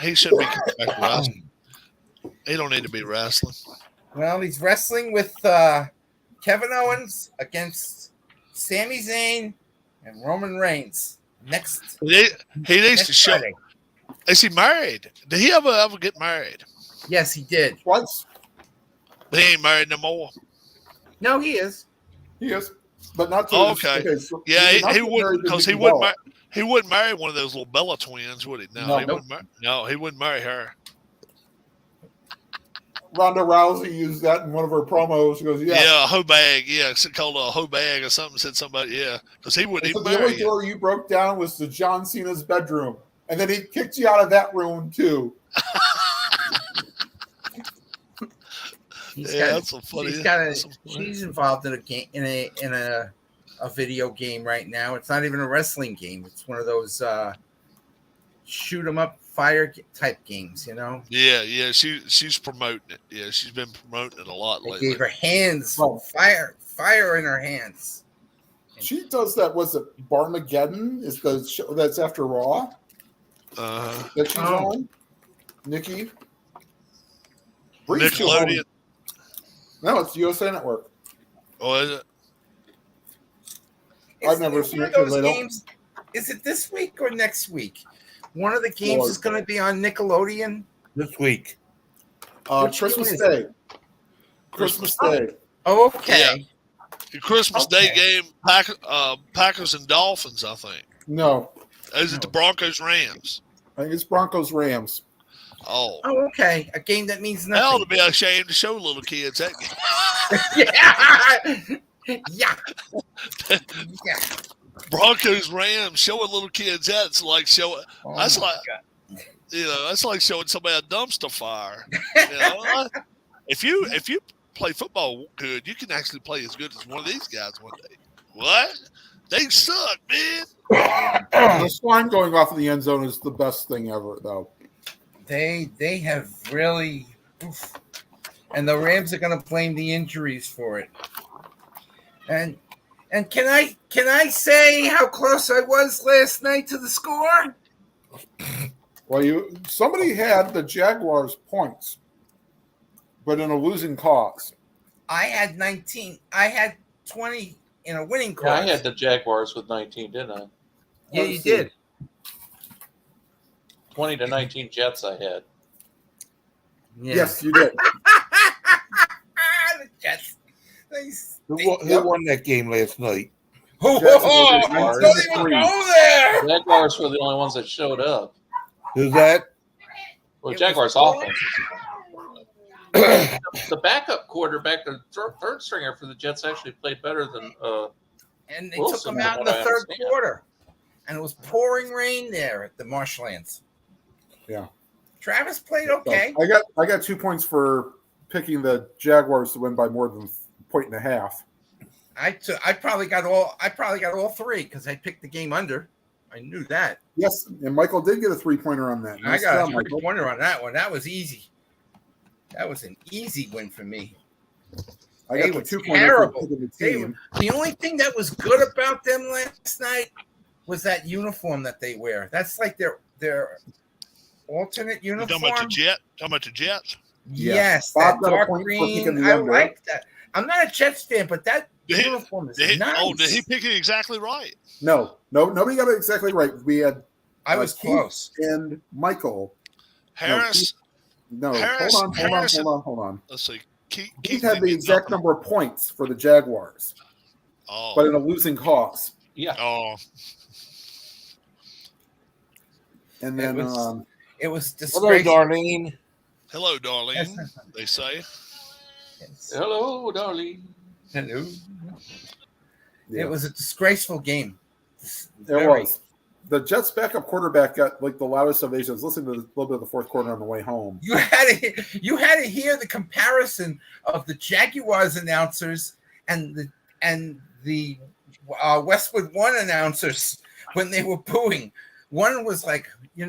Speaker 1: He shouldn't be coming back to wrestling. He don't need to be wrestling.
Speaker 5: Well, he's wrestling with Kevin Owens against Sami Zayn and Roman Reigns next.
Speaker 1: He needs
Speaker 5: next
Speaker 1: to show.
Speaker 5: Friday.
Speaker 1: Is he married? Did he ever get married?
Speaker 5: Yes, he did.
Speaker 2: Once
Speaker 1: He ain't married no more.
Speaker 5: No, he is.
Speaker 2: he is, but not to.
Speaker 1: Oh, okay.
Speaker 2: So
Speaker 1: Yeah,
Speaker 2: he's not
Speaker 1: he
Speaker 2: married
Speaker 1: wouldn't
Speaker 2: to
Speaker 1: because he
Speaker 2: Nikki
Speaker 1: wouldn't.
Speaker 2: Bella.
Speaker 1: He wouldn't marry one of those little Bella twins, would he? No,
Speaker 2: No.
Speaker 1: he wouldn't. No, he wouldn't marry her.
Speaker 2: Ronda Rousey used that in one of her promos. She goes,
Speaker 1: Yeah,
Speaker 2: "Yeah,
Speaker 1: a hoe bag. Yeah, it's called a hoe bag or something. Said somebody. Yeah, because he wouldn't
Speaker 2: He said
Speaker 1: even
Speaker 2: the only
Speaker 1: marry you.
Speaker 2: door you broke down was the John Cena's bedroom, and then he kicked you out of that room too."
Speaker 5: He's
Speaker 1: Yeah,
Speaker 5: got-
Speaker 1: that's some funny.
Speaker 5: He's got
Speaker 1: that's some funny-
Speaker 5: she's involved in a game in a video game right now. It's not even a wrestling game. It's one of those shoot 'em up fire type games. You know,
Speaker 1: Yeah. She's promoting it. Yeah, she's been promoting it a lot
Speaker 5: they
Speaker 1: lately.
Speaker 5: gave her hands
Speaker 2: Oh.
Speaker 5: fire in her hands.
Speaker 2: She does that. Was it Barmageddon? Is the show that's after Raw that she's
Speaker 5: Oh.
Speaker 2: on? Nikki. Bree's too
Speaker 1: Nickelodeon.
Speaker 2: old. No, it's USA Network.
Speaker 1: Oh, is it?
Speaker 2: I've never seen
Speaker 5: one
Speaker 2: it
Speaker 5: of
Speaker 2: 'cause
Speaker 5: those
Speaker 2: I don't-
Speaker 5: games. Is it this week or next week? One of the games
Speaker 2: Lord.
Speaker 5: is going to be on Nickelodeon.
Speaker 3: This week.
Speaker 5: Which
Speaker 2: Christmas
Speaker 5: game is
Speaker 2: Day. Christmas Day.
Speaker 5: Oh, okay.
Speaker 1: The Christmas Day game, Packers and Dolphins, I think.
Speaker 2: No,
Speaker 1: Is it the Broncos Rams?
Speaker 2: I think it's Broncos Rams.
Speaker 1: Oh,
Speaker 5: Oh, okay. A game that means
Speaker 1: they ought to
Speaker 5: nothing.
Speaker 1: be ashamed to show little kids that game.
Speaker 5: yeah. Yeah.
Speaker 1: Broncos Rams showing little kids that it's like showing.
Speaker 5: Oh
Speaker 1: That's
Speaker 5: my
Speaker 1: like-
Speaker 5: God.
Speaker 1: You know, that's like showing somebody a dumpster fire. You know, if you play football good, you can actually play as good as one of these guys one day. What? They suck, man.
Speaker 2: The slime going off in the end zone is the best thing ever, though.
Speaker 5: They have really, oof. And the Rams are going to blame the injuries for it. And can I say how close I was last night to the score?
Speaker 2: Well, somebody had the Jaguars points, but in a losing cause.
Speaker 5: I had 19. I had 20 in a winning cause.
Speaker 4: Yeah, I had the Jaguars with 19, didn't I?
Speaker 5: Yeah, you did.
Speaker 4: 20 to 19 Jets I had.
Speaker 5: Yeah.
Speaker 2: Yes, you did.
Speaker 5: The Jets.
Speaker 3: Who won that game last night?
Speaker 5: Don't even go there.
Speaker 4: Jaguars were the only ones that showed up.
Speaker 3: Who's that?
Speaker 4: Well,
Speaker 5: It
Speaker 4: Jaguars
Speaker 5: was
Speaker 4: offense. The backup quarterback, the third stringer for the Jets, actually played better than.
Speaker 5: And they
Speaker 4: Wilson,
Speaker 5: took them out in
Speaker 4: from
Speaker 5: the
Speaker 4: what I
Speaker 5: third
Speaker 4: understand.
Speaker 5: quarter. And it was pouring rain there at the Marshlands.
Speaker 2: Yeah.
Speaker 5: Travis played okay.
Speaker 2: So I got 2 points for picking the Jaguars to win by more than a point and a half.
Speaker 5: I probably got all three because I picked the game under. I knew that.
Speaker 2: Yes, and Michael did get a 3-pointer on that.
Speaker 5: I
Speaker 2: Nice
Speaker 5: got
Speaker 2: job,
Speaker 5: a
Speaker 2: Michael.
Speaker 5: 3-pointer on that one. That was easy. That was an easy win for me.
Speaker 2: I
Speaker 5: They
Speaker 2: got the
Speaker 5: were
Speaker 2: 2-pointer for
Speaker 5: terrible.
Speaker 2: picking the
Speaker 5: They
Speaker 2: team.
Speaker 5: The only thing that was good about them last night was that uniform that they wear. That's like their alternate
Speaker 1: You
Speaker 5: uniform.
Speaker 1: talking about the Jets?
Speaker 5: Yes,
Speaker 2: Bob
Speaker 5: that
Speaker 2: got a
Speaker 5: dark
Speaker 2: point for picking
Speaker 5: green.
Speaker 2: the
Speaker 5: I
Speaker 2: under.
Speaker 5: like that. I'm not a Jets fan, but that
Speaker 1: Did he-
Speaker 5: uniform is
Speaker 1: Did he,
Speaker 5: nice.
Speaker 1: Oh, did he pick it exactly right?
Speaker 2: No, nobody got it exactly right. We had
Speaker 5: I was
Speaker 2: Keith
Speaker 5: close.
Speaker 2: and Michael.
Speaker 1: Harris.
Speaker 2: No,
Speaker 1: Harris-
Speaker 2: hold on.
Speaker 1: Let's see. Keith
Speaker 2: Keith had
Speaker 1: didn't
Speaker 2: the
Speaker 1: get
Speaker 2: exact
Speaker 1: nothing.
Speaker 2: number of points for the Jaguars,
Speaker 1: Oh,
Speaker 2: but in a losing cause.
Speaker 4: Yeah.
Speaker 1: oh,
Speaker 2: And then
Speaker 5: It was
Speaker 3: Hello,
Speaker 5: disgraceful.
Speaker 3: Darlene.
Speaker 1: hello, darling. They say.
Speaker 4: Hello, darling.
Speaker 5: Hello.
Speaker 2: yeah,
Speaker 5: It was a disgraceful game.
Speaker 2: it
Speaker 5: Very.
Speaker 2: was. The Jets' backup quarterback got like the loudest ovation. I was listening to a little bit of the fourth quarter on the way home.
Speaker 5: You had to hear the comparison of the Jaguars announcers and the Westwood One announcers when they were booing. One was like, you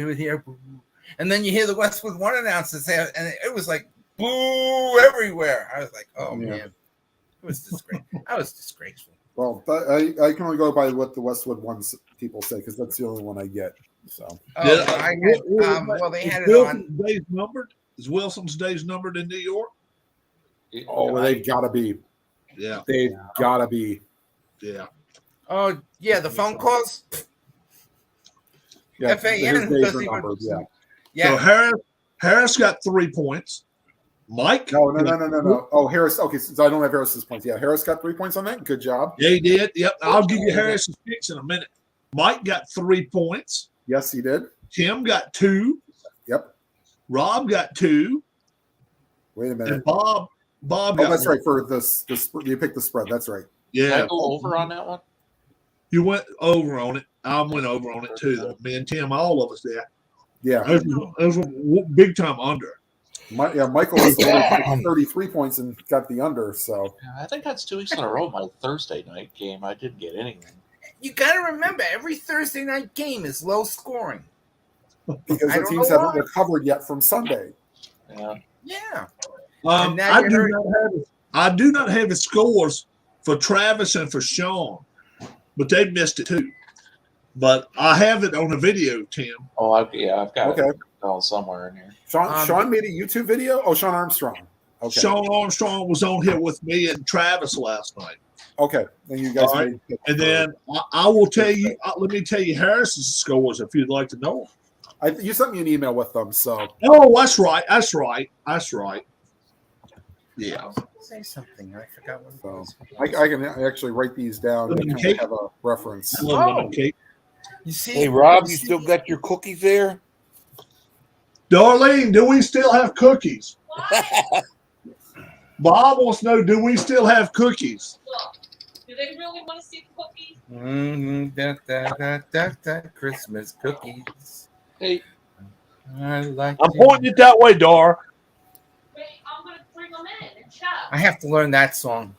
Speaker 5: would hear boo, and then you hear the Westwood One announcers say, and it was like boo everywhere. I was like, oh
Speaker 2: Yeah.
Speaker 5: man, it was disgraceful. I was disgraceful.
Speaker 2: Well, I can only go by what the Westwood Ones people say because that's the only one I get. So
Speaker 5: Oh,
Speaker 6: Yeah,
Speaker 5: I had, well, they had it on.
Speaker 6: Wilson's days numbered? Is Wilson's days numbered in New York?
Speaker 2: they've got to be.
Speaker 6: Yeah,
Speaker 2: They've got to be.
Speaker 6: yeah.
Speaker 5: Oh yeah, the phone calls.
Speaker 2: Yeah,
Speaker 5: FAN
Speaker 2: his days
Speaker 5: doesn't
Speaker 2: are
Speaker 5: even-
Speaker 2: numbered, yeah.
Speaker 5: Yeah,
Speaker 6: So Harris got 3 points. Mike?
Speaker 2: No. Oh, Harris. Okay, so I don't have Harris's points. Yeah, Harris got 3 points on that. Good job.
Speaker 6: Yeah, he did. Yep. I'll give you Harris's picks in a minute. Mike got 3 points.
Speaker 2: Yes, he did.
Speaker 6: Tim got 2.
Speaker 2: Yep.
Speaker 6: Rob got 2.
Speaker 2: Wait a minute.
Speaker 6: And Bob
Speaker 2: Oh,
Speaker 6: got
Speaker 2: that's
Speaker 6: 1.
Speaker 2: right. For the you picked the spread. That's right.
Speaker 4: Did I
Speaker 6: Yeah.
Speaker 4: go over on that one?
Speaker 6: You went over on it. I went over on it too, though. Me and Tim, all of us there.
Speaker 2: Yeah.
Speaker 6: That was a big time under.
Speaker 2: Michael was the one who picked 33 points and got the under. So
Speaker 4: Yeah, I think that's 2 weeks in a row. My Thursday night game, I didn't get anything.
Speaker 5: you got to remember every Thursday night game is low scoring.
Speaker 2: because
Speaker 5: I
Speaker 2: the
Speaker 5: don't
Speaker 2: teams
Speaker 5: know
Speaker 2: haven't
Speaker 5: why.
Speaker 2: recovered yet from Sunday.
Speaker 4: Yeah.
Speaker 5: Yeah. And now
Speaker 6: I
Speaker 5: you
Speaker 6: do
Speaker 5: heard-
Speaker 6: not have. I do not have the scores for Travis and for Sean, but they missed it too. But I have it on the video, Tim.
Speaker 4: Oh, I've got
Speaker 2: Okay.
Speaker 4: it all somewhere in here.
Speaker 2: Sean made a YouTube video. Oh, Sean Armstrong. Okay.
Speaker 6: Sean Armstrong was on here with me and Travis last night.
Speaker 2: Okay. Then you guys
Speaker 6: All right.
Speaker 2: made
Speaker 6: And then I will tell you. Let me tell you Harris's scores if you'd like to know.
Speaker 2: you sent me an email with them. So
Speaker 6: Oh, that's right. That's right. That's right. Yeah.
Speaker 5: Say something. I forgot what it
Speaker 2: So,
Speaker 5: was.
Speaker 2: I can actually write these down and kind
Speaker 6: Okay.
Speaker 2: of have a reference.
Speaker 6: I love lemon cake.
Speaker 5: You see,
Speaker 3: Hey, Rob, you still got your cookies there?
Speaker 6: Darlene, do we still have cookies? Bob wants to know, do we still have cookies?
Speaker 7: Look, do they really want to see the cookies?
Speaker 5: Christmas cookies.
Speaker 4: Hey,
Speaker 5: like
Speaker 6: I'm
Speaker 5: to-
Speaker 6: pointing it that way, Dar.
Speaker 7: Wait, I'm gonna bring them in and chat.
Speaker 5: I have to learn that song.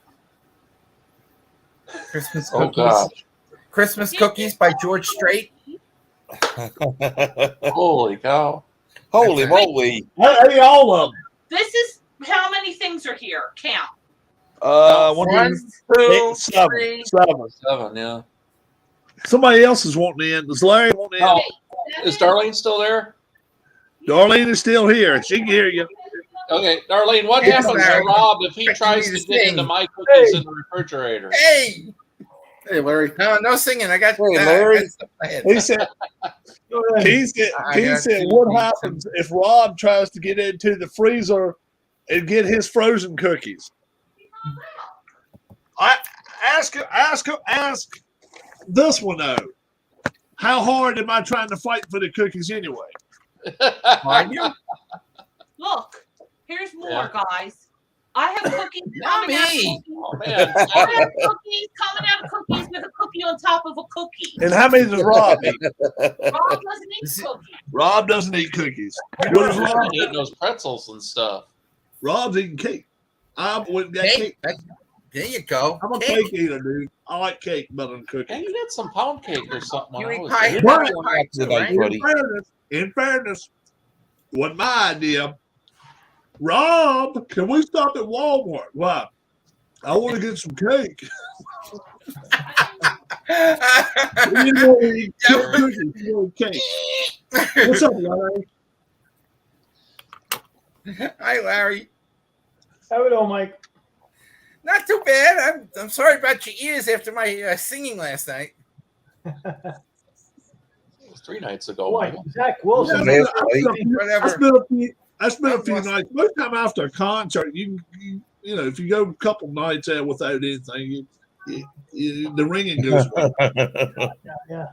Speaker 5: Christmas
Speaker 4: Oh
Speaker 5: cookies.
Speaker 4: gosh.
Speaker 5: Christmas cookies by George Strait.
Speaker 4: Holy cow.
Speaker 3: Holy
Speaker 5: That's
Speaker 3: moly!
Speaker 6: Hey, all of them.
Speaker 7: This is how many things are here. Count.
Speaker 6: One,
Speaker 5: One,
Speaker 6: two, seven.
Speaker 5: three.
Speaker 6: Seven.
Speaker 4: 7, yeah.
Speaker 6: Somebody else is wanting in. Does Larry want in?
Speaker 4: Oh.
Speaker 7: Hey,
Speaker 4: Is Darlene still there?
Speaker 6: Darlene is still here. She can hear you.
Speaker 4: Okay, Darlene, what
Speaker 5: Yes,
Speaker 4: happens to
Speaker 5: Larry.
Speaker 4: Rob if he
Speaker 5: Expecting
Speaker 4: tries
Speaker 5: me
Speaker 4: to
Speaker 5: to
Speaker 4: get
Speaker 5: sing.
Speaker 4: into my cookies in the refrigerator?
Speaker 5: Hey,
Speaker 2: Hey, Larry.
Speaker 5: no singing. I got.
Speaker 3: Hey,
Speaker 5: I
Speaker 3: Larry.
Speaker 5: got stuff in my head.
Speaker 6: He said,
Speaker 5: I
Speaker 6: he
Speaker 5: got
Speaker 6: said,
Speaker 5: two
Speaker 6: what
Speaker 5: things.
Speaker 6: happens if Rob tries to get into the freezer and get his frozen cookies? Ask this one though. How hard am I trying to fight for the cookies anyway?
Speaker 5: Are you?
Speaker 7: look, here's more,
Speaker 4: Yeah.
Speaker 7: guys. I have cookies
Speaker 5: Not
Speaker 7: coming out.
Speaker 5: me.
Speaker 4: Oh man.
Speaker 7: I have cookies coming out of cookies with a cookie on top of a cookie.
Speaker 6: And how many does Rob eat?
Speaker 7: Rob doesn't eat cookies.
Speaker 6: Rob doesn't eat cookies. What does Rob
Speaker 4: Been eating those pretzels and stuff.
Speaker 6: Rob's eating cake. I wouldn't get
Speaker 5: Cake.
Speaker 6: cake.
Speaker 5: There you go.
Speaker 6: I'm a
Speaker 5: Cake.
Speaker 6: cake eater, dude. I like cake better than
Speaker 4: Yeah,
Speaker 6: cookies.
Speaker 4: you got some pound cake or something.
Speaker 5: You
Speaker 4: when I
Speaker 5: eat
Speaker 4: was
Speaker 5: pie.
Speaker 4: there.
Speaker 5: You
Speaker 6: What?
Speaker 5: eat pie too, right?
Speaker 3: Buddy.
Speaker 6: In fairness, wasn't my idea. Rob, can we stop at Walmart? Why? I want to get some cake. You know, eat cookies, you want cake. What's up, Larry?
Speaker 5: Hi, Larry.
Speaker 8: How we doing, Mike?
Speaker 5: Not too bad. I'm sorry about your ears after my singing last night.
Speaker 4: It was 3 nights ago.
Speaker 8: Boy,
Speaker 4: Michael.
Speaker 8: Zach
Speaker 6: Yeah,
Speaker 8: Wilson.
Speaker 6: man,
Speaker 5: Whatever.
Speaker 6: I spent a few nights. Most time after a concert, you know, if you go a couple nights out without anything, the ringing goes away.
Speaker 8: Yeah.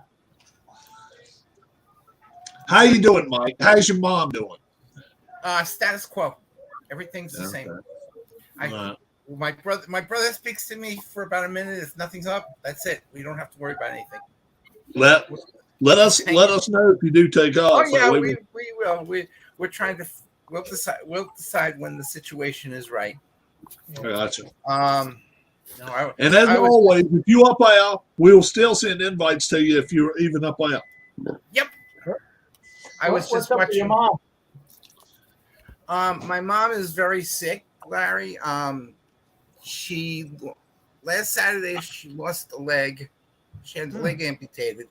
Speaker 6: How you doing, Mike? How's your mom doing?
Speaker 5: Status quo. Everything's the same. My brother speaks to me for about a minute. If nothing's up, that's it. We don't have to worry about anything.
Speaker 6: Let us know if you do take off.
Speaker 5: Oh yeah,
Speaker 6: That way
Speaker 5: we will. We're trying to. We'll decide when the situation is right.
Speaker 6: Gotcha.
Speaker 5: No,
Speaker 6: And as
Speaker 5: I was-
Speaker 6: always, if you up out, we'll still send invites to you if you're even up out.
Speaker 5: I was
Speaker 8: What's
Speaker 5: just
Speaker 8: up with your
Speaker 5: watching.
Speaker 8: mom?
Speaker 5: My mom is very sick, Larry. She last Saturday she lost a leg. She had the leg amputated,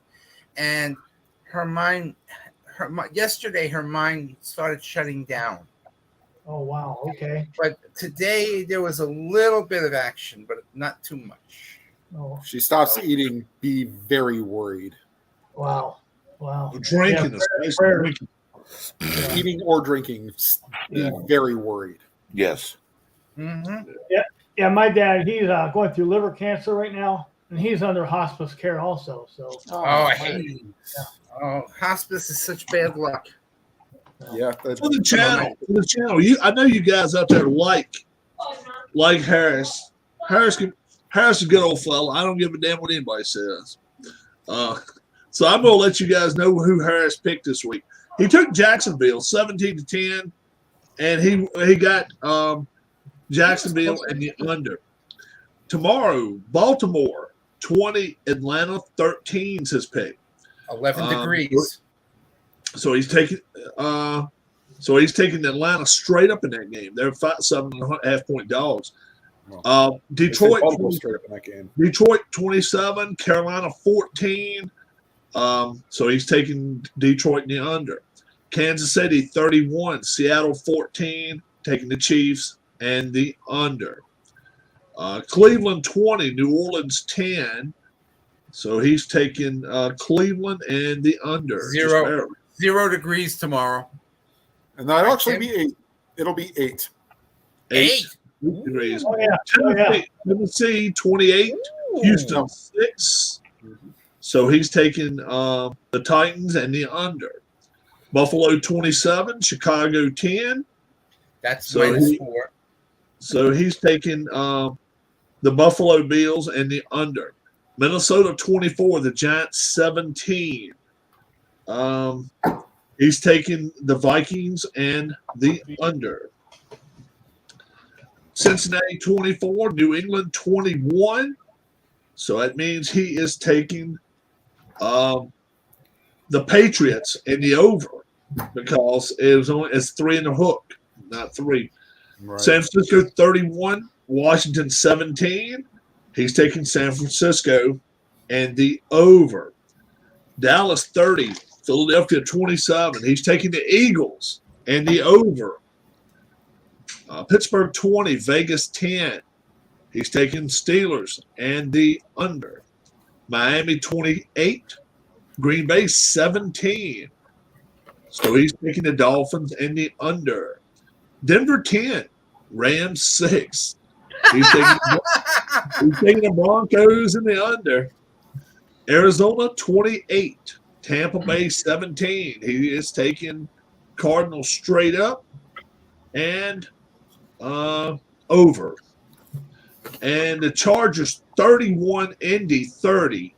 Speaker 5: and yesterday her mind started shutting down.
Speaker 8: Oh wow. Okay.
Speaker 5: But today there was a little bit of action, but not too much.
Speaker 8: Oh
Speaker 2: She stops eating. Be very worried.
Speaker 8: wow.
Speaker 6: Drinking,
Speaker 8: Yeah,
Speaker 6: especially
Speaker 8: prayer.
Speaker 6: drinking.
Speaker 2: Eating or drinking. Be very worried.
Speaker 3: Yes.
Speaker 5: Mm-hmm.
Speaker 8: Yeah, my dad. He's going through liver cancer right now, and he's under hospice care also. So
Speaker 5: Oh, I
Speaker 4: man.
Speaker 5: hate it. Oh, hospice is such bad luck.
Speaker 2: Yeah.
Speaker 6: For the channel. I know you guys out there like Harris. Harris is a good old fella. I don't give a damn what anybody says. So I'm gonna let you guys know who Harris picked this week. He took Jacksonville 17-10, and he got Jacksonville and the under. Tomorrow, Baltimore 20, Atlanta 13's his pick.
Speaker 5: 11 degrees.
Speaker 6: So he's taking Atlanta straight up in that game. They're 7.5 point dogs. Detroit
Speaker 2: Baltimore straight up in that game.
Speaker 6: Detroit 27, Carolina 14. So he's taking Detroit in the under. Kansas City 31, Seattle 14, taking the Chiefs and the under. Cleveland 20, New Orleans 10. So he's taking Cleveland and the under.
Speaker 5: Zero. 0 degrees tomorrow.
Speaker 2: And that'll actually be 8. It'll be 8.
Speaker 5: 8.
Speaker 6: degrees.
Speaker 8: Oh yeah.
Speaker 6: Tennessee 28, Houston 6. So he's taking the Titans and the under. Buffalo 27, Chicago 10.
Speaker 5: That's
Speaker 6: So
Speaker 5: -4.
Speaker 6: So he's taking the Buffalo Bills and the under. Minnesota 24, the Giants 17. He's taking the Vikings and the under. Cincinnati 24, New England 21. So that means he is taking the Patriots in the over because it's 3 in the hook, not 3.
Speaker 2: Right.
Speaker 6: San Francisco 31, Washington 17. He's taking San Francisco and the over. Dallas 30, Philadelphia 27. He's taking the Eagles and the over. Pittsburgh 20, Vegas 10. He's taking Steelers and the under. Miami 28, Green Bay 17. So he's taking the Dolphins and the under. Denver 10, Rams 6. He's taking the Broncos and the under. Arizona 28, Tampa Bay 17. He is taking Cardinals straight up and over. And the Chargers 31, Indy 30.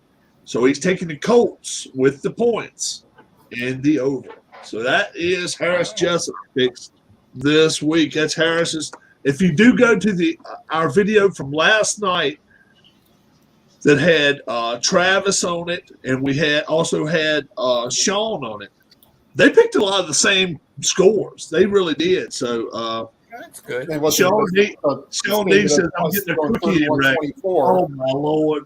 Speaker 6: So he's taking the Colts with the points and the over. So that is Harris Jessup picks this week. That's Harris's. If you do go to our video from last night that had Travis on it, and we also had Sean on it, they picked a lot of the same scores. They really did. So
Speaker 5: That's good.
Speaker 2: And what's
Speaker 6: Sean
Speaker 2: the-
Speaker 6: D says, I'm getting a cookie wreck.
Speaker 2: 24.
Speaker 6: Oh, my Lord.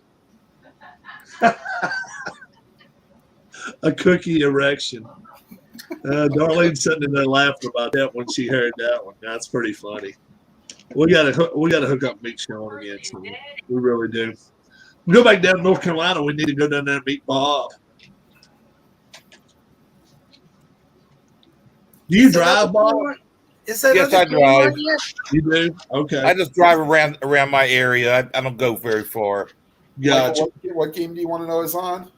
Speaker 6: A cookie erection. Darlene sitting there laughing about that when she heard that one. That's pretty funny. We gotta hook up and meet Sean again. So we really do. We go back down to North Carolina. We need to go down there and meet Bob. Do you drive, Bob?
Speaker 5: Is that
Speaker 3: Yes,
Speaker 5: other
Speaker 3: I drive.
Speaker 5: one yet?
Speaker 6: You do? Okay.
Speaker 3: I just drive around my area. I don't go very far.
Speaker 6: Gotcha.
Speaker 2: What game do you want to know is on?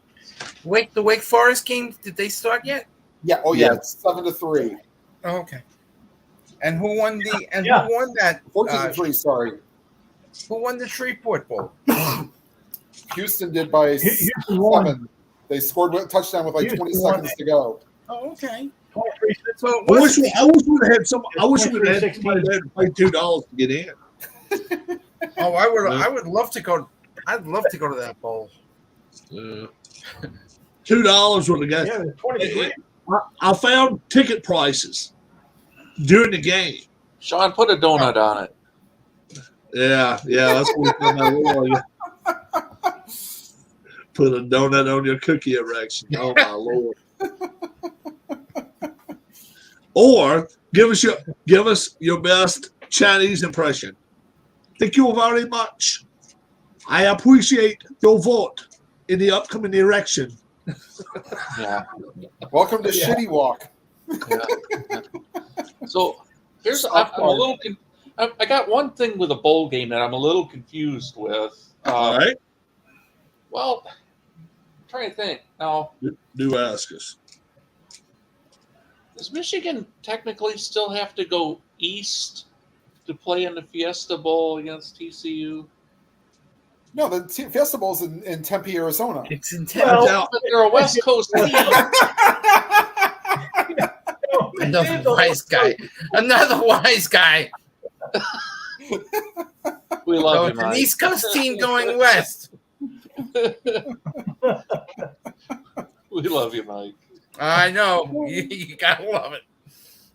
Speaker 5: The Wake Forest game, did they start yet?
Speaker 2: Yeah. Oh, yeah. It's 7-3.
Speaker 5: Oh, okay. And who won
Speaker 8: Yeah.
Speaker 5: who won that?
Speaker 2: 14-3. Sorry.
Speaker 5: Who won the Shreveport Bowl?
Speaker 2: Houston did by
Speaker 8: Houston won.
Speaker 2: 7. They scored a touchdown with like
Speaker 8: Houston
Speaker 2: 20
Speaker 8: won.
Speaker 2: seconds to go.
Speaker 5: Oh, okay.
Speaker 8: 23
Speaker 5: So it
Speaker 6: I wish
Speaker 5: was,
Speaker 6: we would have had I wish we would have had
Speaker 8: 23-16.
Speaker 6: somebody there to pay $2 to get in.
Speaker 5: I would love to go. I'd love to go to that bowl.
Speaker 6: $2 would have got.
Speaker 8: Yeah, it's 23.
Speaker 6: I found ticket prices during the game.
Speaker 4: Sean, put a donut on it.
Speaker 6: Yeah, that's what I want. Put a donut on your cookie erection. Oh my Lord! Or give us your best Chinese impression. Thank you very much. I appreciate your vote in the upcoming election.
Speaker 4: Yeah.
Speaker 2: Welcome to Shitty Walk.
Speaker 4: Yeah. So here's I'm a little. I got one thing with a bowl game that I'm a little confused with.
Speaker 6: All right,
Speaker 4: Well, I'm trying to think now.
Speaker 6: do ask us.
Speaker 4: Does Michigan technically still have to go east to play in the Fiesta Bowl against TCU?
Speaker 2: No, the Fiesta Bowl's in Tempe, Arizona.
Speaker 5: It's in
Speaker 8: Well,
Speaker 5: town.
Speaker 4: But they're a West Coast team.
Speaker 5: Another wise guy. Another wise guy.
Speaker 4: We
Speaker 5: So
Speaker 4: love you,
Speaker 5: it's an
Speaker 4: Mike.
Speaker 5: East Coast team going west.
Speaker 4: We love you, Mike.
Speaker 5: I know. You gotta love it.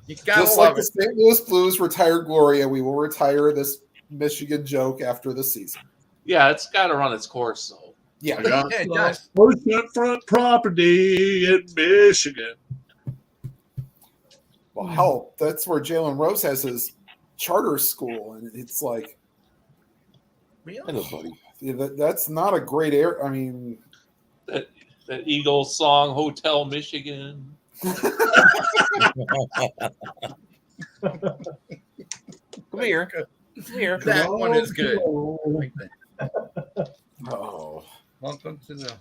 Speaker 5: You gotta
Speaker 2: Just like
Speaker 5: love
Speaker 2: the
Speaker 5: it.
Speaker 2: St. Louis Blues retired Gloria, we will retire this Michigan joke after the season.
Speaker 4: Yeah, it's got to run its course. So
Speaker 2: Yeah.
Speaker 6: I got
Speaker 5: Yeah, it
Speaker 6: some
Speaker 5: does.
Speaker 6: oceanfront property in Michigan.
Speaker 2: Well, hell, that's where Jalen Rose has his charter school, and it's like
Speaker 5: Really?
Speaker 3: Hello, buddy.
Speaker 2: that's not a great air. I mean,
Speaker 4: that Eagles song, Hotel Michigan.
Speaker 3: Come here. Come here.
Speaker 5: That one is good.
Speaker 2: oh,
Speaker 5: Welcome to the.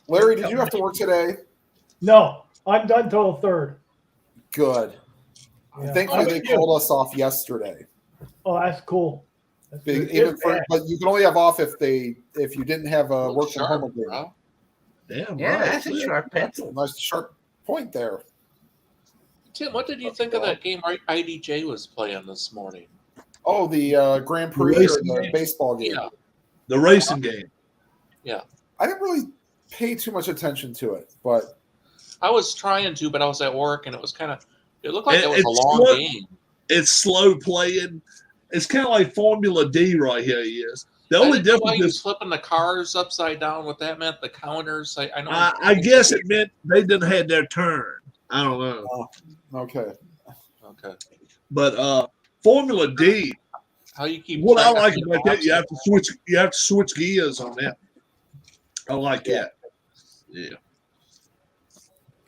Speaker 2: Larry, did you have to work today?
Speaker 8: No, I'm done till the 3rd.
Speaker 2: Good.
Speaker 8: Yeah.
Speaker 2: Thankfully, they called us off yesterday.
Speaker 8: Oh, that's cool. That's
Speaker 2: Big,
Speaker 8: good.
Speaker 2: even for, but you can only have off if you didn't have a work from home
Speaker 4: Sharp,
Speaker 2: agreement.
Speaker 4: bro.
Speaker 6: Damn
Speaker 5: Yeah,
Speaker 6: right.
Speaker 5: that's a sharp pencil.
Speaker 2: Nice sharp point there.
Speaker 4: Tim, what did you think of that game IDJ was playing this morning?
Speaker 2: Oh, the Grand Prix or
Speaker 6: racing
Speaker 2: the
Speaker 6: game.
Speaker 2: baseball game.
Speaker 4: Yeah.
Speaker 6: The racing game.
Speaker 2: I didn't really pay too much attention to it, but
Speaker 4: I was trying to, but I was at work, and it was it looked like it was
Speaker 6: It's
Speaker 4: a long
Speaker 6: slow.
Speaker 4: game.
Speaker 6: It's slow playing. It's kind of like Formula D right here. Is the only
Speaker 4: I didn't know why
Speaker 6: difference
Speaker 4: he was
Speaker 6: is
Speaker 4: flipping the cars upside down. What that meant, the counters. I know.
Speaker 6: I guess it meant they didn't have their turn. I don't know,
Speaker 2: okay.
Speaker 4: Okay.
Speaker 6: but Formula D.
Speaker 4: How you keep?
Speaker 6: What I
Speaker 4: track of
Speaker 6: like
Speaker 4: the
Speaker 6: about that, you have to
Speaker 4: laps?
Speaker 6: switch. You have to switch gears on that. I like
Speaker 2: Yeah.
Speaker 6: that. Yeah.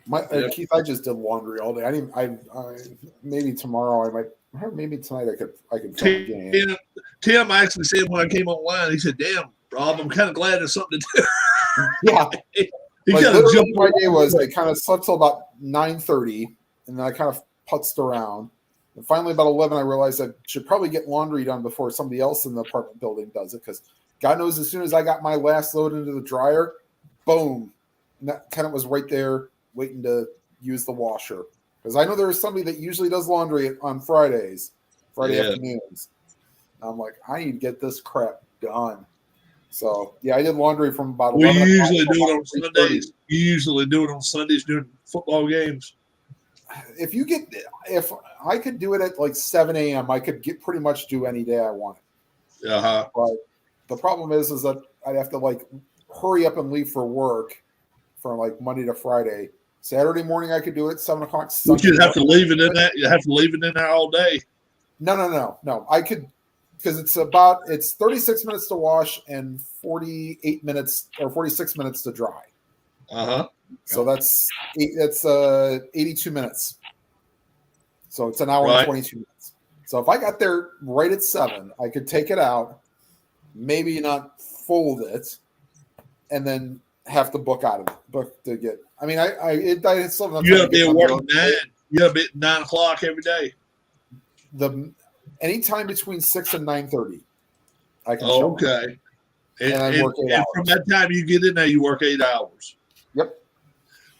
Speaker 2: My Keith, I just did laundry all day. I didn't. I maybe tomorrow I might. Or maybe tonight I could film a game.
Speaker 6: Tim actually said when I came online, he said, "Damn, Rob, I'm kind of glad there's something to do."
Speaker 2: Yeah.
Speaker 6: He
Speaker 2: Like,
Speaker 6: kind of
Speaker 2: literally
Speaker 6: jumped.
Speaker 2: my day was I kind of slept till about 9:30, and then I kind of putzed around. And finally, about 11, I realized I should probably get laundry done before somebody else in the apartment building does it. Because God knows, as soon as I got my last load into the dryer, boom, and that tenant was right there waiting to use the washer. Because I know there's somebody that usually does laundry on Friday
Speaker 6: Yeah.
Speaker 2: afternoons. I'm like, I need to get this crap done. So yeah, I did laundry from about.
Speaker 6: We
Speaker 2: 11
Speaker 6: usually
Speaker 2: o'clock
Speaker 6: do
Speaker 2: till
Speaker 6: it on
Speaker 2: about 3:30.
Speaker 6: Sundays. You usually do it on Sundays during football games.
Speaker 2: If I could do it at like 7 a.m., I could pretty much do any day I wanted.
Speaker 6: Uh huh.
Speaker 2: But the problem is that I'd have to like hurry up and leave for work from like Monday to Friday. Saturday morning I could do it at 7 o'clock.
Speaker 6: You should have to
Speaker 2: Sunday
Speaker 6: leave it in that. You have to leave it in there all day.
Speaker 2: No. I could, because it's 36 minutes to wash and 48 minutes or 46 minutes to dry.
Speaker 6: Uh huh.
Speaker 2: So that's 82 minutes. So it's an hour
Speaker 6: Right.
Speaker 2: and 22 minutes. So if I got there right at 7, I could take it out, maybe not fold it, and then have to book out of it. Book to get. I mean, I still have
Speaker 6: You have to be at work at 9. You have to be at 9 o'clock every day.
Speaker 2: Anytime between 6 and 9:30. I can
Speaker 6: Oh,
Speaker 2: show up.
Speaker 6: okay. And,
Speaker 2: And I
Speaker 6: and-
Speaker 2: work 8
Speaker 6: and from that time you get in there, you work 8 hours.
Speaker 2: Yep.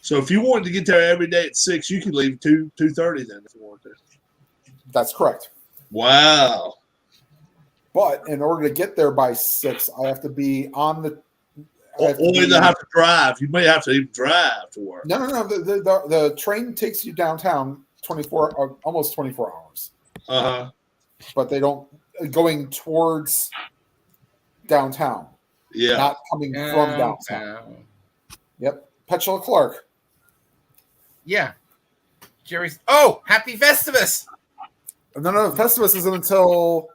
Speaker 6: So if you wanted to get there every day at 6, you could leave 2:30 then if you wanted to.
Speaker 2: That's correct.
Speaker 6: Wow.
Speaker 2: But in order to get there by 6, I have to be on the. I
Speaker 6: Or
Speaker 2: have to
Speaker 6: you
Speaker 2: be-
Speaker 6: have to drive. You may have to even drive to work.
Speaker 2: No. The train takes you downtown almost 24 hours,
Speaker 6: Uh huh.
Speaker 2: but they don't going towards downtown,
Speaker 6: Yeah.
Speaker 2: not coming from downtown. Yep, Petula Clark.
Speaker 5: Yeah. Jerry's. Oh, happy Festivus!
Speaker 2: No, Festivus isn't until.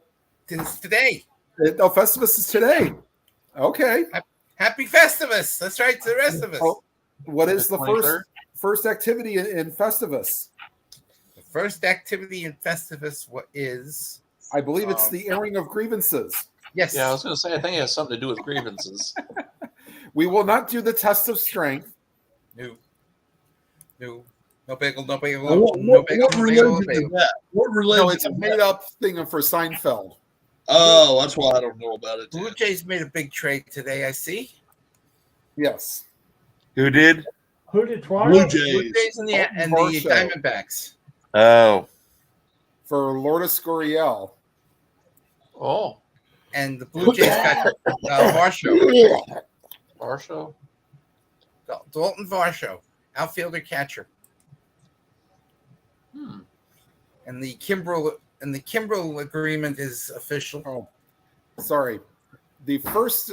Speaker 5: It's today.
Speaker 2: No, Festivus is today. Okay.
Speaker 5: Happy Festivus! That's right to the rest of us.
Speaker 2: Oh, what is the
Speaker 4: 23rd?
Speaker 2: first activity in Festivus?
Speaker 5: The first activity in Festivus is
Speaker 2: I believe it's the airing of grievances.
Speaker 5: yes.
Speaker 4: Yeah, I was going to say. I think it has something to do with grievances.
Speaker 2: We will not do the test of strength.
Speaker 5: No bagel, no bagel,
Speaker 6: Well, what,
Speaker 5: no
Speaker 6: what,
Speaker 5: bagel,
Speaker 6: what
Speaker 5: no bagel, no
Speaker 6: religion is
Speaker 5: bagel.
Speaker 6: that? What religion?
Speaker 2: No, it's a
Speaker 6: is
Speaker 2: made
Speaker 6: that?
Speaker 2: up thing for Seinfeld.
Speaker 6: Oh, that's why I don't know about it.
Speaker 5: Blue
Speaker 6: then.
Speaker 5: Jays made a big trade today. I see.
Speaker 2: Yes.
Speaker 3: Who did?
Speaker 8: Who did Toronto?
Speaker 6: Blue
Speaker 5: Blue
Speaker 6: Jays.
Speaker 5: Jays and the
Speaker 2: Varsho.
Speaker 5: Diamondbacks.
Speaker 3: Oh,
Speaker 2: For Lourdes Gurriel.
Speaker 4: Oh,
Speaker 5: And the Blue Jays got Varsho,
Speaker 4: Varsho.
Speaker 5: Dalton Varsho, outfielder catcher, and the Kimbrel agreement is official.
Speaker 2: Oh, sorry. The first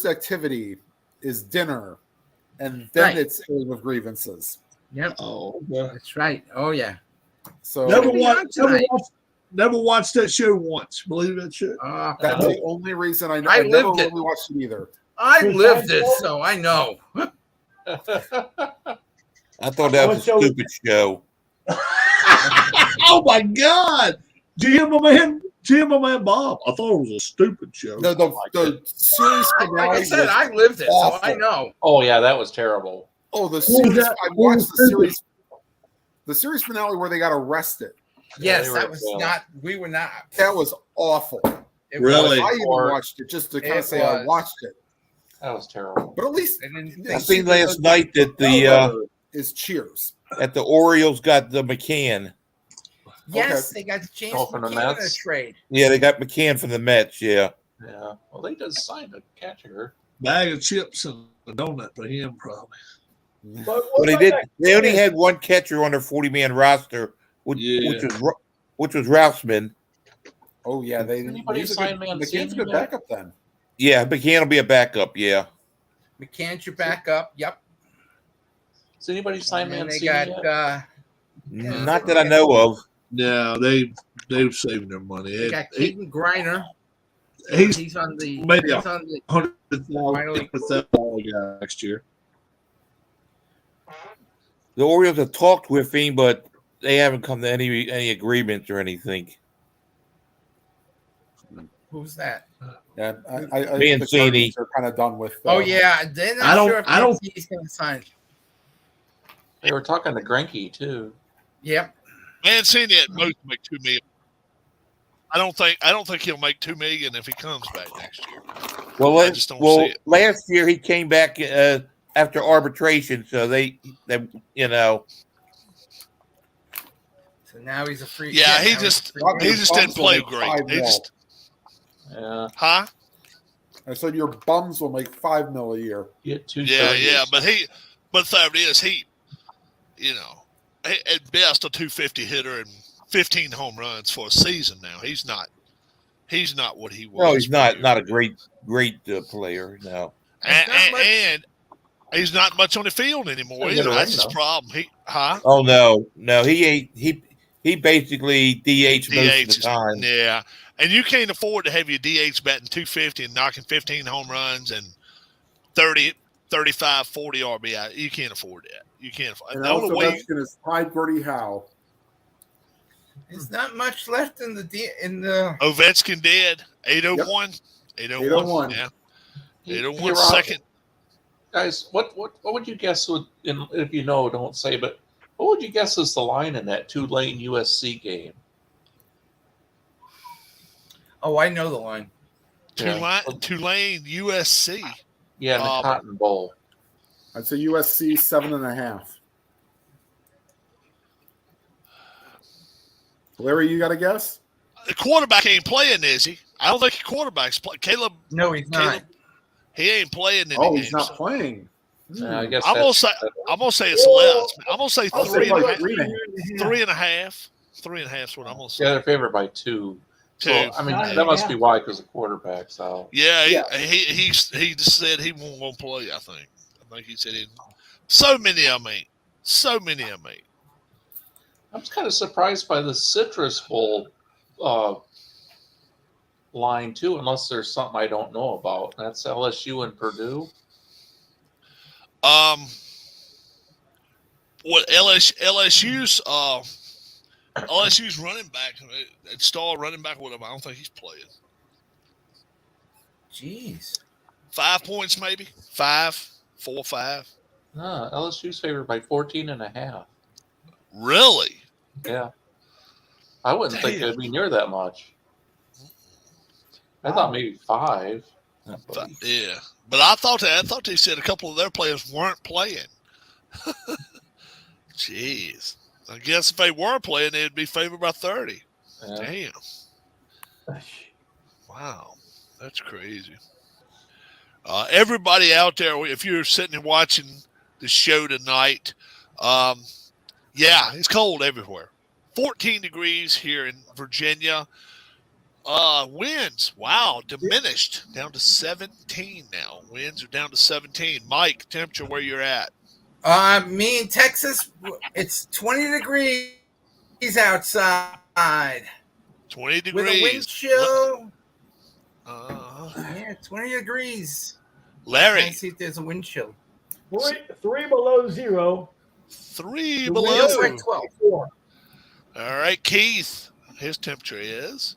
Speaker 2: activity is dinner, and then
Speaker 5: Right.
Speaker 2: it's airing of grievances.
Speaker 5: Yep,
Speaker 6: Oh, okay.
Speaker 5: that's right. Oh yeah.
Speaker 2: So
Speaker 6: Never
Speaker 5: be
Speaker 6: watched.
Speaker 5: on tonight.
Speaker 6: Never watched that show once. Believe that shit.
Speaker 2: that's the only reason I know.
Speaker 5: I
Speaker 2: I never
Speaker 5: lived it.
Speaker 2: really watched it either.
Speaker 5: I
Speaker 8: Was
Speaker 5: lived
Speaker 8: that
Speaker 5: it,
Speaker 8: so?
Speaker 5: so I know.
Speaker 3: I thought that was a
Speaker 8: What show-
Speaker 3: stupid show.
Speaker 6: Oh my God! Jim, my man, Bob. I thought it was a stupid show.
Speaker 2: The series
Speaker 5: Like
Speaker 2: finale.
Speaker 5: I said,
Speaker 2: was
Speaker 5: I lived it, so I
Speaker 2: awful.
Speaker 5: know.
Speaker 4: Oh yeah, that was terrible.
Speaker 2: Oh, the
Speaker 6: was
Speaker 2: series.
Speaker 6: that?
Speaker 2: I
Speaker 6: What
Speaker 2: watched
Speaker 6: was
Speaker 2: the
Speaker 6: it?
Speaker 2: series. The series finale where they got arrested.
Speaker 5: Yes,
Speaker 4: they
Speaker 5: that
Speaker 4: were
Speaker 5: was
Speaker 4: terrible.
Speaker 5: not. We were not.
Speaker 2: That was awful.
Speaker 5: It
Speaker 6: Really?
Speaker 2: I even
Speaker 4: Or-
Speaker 2: watched it just to kind of
Speaker 5: It
Speaker 2: say I
Speaker 5: was.
Speaker 2: watched it.
Speaker 4: That was terrible.
Speaker 2: But at least
Speaker 5: I didn't
Speaker 3: I
Speaker 5: think
Speaker 3: seen last night that the
Speaker 2: is Cheers.
Speaker 3: that the Orioles got the McCann.
Speaker 5: Yes, they got James
Speaker 4: Oh, from the
Speaker 5: McCann in a
Speaker 4: Mets?
Speaker 5: trade.
Speaker 3: Yeah, they got McCann from the Mets. Yeah.
Speaker 4: Yeah. Well, they just signed a catcher.
Speaker 6: Bag of chips and a donut for him, probably.
Speaker 8: But
Speaker 3: But
Speaker 8: what
Speaker 3: they
Speaker 8: about
Speaker 3: did.
Speaker 8: that
Speaker 3: They only
Speaker 8: kid?
Speaker 3: had one catcher on their 40-man roster, which was Rouseman.
Speaker 2: Oh yeah,
Speaker 4: Anybody
Speaker 2: he's a
Speaker 4: sign
Speaker 2: good,
Speaker 4: Mancini
Speaker 2: McCann's a good
Speaker 4: yet?
Speaker 2: backup then.
Speaker 3: Yeah, McCann will be a backup. Yeah.
Speaker 5: McCann's your backup. Yep.
Speaker 4: Does anybody sign
Speaker 5: And then they
Speaker 4: Mancini
Speaker 5: got
Speaker 4: yet?
Speaker 3: Not that I know of.
Speaker 6: Yeah, they've saved their money.
Speaker 5: they got
Speaker 6: He-
Speaker 5: Caden Griner.
Speaker 6: he's
Speaker 5: He's on the
Speaker 6: maybe
Speaker 5: he's on the
Speaker 6: $100,000 guy next year.
Speaker 3: The Orioles have talked with him, but they haven't come to any agreements or anything.
Speaker 5: who's that?
Speaker 2: Yeah, I think
Speaker 3: Mancini.
Speaker 2: the Guardians are kind of done with.
Speaker 5: Oh yeah, they're not
Speaker 6: I don't-
Speaker 5: sure if
Speaker 6: I don't-
Speaker 5: he's going to sign.
Speaker 4: They were talking to Greinke too.
Speaker 5: Yep.
Speaker 1: Mancini at most make $2 million. I don't think he'll make $2 million if he comes back next year.
Speaker 3: Well,
Speaker 1: I just don't see it.
Speaker 3: last year he came back after arbitration, so they you know.
Speaker 5: So now he's a free.
Speaker 1: Yeah,
Speaker 5: now
Speaker 1: he
Speaker 5: he's a
Speaker 1: just
Speaker 5: free
Speaker 2: Robbie,
Speaker 1: he
Speaker 5: agent.
Speaker 1: just didn't
Speaker 2: Bums will
Speaker 1: play
Speaker 2: make
Speaker 1: great.
Speaker 2: $5
Speaker 1: He
Speaker 2: mil.
Speaker 1: just,
Speaker 4: Yeah.
Speaker 1: huh?
Speaker 2: I said your bums will make $5 million a year.
Speaker 4: Get two.
Speaker 1: Yeah, but the fact is you know, at best a 250 hitter and 15 home runs for a season. Now he's not what he was.
Speaker 3: No, he's not
Speaker 1: for
Speaker 3: a great player. No.
Speaker 1: and he's not much on the field anymore.
Speaker 4: He'll
Speaker 1: Either.
Speaker 4: get a
Speaker 1: That's
Speaker 4: ring,
Speaker 1: his
Speaker 4: though.
Speaker 1: problem.
Speaker 3: Oh no, he ain't. He basically DH most of
Speaker 1: DH
Speaker 3: the time.
Speaker 1: Yeah, and you can't afford to have your DH batting 250 and knocking 15 home runs and 30, 35, 40 RBI. You can't afford that. You can't afford.
Speaker 2: And
Speaker 1: The only
Speaker 2: also
Speaker 1: way
Speaker 2: Ovechkin is tied Gordie Howe.
Speaker 5: There's not much left in the.
Speaker 1: Ovechkin dead 801. 801.
Speaker 2: 801.
Speaker 1: Yeah,
Speaker 4: Hey,
Speaker 1: 801
Speaker 4: Rob,
Speaker 1: second.
Speaker 4: guys, what would you guess would? And if you know, don't say. But what would you guess is the line in that Tulane USC game?
Speaker 5: Oh, I know the line.
Speaker 1: Tulane USC.
Speaker 4: Yeah, in the Cotton Bowl.
Speaker 2: I'd say USC 7.5. Larry, you got a guess?
Speaker 1: The quarterback ain't playing, is he? I don't think the quarterback's playing. Caleb,
Speaker 5: No, he's not.
Speaker 1: he ain't playing any
Speaker 2: Oh,
Speaker 1: games.
Speaker 2: he's not playing.
Speaker 4: Yeah, I guess
Speaker 1: I'm gonna say it's less. I'm gonna say
Speaker 2: I'll say
Speaker 1: three and a
Speaker 2: like
Speaker 1: half.
Speaker 2: 3.5.
Speaker 1: 3.5. 3.5 is what I'm gonna say.
Speaker 4: Yeah, they're favored by 2. So
Speaker 1: Two.
Speaker 4: I mean,
Speaker 8: Nine
Speaker 4: that
Speaker 8: and a
Speaker 4: must
Speaker 8: half.
Speaker 4: be why, because the quarterback's out.
Speaker 1: Yeah,
Speaker 2: Yeah.
Speaker 1: He just said he won't play. I think he said he. So many of them ain't. So many of them ain't.
Speaker 4: I'm kind of surprised by the Citrus Bowl line too, unless there's something I don't know about. That's LSU and Purdue.
Speaker 1: What LSU's running back, star running back, whatever. I don't think he's playing.
Speaker 5: Jeez.
Speaker 1: 5 points, maybe 5, 4, 5.
Speaker 4: No, LSU's favored by 14.5.
Speaker 1: Really?
Speaker 4: Yeah, I wouldn't think
Speaker 1: Damn.
Speaker 4: it'd be near that much. I thought maybe 5. But
Speaker 1: Yeah, but I thought they said a couple of their players weren't playing. Jeez, I guess if they were playing, they'd be favored by 30.
Speaker 4: yeah.
Speaker 1: Damn. Wow, that's crazy. Everybody out there, if you're sitting and watching the show tonight, yeah, it's cold everywhere. 14 degrees here in Virginia. Winds, wow, diminished down to 17 now. Winds are down to 17. Mike, temperature where you're at?
Speaker 5: Me in Texas, it's 20 degrees outside
Speaker 1: 20 degrees.
Speaker 5: with a wind chill.
Speaker 1: Uh,
Speaker 5: Yeah, 20 degrees.
Speaker 1: Larry,
Speaker 5: Let's see if there's a wind chill.
Speaker 8: Three below zero.
Speaker 1: 3
Speaker 8: The
Speaker 1: below.
Speaker 5: Feels
Speaker 8: wind-
Speaker 5: like 12.
Speaker 8: 4.
Speaker 1: All right, Keith, his temperature is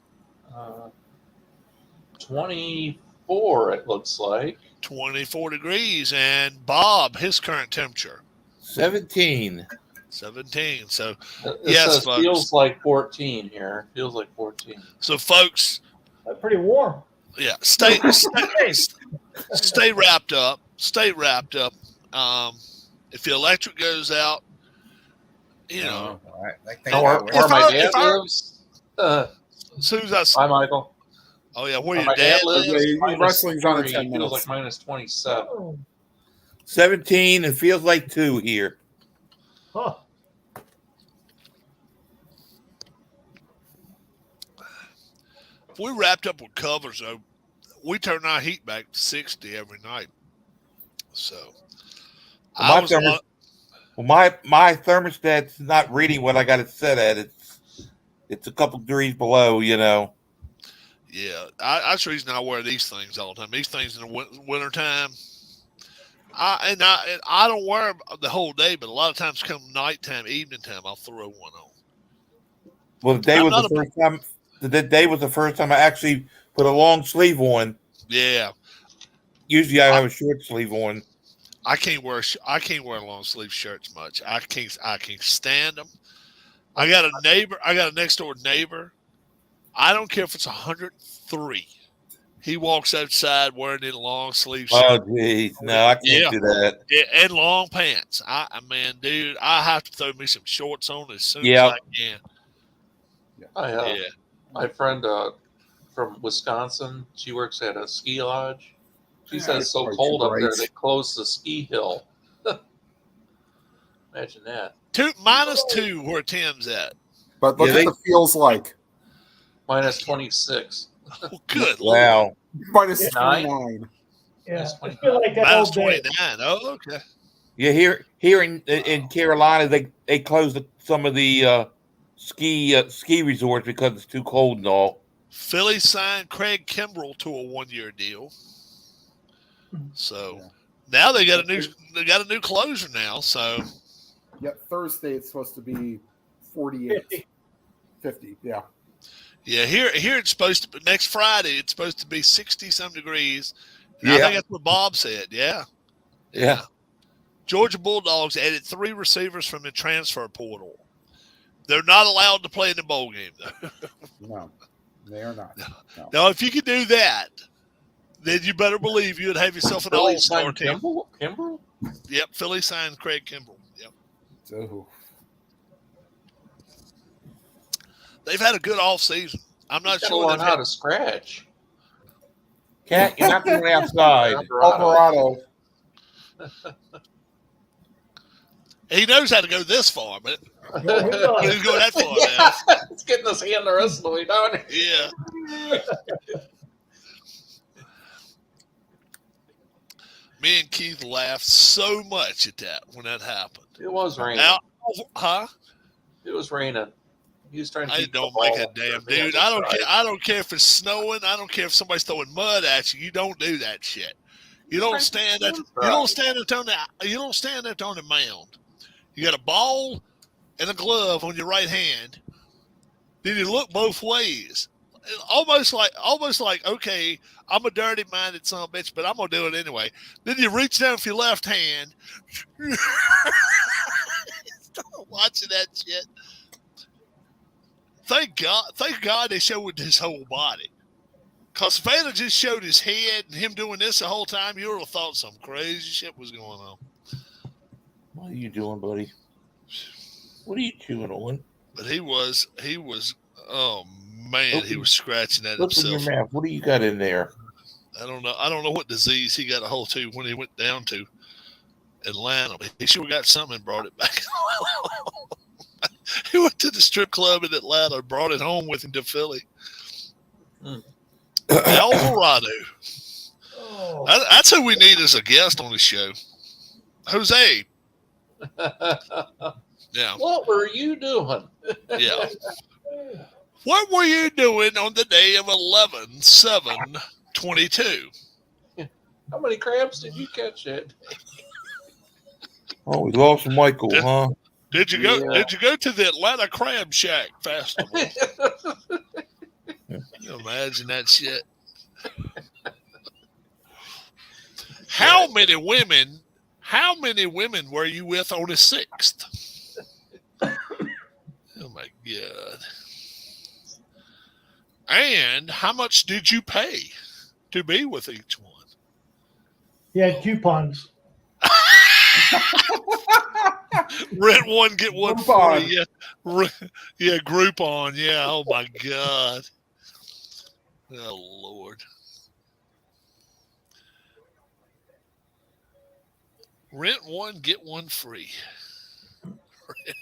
Speaker 4: 24. It looks like.
Speaker 1: 24 degrees. And Bob, his current temperature,
Speaker 3: 17.
Speaker 1: 17. So,
Speaker 4: It
Speaker 1: Yes,
Speaker 4: says
Speaker 1: folks.
Speaker 4: feels like 14 here. Feels like 14.
Speaker 1: folks,
Speaker 8: That's pretty warm.
Speaker 1: yeah, stay wrapped up. Stay wrapped up. If the electric goes out, You know,
Speaker 5: all right. Like,
Speaker 4: Know
Speaker 5: thank
Speaker 4: where
Speaker 5: God.
Speaker 4: my dad
Speaker 1: if I-
Speaker 4: lives?
Speaker 1: as soon as I,
Speaker 4: Hi, Michael.
Speaker 1: oh yeah, where
Speaker 4: Where
Speaker 1: your
Speaker 4: my
Speaker 1: dad
Speaker 4: dad
Speaker 1: lives.
Speaker 4: lives?
Speaker 2: Yeah,
Speaker 4: minus
Speaker 2: wrestling's on in
Speaker 4: 3,
Speaker 2: 10
Speaker 4: feels
Speaker 2: minutes.
Speaker 4: like minus 27.
Speaker 8: Oh,
Speaker 3: 17 and feels like 2 here.
Speaker 8: huh.
Speaker 1: If we wrapped up with covers, though, we turn our heat back to 60 every night. So,
Speaker 3: Well,
Speaker 1: I was a lot,
Speaker 3: my thermostat's not reading what I got it set at. It's a couple degrees below, you know.
Speaker 1: yeah. That's the reason I wear these things all the time. These things in the wintertime. I don't wear them the whole day, but a lot of times come nighttime, evening time, I'll throw one on.
Speaker 3: Well, the day
Speaker 1: I'm
Speaker 3: was
Speaker 1: not
Speaker 3: the first time. The day was the first time I actually put a long sleeve on.
Speaker 1: Yeah,
Speaker 3: Usually, I have a short sleeve on.
Speaker 1: I can't wear long sleeve shirts much. I can't stand them. I got a next door neighbor. I don't care if it's 103. He walks outside wearing a long sleeve shirt.
Speaker 3: Oh, geez, no, I can't do that.
Speaker 1: And long pants. Man, dude, I have to throw me some shorts on as soon
Speaker 3: Yeah.
Speaker 1: as I can. Yeah.
Speaker 4: My friend from Wisconsin, she works at a ski lodge. She says it's so
Speaker 2: Probably
Speaker 4: cold
Speaker 2: too
Speaker 4: up there,
Speaker 2: bright.
Speaker 4: they closed the ski hill. Imagine that.
Speaker 1: -2 where Tim's at.
Speaker 2: But look
Speaker 3: Yeah,
Speaker 2: at
Speaker 3: they-
Speaker 2: the feels like.
Speaker 4: Minus 26.
Speaker 1: Oh, good Lord.
Speaker 3: Wow.
Speaker 2: Minus
Speaker 4: Nine.
Speaker 2: 29.
Speaker 8: Yeah,
Speaker 4: That's
Speaker 8: I feel like that
Speaker 1: Minus
Speaker 8: old day.
Speaker 1: 29. Oh, okay.
Speaker 3: Yeah, here in Carolina, they closed some of the ski resorts because it's too cold and all.
Speaker 1: Philly signed Craig Kimbrell to a 1-year deal. So
Speaker 2: Yeah.
Speaker 1: now they got a new closer now. So
Speaker 2: Yeah, Thursday it's supposed to be 48.
Speaker 8: 50.
Speaker 2: 50, yeah.
Speaker 1: yeah, here it's supposed to be next Friday. It's supposed to be 60-some degrees. And I
Speaker 3: Yeah.
Speaker 1: think that's what Bob said. Yeah.
Speaker 3: Yeah.
Speaker 1: Georgia Bulldogs added 3 receivers from the transfer portal. They're not allowed to play in the bowl game, though.
Speaker 2: No, they are not. No.
Speaker 1: Now, if you could do that, then you better believe you'd have yourself an
Speaker 4: Philly
Speaker 1: all-star
Speaker 4: signed
Speaker 1: team.
Speaker 4: Kimbrell?
Speaker 1: Yep, Philly signed Craig Kimbrell. Yep.
Speaker 2: So,
Speaker 1: They've had a good offseason. I'm not
Speaker 4: Gotta
Speaker 1: sure.
Speaker 4: learn
Speaker 1: they've
Speaker 4: how
Speaker 1: had-
Speaker 4: to scratch.
Speaker 3: Can't you're not going outside.
Speaker 2: Alvarado.
Speaker 1: He knows how to go this far, but he
Speaker 8: Yeah, he does.
Speaker 1: didn't go that far now.
Speaker 4: It's getting us hand the rest of the way down.
Speaker 1: Yeah. Me and Keith laughed so much at that when that happened.
Speaker 4: It was raining.
Speaker 1: Now, huh?
Speaker 4: It was raining. He was trying to
Speaker 1: I
Speaker 4: keep
Speaker 1: don't
Speaker 4: the
Speaker 1: make
Speaker 4: ball
Speaker 1: a
Speaker 4: up there.
Speaker 1: damn
Speaker 4: Yeah,
Speaker 1: dude.
Speaker 4: that's
Speaker 1: I don't
Speaker 4: right.
Speaker 1: care. I don't care if it's snowing. I don't care if somebody's throwing mud at you. You don't do that shit. You don't stand at
Speaker 4: Right.
Speaker 1: on the mound. You got a ball and a glove on your right hand. Then you look both ways. Almost like, okay, I'm a dirty minded son of a bitch, but I'm gonna do it anyway. Then you reach down with your left hand. Watching that shit. Thank God they showed his whole body. Because if Vanna just showed his head and him doing this the whole time, you would have thought some crazy shit was going on.
Speaker 3: What are you doing, buddy? What are you chewing on?
Speaker 1: But he was, oh man, he was scratching at
Speaker 3: Look in
Speaker 1: himself.
Speaker 3: your mouth. What do you got in there?
Speaker 1: I don't know what disease he got a hold to when he went down to Atlanta. He sure got something and brought it back. He went to the strip club in Atlanta and brought it home with him to Philly. Alvarado.
Speaker 8: Oh,
Speaker 1: That's who we need as a guest on the show. Jose. Yeah.
Speaker 4: What were you doing?
Speaker 1: Yeah. What were you doing on the day of 11/7/22?
Speaker 4: How many crabs did you catch it?
Speaker 3: Oh, we lost Michael,
Speaker 1: Yeah.
Speaker 3: huh?
Speaker 1: Did you go?
Speaker 4: Yeah.
Speaker 1: Did you go to the Atlanta Crab Shack Festival? Can you imagine that shit? How many women were you with on the 6th? Oh my God. And how much did you pay to be with each one?
Speaker 8: he had coupons.
Speaker 1: Rent one, get one
Speaker 2: Groupon.
Speaker 1: free. Yeah, yeah, Groupon. Yeah. Oh my God. Oh Lord. Rent one, get one free.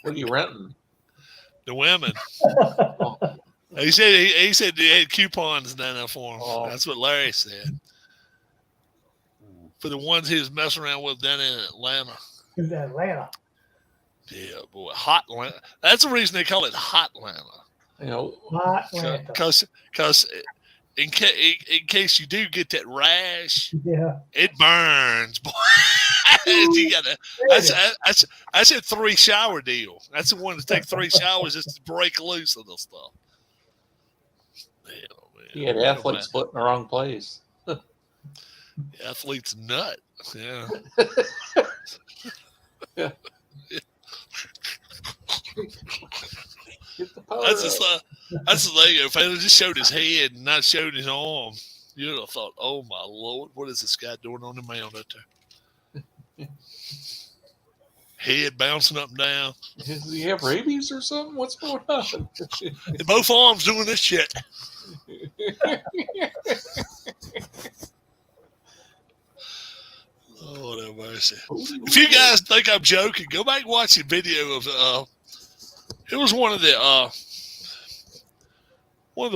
Speaker 4: What are you renting?
Speaker 1: The women.
Speaker 4: Oh,
Speaker 1: He said they had coupons down there for him.
Speaker 4: Oh.
Speaker 1: That's what Larry said. For the ones he was messing around with down in Atlanta.
Speaker 8: In Atlanta.
Speaker 1: Yeah, boy, hot Atlanta. That's the reason they call it hot Atlanta.
Speaker 4: you know,
Speaker 8: Hot Atlanta.
Speaker 1: Because in case you do get that rash,
Speaker 8: Yeah.
Speaker 1: it burns, boy. You gotta. That's a 3 shower deal. That's the one to take 3 showers just to break loose of the stuff. Yeah, man.
Speaker 4: he had athlete's foot in the wrong place.
Speaker 1: Athlete's nut. Yeah.
Speaker 4: Yeah. Get the power
Speaker 1: That's
Speaker 4: up.
Speaker 1: the thing. If I just showed his head and not showed his arm, you'd have thought, "Oh my Lord, what is this guy doing on the mound out there?" Head bouncing up and down,
Speaker 4: Does he have rabies or something? What's going on?
Speaker 1: and both arms doing this shit. Lord have mercy. If you guys think I'm joking, go back and watch the video of it was one of the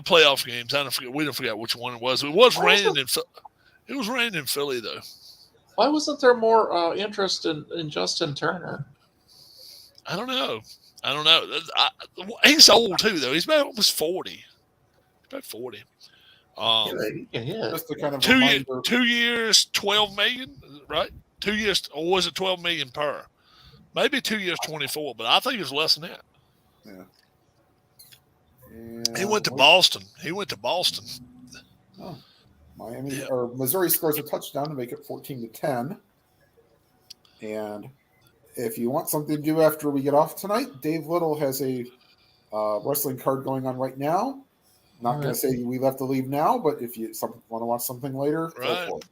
Speaker 1: playoff games. I don't forget. We don't forget which one it was. It was raining in. It was raining in Philly though.
Speaker 4: Why wasn't there more interest in Justin Turner?
Speaker 1: I don't know. He's old too though. He's about almost 40. About 40.
Speaker 4: Yeah.
Speaker 2: Just to kind of
Speaker 1: 2 years,
Speaker 2: reminder,
Speaker 1: 2 years, 12 million, right? 2 years, or was it 12 million per? Maybe 2 years, 24, but I think it was less than that.
Speaker 2: Yeah.
Speaker 1: He went to Boston.
Speaker 2: Oh, Miami
Speaker 1: Yeah.
Speaker 2: or Missouri scores a touchdown to make it 14-10. And if you want something to do after we get off tonight, Dave Little has a wrestling card going on right now. Not going to say we have to leave now, but if you want to watch something later,
Speaker 1: Right.
Speaker 2: go for it.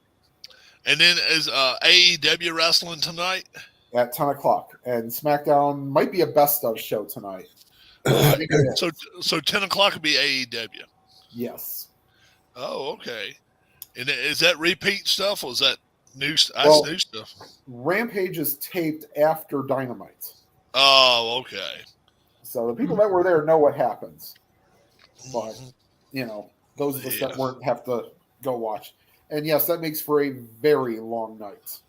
Speaker 1: And then is AEW wrestling tonight?
Speaker 2: At 10 o'clock. And SmackDown might be a best of show tonight. I think it is.
Speaker 1: So 10 o'clock would be AEW.
Speaker 2: Yes.
Speaker 1: Oh, okay. And is that repeat stuff or is that new? That's
Speaker 2: Well-
Speaker 1: new stuff.
Speaker 2: Rampage is taped after Dynamite.
Speaker 1: Oh, okay.
Speaker 2: So the people that were there know what happens. But,
Speaker 1: Mhm.
Speaker 2: those of us that
Speaker 1: Yeah.
Speaker 2: weren't have to go watch. And yes, that makes for a very long night.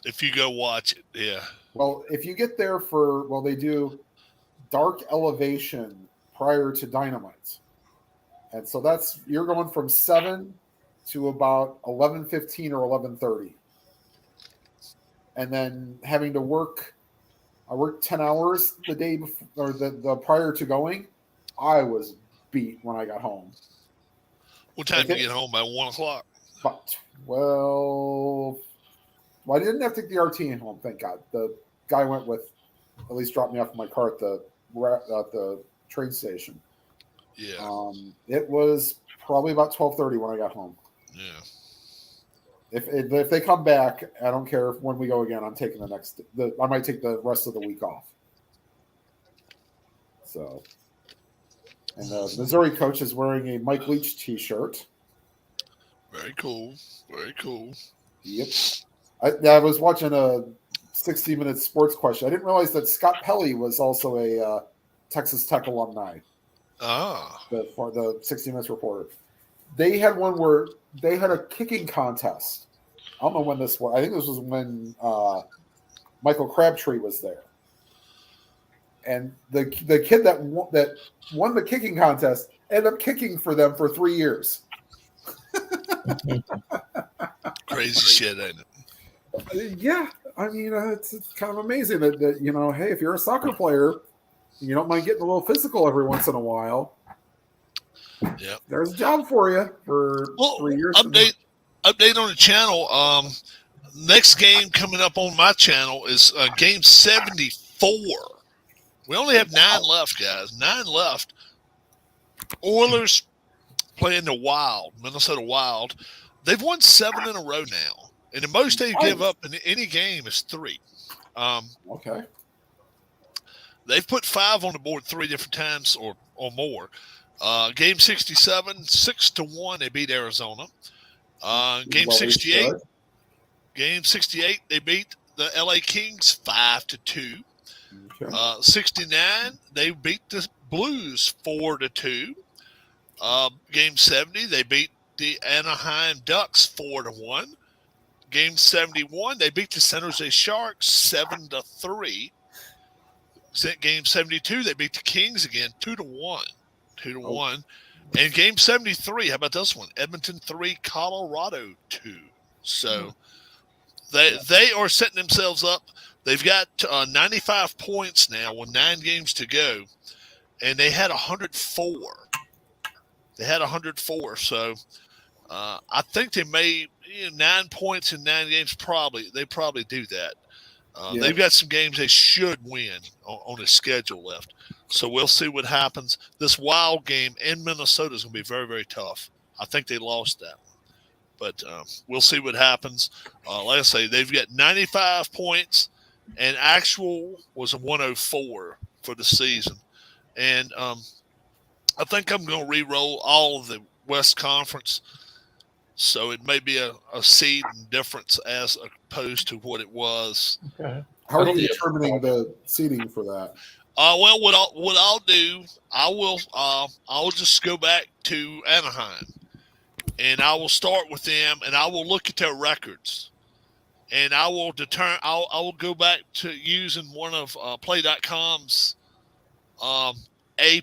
Speaker 1: If you go watch it, yeah.
Speaker 2: Well, if you get there they do Dark Elevation prior to Dynamite. And so you're going from 7 to about 11:15 or 11:30. And then having to work, I worked 10 hours the day before, or the prior to going. I was beat when I got home.
Speaker 1: What time do
Speaker 2: Okay.
Speaker 1: you get home? By 1 o'clock?
Speaker 2: But, well, I didn't have to take the RT home, thank God. The guy went with, at least dropped me off in my car at the train station.
Speaker 1: Yeah.
Speaker 2: It was probably about 12:30 when I got home.
Speaker 1: Yeah.
Speaker 2: If they come back, I don't care when we go again. I'm taking I might take the rest of the week off. So, and the Missouri coach is wearing a Mike Leach T-shirt.
Speaker 1: Very cool. Very cool.
Speaker 2: Yep. I was watching a 60-minute sports question. I didn't realize that Scott Pelley was also a Texas Tech alumni.
Speaker 1: Ah.
Speaker 2: For the 60 Minutes reporter. They had one where they had a kicking contest. I don't know when this was. I think this was when Michael Crabtree was there. And the kid that won the kicking contest ended up kicking for them for 3 years.
Speaker 1: Crazy shit, ain't it?
Speaker 2: Yeah, I mean, it's kind of amazing that hey, if you're a soccer player, you don't mind getting a little physical every once in a while.
Speaker 1: Yep.
Speaker 2: There's a job for you for 3 years.
Speaker 1: Update on the channel. Next game coming up on my channel is game 74. We only have 9 left, guys. 9 left. Oilers playing the Wild, Minnesota Wild. They've won 7 in a row now. And the most they give up in any game is 3.
Speaker 2: Okay.
Speaker 1: they've put 5 on the board 3 different times or more. Game 67, 6-1, they beat Arizona. Game
Speaker 2: Well, they
Speaker 1: 68,
Speaker 2: should.
Speaker 1: they beat the LA Kings 5-2.
Speaker 2: Okay.
Speaker 1: 69, they beat the Blues 4-2. Game 70, they beat the Anaheim Ducks 4-1. Game 71, they beat the San Jose Sharks 7-3. Game 72, they beat the Kings again 2-1. 2-1. And game 73, how about this one? Edmonton 3, Colorado 2. So they are setting themselves up. They've got 95 points now with 9 games to go, and they had 104. They had 104, so I think they may 9 points in 9 games. They probably do that. They've got some games they should win on the schedule left. So we'll see what happens. This Wild game in Minnesota is going to be very, very tough. I think they lost that one. But we'll see what happens. Like I say, they've got 95 points, and actual was a 104 for the season. And I think I'm going to re-roll all of the West Conference. So it may be a seed difference as opposed to what it was.
Speaker 8: Okay.
Speaker 2: How are you determining the seeding for that?
Speaker 1: Well, what I'll do, I'll just go back to Anaheim, and I will start with them, and I will look at their records, and I will determine. I will go back to using one of Play.com's A+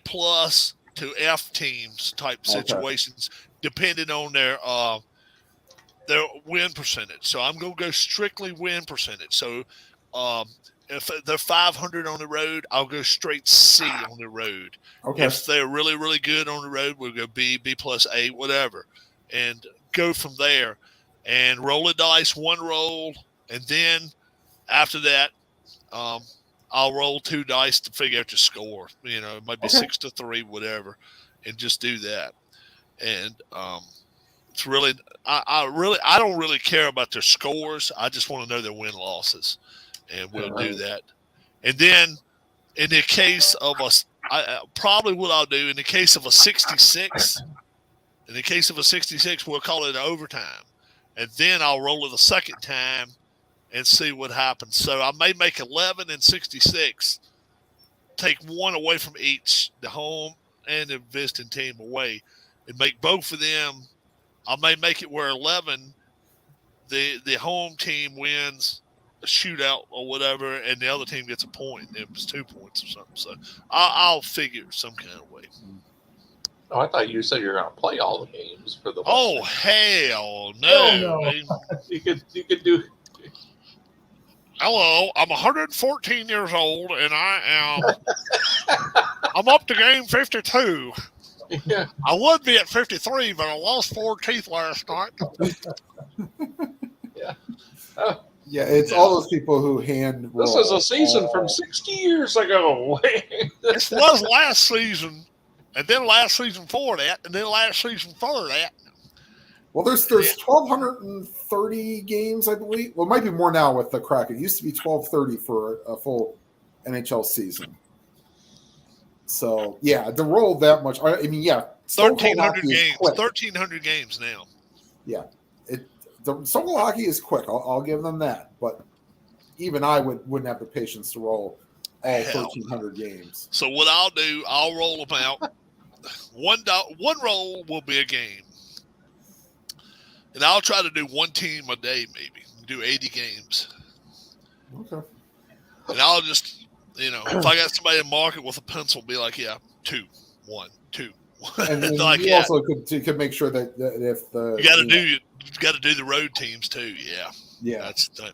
Speaker 1: to F teams type situations, depending on their win percentage. So I'm going to go strictly win percentage. So if they're 500 on the road, I'll go straight C on the road.
Speaker 2: Okay.
Speaker 1: If they're really, really good on the road, we'll go B+, A, whatever, and go from there and roll a dice, one roll. And then after that, I'll roll 2 dice to figure out the score. It might be 6-3, whatever, and just do that. And it's really, I don't really care about their scores. I just want to know their win losses, and we'll do that. And then, in the case of probably what I'll do in the case of a 66. In the case of a 66, we'll call it an overtime, and then I'll roll it a second time and see what happens. So I may make 11 and 66, take 1 away from each, the home and the visiting team away, and make both of them. I may make it where 11, the home team wins a shootout or whatever, and the other team gets a point. It was 2 points or something. So I'll figure some kind of way.
Speaker 4: Oh, I thought you said you were going to play all the games for the.
Speaker 1: Oh, hell no!
Speaker 8: Hell no.
Speaker 4: You could do.
Speaker 1: Hello, I'm 114 years old, and I'm up to game 52.
Speaker 4: Yeah.
Speaker 1: I would be at 53, but I lost 4 teeth last night.
Speaker 4: Yeah.
Speaker 2: Yeah, it's all those people who hand roll.
Speaker 4: This is a season from 60 years ago.
Speaker 1: This was last season, and then last season for that, and then last season for that.
Speaker 2: Well, there's 1,230 games, I believe. Well, it might be more now with the Kraken. It used to be 1,230 for a full NHL season. So, yeah, to roll that much. I mean, yeah.
Speaker 1: 1,300 games. 1,300 games now.
Speaker 2: Yeah. The Stone hockey is quick. I'll give them that. But even I wouldn't have the patience to roll all 1,300 games.
Speaker 1: So what I'll do, I'll roll them out. One roll will be a game. And I'll try to do 1 team a day, maybe. Do 80 games.
Speaker 2: Okay.
Speaker 1: And I'll just, if I got somebody to mark it with a pencil, be like, 2, 1, 2.
Speaker 2: And
Speaker 1: like
Speaker 2: you also could make sure that if the
Speaker 1: you got to do the road teams too. Yeah. That's that.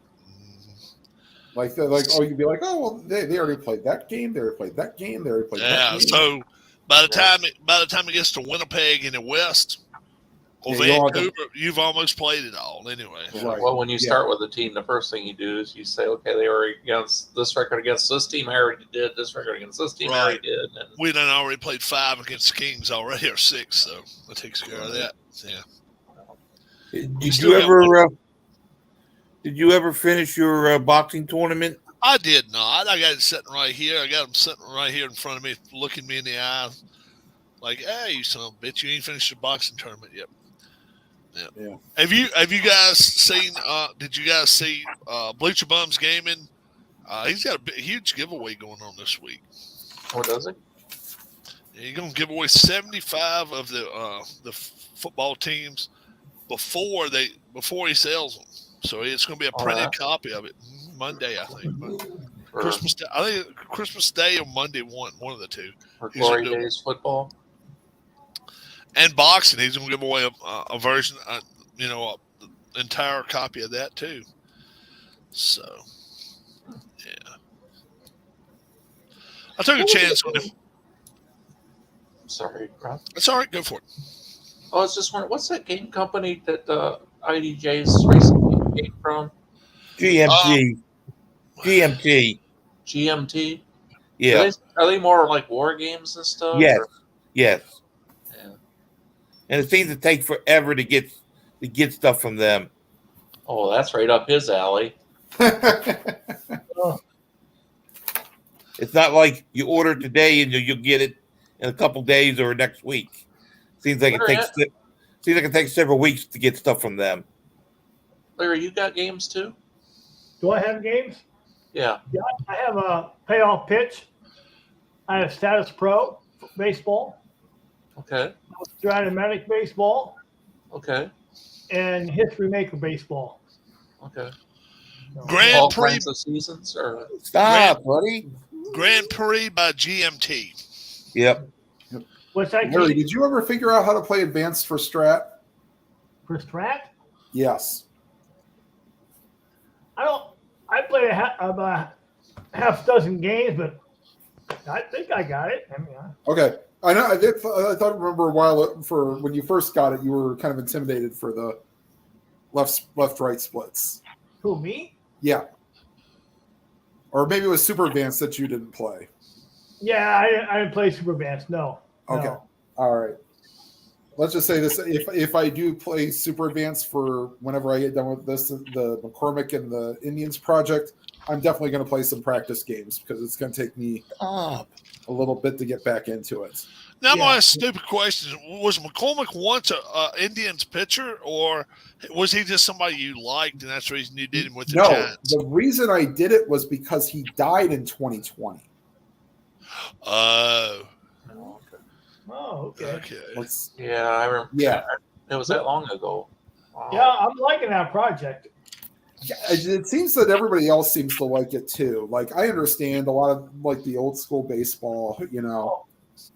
Speaker 2: You'd be like, oh well, they already played that game. They already played that game. They already played that game.
Speaker 1: So by the time it gets to Winnipeg in the West or Vancouver, you've almost played it all anyway.
Speaker 2: Right.
Speaker 4: Well, when you start with a team, the first thing you do is you say, okay, they were against this record against this team. I already did this record against this team. I already did. And
Speaker 1: we done already played 5 against the Kings already, or 6, so that takes care of that. Yeah.
Speaker 3: Did you ever finish your boxing tournament?
Speaker 1: I did not. I got it sitting right here. I got him sitting right here in front of me, looking me in the eye, like, "Hey, you son of a bitch! You ain't finished the boxing tournament yet."
Speaker 2: Yeah.
Speaker 1: Have you guys seen? Did you guys see Bleacher Bums Gaming? He's got a huge giveaway going on this week.
Speaker 4: What does it?
Speaker 1: He's going to give away 75 of the football teams before he sells them. So it's going to be a printed copy of it Monday, I think. Christmas Day. I think Christmas Day or Monday one of the two.
Speaker 4: For Glory Days football.
Speaker 1: And boxing, he's going to give away a version, the entire copy of that too. So, yeah. I took a chance on him.
Speaker 4: Sorry, Rob.
Speaker 1: That's all right. Go for it.
Speaker 4: I was just wondering, what's that game company that IDJ's recently came from?
Speaker 3: GMT. GMT.
Speaker 4: GMT?
Speaker 3: Yeah.
Speaker 4: Are they more like war games and stuff?
Speaker 3: Yes.
Speaker 4: or-
Speaker 3: Yes.
Speaker 4: Yeah.
Speaker 3: And it seems to take forever to get stuff from them.
Speaker 4: Oh, that's right up his alley.
Speaker 3: It's not like you order it today and you'll get it in a couple days or next week. Seems like it takes several weeks to get stuff from them.
Speaker 4: Larry, you got games too?
Speaker 8: Do I have games?
Speaker 4: Yeah.
Speaker 8: Yeah, I have a payoff pitch. I have Status Pro baseball,
Speaker 4: Okay.
Speaker 8: Stratomatic baseball,
Speaker 4: Okay.
Speaker 8: and History Maker baseball.
Speaker 4: Okay.
Speaker 1: Grand
Speaker 4: All
Speaker 1: Prix,
Speaker 4: kinds of seasons, or
Speaker 3: Stop, buddy.
Speaker 1: Grand Prix by GMT.
Speaker 3: Yep.
Speaker 8: What's that
Speaker 2: Harry,
Speaker 8: game
Speaker 2: did you ever figure out how to play advanced for Strat?
Speaker 8: for Strat?
Speaker 2: Yes.
Speaker 8: I played about half dozen games, but I think I got it. I mean,
Speaker 2: Okay. I know. I thought. Remember a while for when you first got it, you were kind of intimidated for the left-right splits.
Speaker 8: who, me?
Speaker 2: Yeah. Or maybe it was Super Advanced that you didn't play.
Speaker 8: Yeah, I didn't play Super Advanced. No.
Speaker 2: Okay.
Speaker 8: No.
Speaker 2: All right. Let's just say this: if I do play Super Advanced for whenever I get done with this, the McCormick and the Indians project, I'm definitely going to play some practice games because it's going to take me a little bit to get back into it.
Speaker 1: Now, I'm
Speaker 8: Yeah.
Speaker 1: going to ask a stupid question. Was McCormick once a Indians pitcher, or was he just somebody you liked, and that's the reason you did him with the
Speaker 2: No,
Speaker 1: Giants?
Speaker 2: the reason I did it was because he died in 2020.
Speaker 1: Oh,
Speaker 8: Oh, okay.
Speaker 1: okay.
Speaker 4: yeah, I remember.
Speaker 2: Yeah.
Speaker 4: It was that long ago. Wow.
Speaker 8: Yeah, I'm liking that project.
Speaker 2: Yeah, it seems that everybody else seems to like it too. Like I understand a lot of like the old school baseball,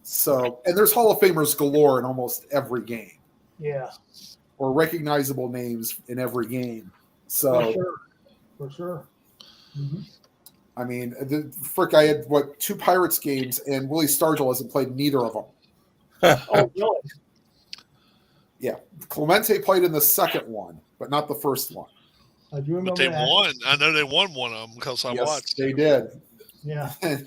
Speaker 2: So, and there's Hall of Famers galore in almost every game,
Speaker 8: Yeah,
Speaker 2: or recognizable names in every game.
Speaker 8: for
Speaker 2: So,
Speaker 8: sure. For sure. Mhm.
Speaker 2: I mean, I had 2 Pirates games, and Willie Stargell hasn't played neither of them.
Speaker 8: Oh, really?
Speaker 2: Yeah, Clemente played in the second one, but not the first one.
Speaker 8: I do remember
Speaker 1: But they
Speaker 8: that.
Speaker 1: won. I know they won one of them because I watched.
Speaker 2: They did.
Speaker 8: Yeah.
Speaker 2: And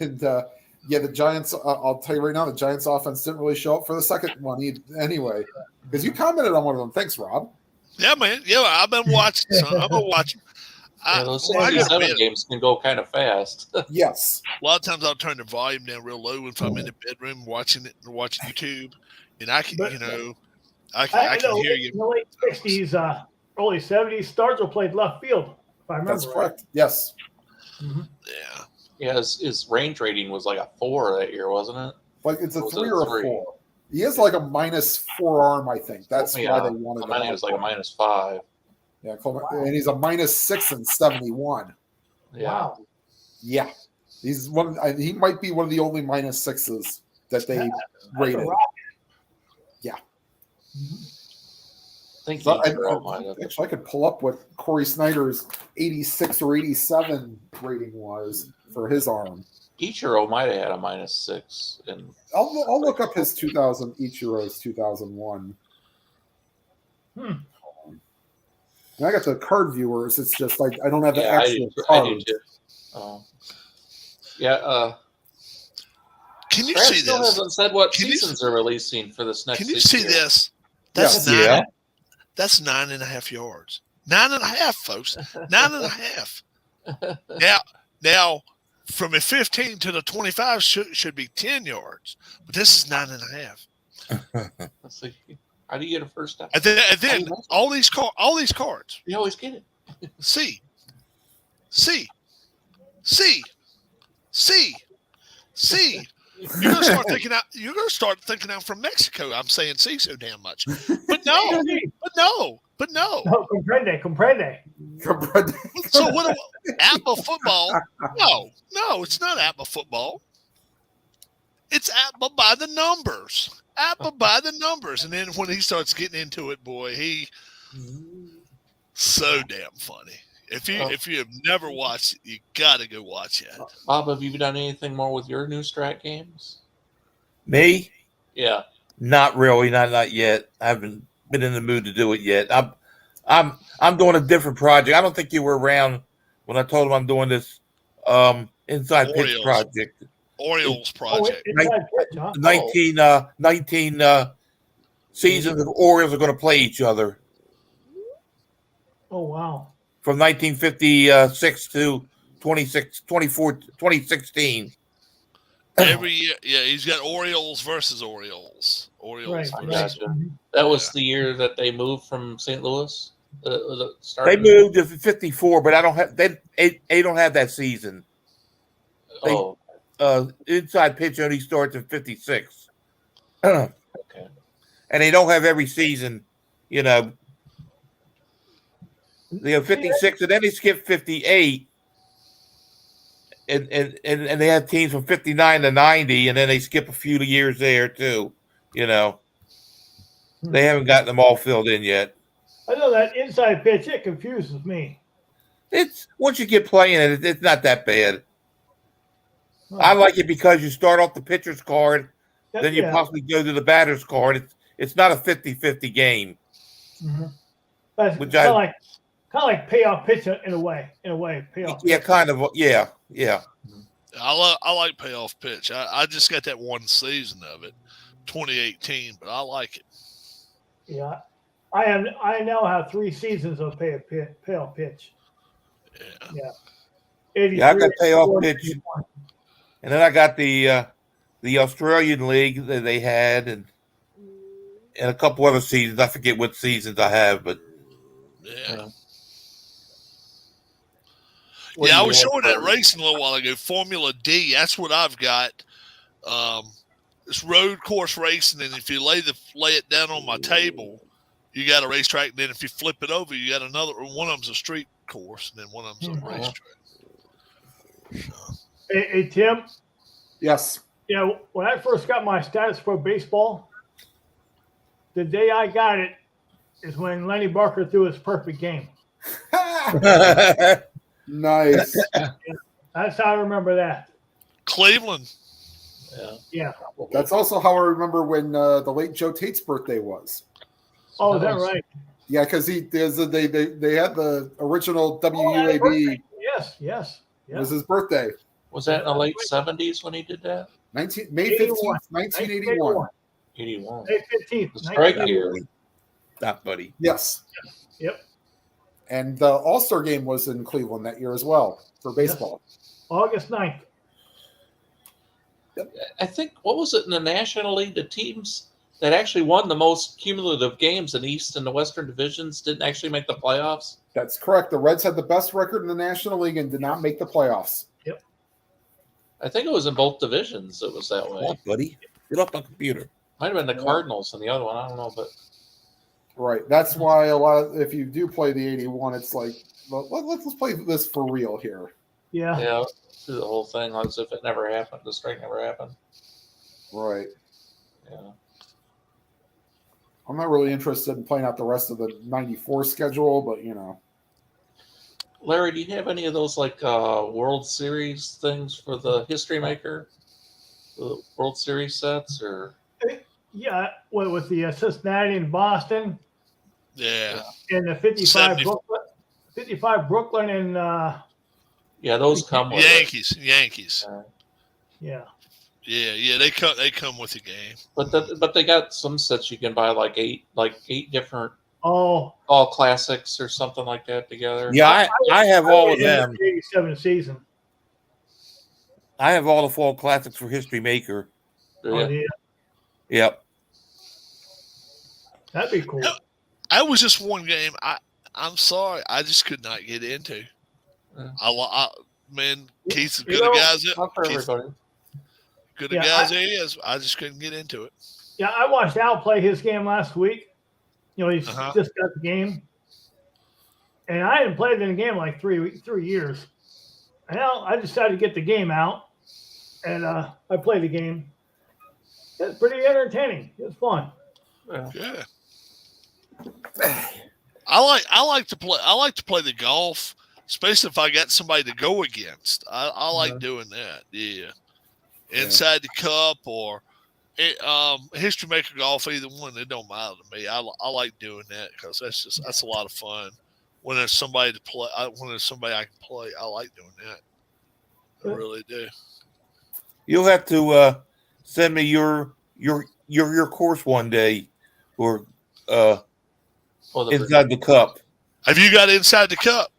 Speaker 2: the Giants. I'll tell you right now, the Giants' offense didn't really show up for the second one anyway. Because you commented on one of them. Thanks, Rob.
Speaker 1: Yeah, man. Yeah, I've been watching. I've been watching.
Speaker 4: Yeah, those
Speaker 1: I gotta
Speaker 4: 77
Speaker 1: admit,
Speaker 4: games can go kind of fast.
Speaker 2: Yes.
Speaker 1: a lot of times I'll turn the volume down real low if I'm in the bedroom watching YouTube, and I can,
Speaker 8: But-
Speaker 1: I
Speaker 8: I
Speaker 1: can
Speaker 8: know
Speaker 1: hear
Speaker 8: in
Speaker 1: you.
Speaker 8: the late 60s, early 70s, Stargell played left field, if I remember
Speaker 2: That's
Speaker 8: right.
Speaker 2: correct. Yes.
Speaker 8: Mhm.
Speaker 1: Yeah.
Speaker 4: Yeah, his range rating was like a 4 that year, wasn't it?
Speaker 2: Like it's a
Speaker 4: Was
Speaker 2: 3
Speaker 4: it
Speaker 2: or a
Speaker 4: 3?
Speaker 2: 4. He has like a -4 arm, I think. That's
Speaker 4: Yeah,
Speaker 2: why they wanted
Speaker 4: Clemente
Speaker 2: him.
Speaker 4: was like a -5.
Speaker 2: Yeah, and he's a -6 in 71.
Speaker 4: Yeah.
Speaker 8: Wow.
Speaker 2: Yeah, he's one. He might be one of the only -6s that they
Speaker 8: That's a
Speaker 2: rated.
Speaker 8: rock.
Speaker 4: I think
Speaker 2: So
Speaker 4: Ichiro might have.
Speaker 2: actually, I could pull up what Corey Snyder's 86 or 87 rating was for his arm.
Speaker 4: Ichiro might have had a -6 in.
Speaker 2: I'll look up his 2000 Ichiro's 2001. And I got the card viewers. It's just like I don't have the
Speaker 4: Yeah, I
Speaker 2: actual
Speaker 4: do
Speaker 2: cards.
Speaker 4: too. Yeah.
Speaker 1: Can you
Speaker 4: Brad
Speaker 1: see
Speaker 4: still
Speaker 1: this?
Speaker 4: hasn't said what
Speaker 1: Can you-
Speaker 4: seasons they're releasing for this next
Speaker 1: Can you
Speaker 4: season
Speaker 1: see
Speaker 4: year.
Speaker 1: this? That's
Speaker 2: Yes.
Speaker 3: Yeah.
Speaker 1: That's 9.5 yards. 9.5, folks. 9.5. Now, Now, from a 15 to the 25 should be 10 yards, but this is 9.5.
Speaker 4: Let's see. How do you get a first down?
Speaker 1: And then all these cards.
Speaker 4: You always get it.
Speaker 1: C. You're gonna start thinking out from Mexico. I'm saying C so damn much. But no.
Speaker 8: No, comprende.
Speaker 1: So what? Apple football? No, it's not Apple football. It's Apple by the numbers. And then when he starts getting into it, boy, so damn funny. If you have never watched it, you got to go watch it.
Speaker 4: Bob, have you done anything more with your new strat games?
Speaker 3: Me?
Speaker 4: Yeah.
Speaker 3: Not really, not yet. I haven't been in the mood to do it yet. I'm doing a different project. I don't think you were around when I told him I'm doing this inside pitch
Speaker 1: Orioles.
Speaker 3: project.
Speaker 1: Orioles project.
Speaker 8: Inside pitch, huh?
Speaker 3: 19 seasons of Orioles are going to play each other
Speaker 8: Oh, wow.
Speaker 3: from 1956 to 2016.
Speaker 1: Every year, yeah, he's got Orioles versus Orioles.
Speaker 8: Right.
Speaker 4: I
Speaker 1: versus
Speaker 4: gotcha. That was the year that they moved from St. Louis.
Speaker 3: They moved to 54, but I don't have they don't have that season.
Speaker 4: Oh,
Speaker 3: Inside pitch only starts in 56.
Speaker 4: okay.
Speaker 3: And they don't have every season, you know. They have 56, and then they skip 58, and they have teams from 59 to 90, and then they skip a few years there too. You know, they haven't gotten them all filled in yet.
Speaker 8: I know that inside pitch, it confuses me.
Speaker 3: It's once you get playing it, it's not that bad. I like it because you start off the pitcher's card, then you possibly go to the batter's card. It's not a 50-50 game.
Speaker 8: Mm-hmm. That's
Speaker 3: Which
Speaker 8: kind of like payoff pitch in a way. Payoff.
Speaker 3: Yeah, kind of. Yeah.
Speaker 1: I like payoff pitch. I just got that one season of it, 2018, but I like it.
Speaker 8: Yeah, I now have 3 seasons of payoff pitch.
Speaker 1: Yeah.
Speaker 3: Yeah, I got payoff pitch, and then I got the Australian League that they had, and a couple other seasons. I forget what seasons I have, but
Speaker 1: Yeah.
Speaker 4: What
Speaker 1: Yeah,
Speaker 4: do
Speaker 1: I
Speaker 4: you
Speaker 1: was
Speaker 4: have
Speaker 1: showing that
Speaker 4: for-
Speaker 1: racing a little while ago. Formula D, that's what I've got. It's road course racing, and if you lay it down on my table, you got a racetrack. And then if you flip it over, you got another. One of them's a street course, and then one of them's a racetrack. So,
Speaker 8: Hey, Tim.
Speaker 2: Yes.
Speaker 8: You know, when I first got my status for baseball, the day I got it is when Lenny Barker threw his perfect game.
Speaker 2: Nice.
Speaker 8: That's how I remember that.
Speaker 1: Cleveland.
Speaker 8: Yeah.
Speaker 2: That's also how I remember when the late Joe Tate's birthday was.
Speaker 8: Oh, is that right?
Speaker 2: Yeah, because they had the original WUAB.
Speaker 8: Yes.
Speaker 2: It was his birthday.
Speaker 4: Was that in the late 70s when he did that?
Speaker 2: May 15th, 1981.
Speaker 4: 81.
Speaker 8: May 15th.
Speaker 4: The strike year.
Speaker 3: Stop, buddy.
Speaker 2: Yes.
Speaker 8: Yep.
Speaker 2: And the All-Star game was in Cleveland that year as well for baseball.
Speaker 8: August 9th.
Speaker 4: I think, what was it in the National League? The teams that actually won the most cumulative games in the East and the Western divisions didn't actually make the playoffs.
Speaker 2: That's correct. The Reds had the best record in the National League and did not make the playoffs.
Speaker 4: I think it was in both divisions. It was that
Speaker 3: Come
Speaker 4: way.
Speaker 3: on, buddy. Get off my computer.
Speaker 4: Might have been the Cardinals and the other one. I don't know, but
Speaker 2: Right. That's why if you do play the 81, it's like, let's play this for real here.
Speaker 8: Yeah.
Speaker 4: yeah, through the whole thing as if it never happened. The strike never happened.
Speaker 2: Right.
Speaker 4: Yeah.
Speaker 2: I'm not really interested in playing out the rest of the 94 schedule, but
Speaker 4: Larry, do you have any of those like World Series things for the History Maker? The World Series sets or
Speaker 8: Yeah. With the Cincinnati and Boston
Speaker 1: Yeah.
Speaker 8: and the 55
Speaker 1: 70.
Speaker 8: Brooklyn, 55 Brooklyn and
Speaker 4: yeah, those come with it.
Speaker 1: Yankees.
Speaker 8: yeah.
Speaker 1: Yeah. They come with the game.
Speaker 4: But they got some sets you can buy like eight different
Speaker 8: Oh.
Speaker 4: all classics or something like that together.
Speaker 3: Yeah, I have all of them.
Speaker 8: 87 season.
Speaker 3: I have all the fall classics for History Maker.
Speaker 4: Do
Speaker 8: Oh,
Speaker 4: you?
Speaker 8: yeah.
Speaker 3: Yep.
Speaker 8: That'd be cool.
Speaker 1: That was just one game. I'm sorry, I just could not get into.
Speaker 4: Yeah.
Speaker 1: Man, Keith's as
Speaker 8: You
Speaker 1: good a
Speaker 8: know,
Speaker 1: guy as it.
Speaker 4: Not for
Speaker 1: Keith's
Speaker 4: everybody.
Speaker 1: good a
Speaker 8: Yeah,
Speaker 1: guy as he is. I just couldn't get into it.
Speaker 8: Yeah, I watched Al play his game last week. You know, he's
Speaker 1: Uh-huh.
Speaker 8: just got the game. And I hadn't played in a game like 3 years. And I decided to get the game out. And I played the game. It's pretty entertaining. It's fun.
Speaker 1: Yeah. I like to play the golf, especially if I got somebody to go against. I like doing that. Yeah. Inside the cup or History Maker golf, either one, it don't matter to me. I like doing that because that's a lot of fun. When there's somebody to play, when there's somebody I can play, I like doing that. I really do.
Speaker 3: You'll have to send me your course one day, or inside the cup.
Speaker 1: Have you got Inside the Cup?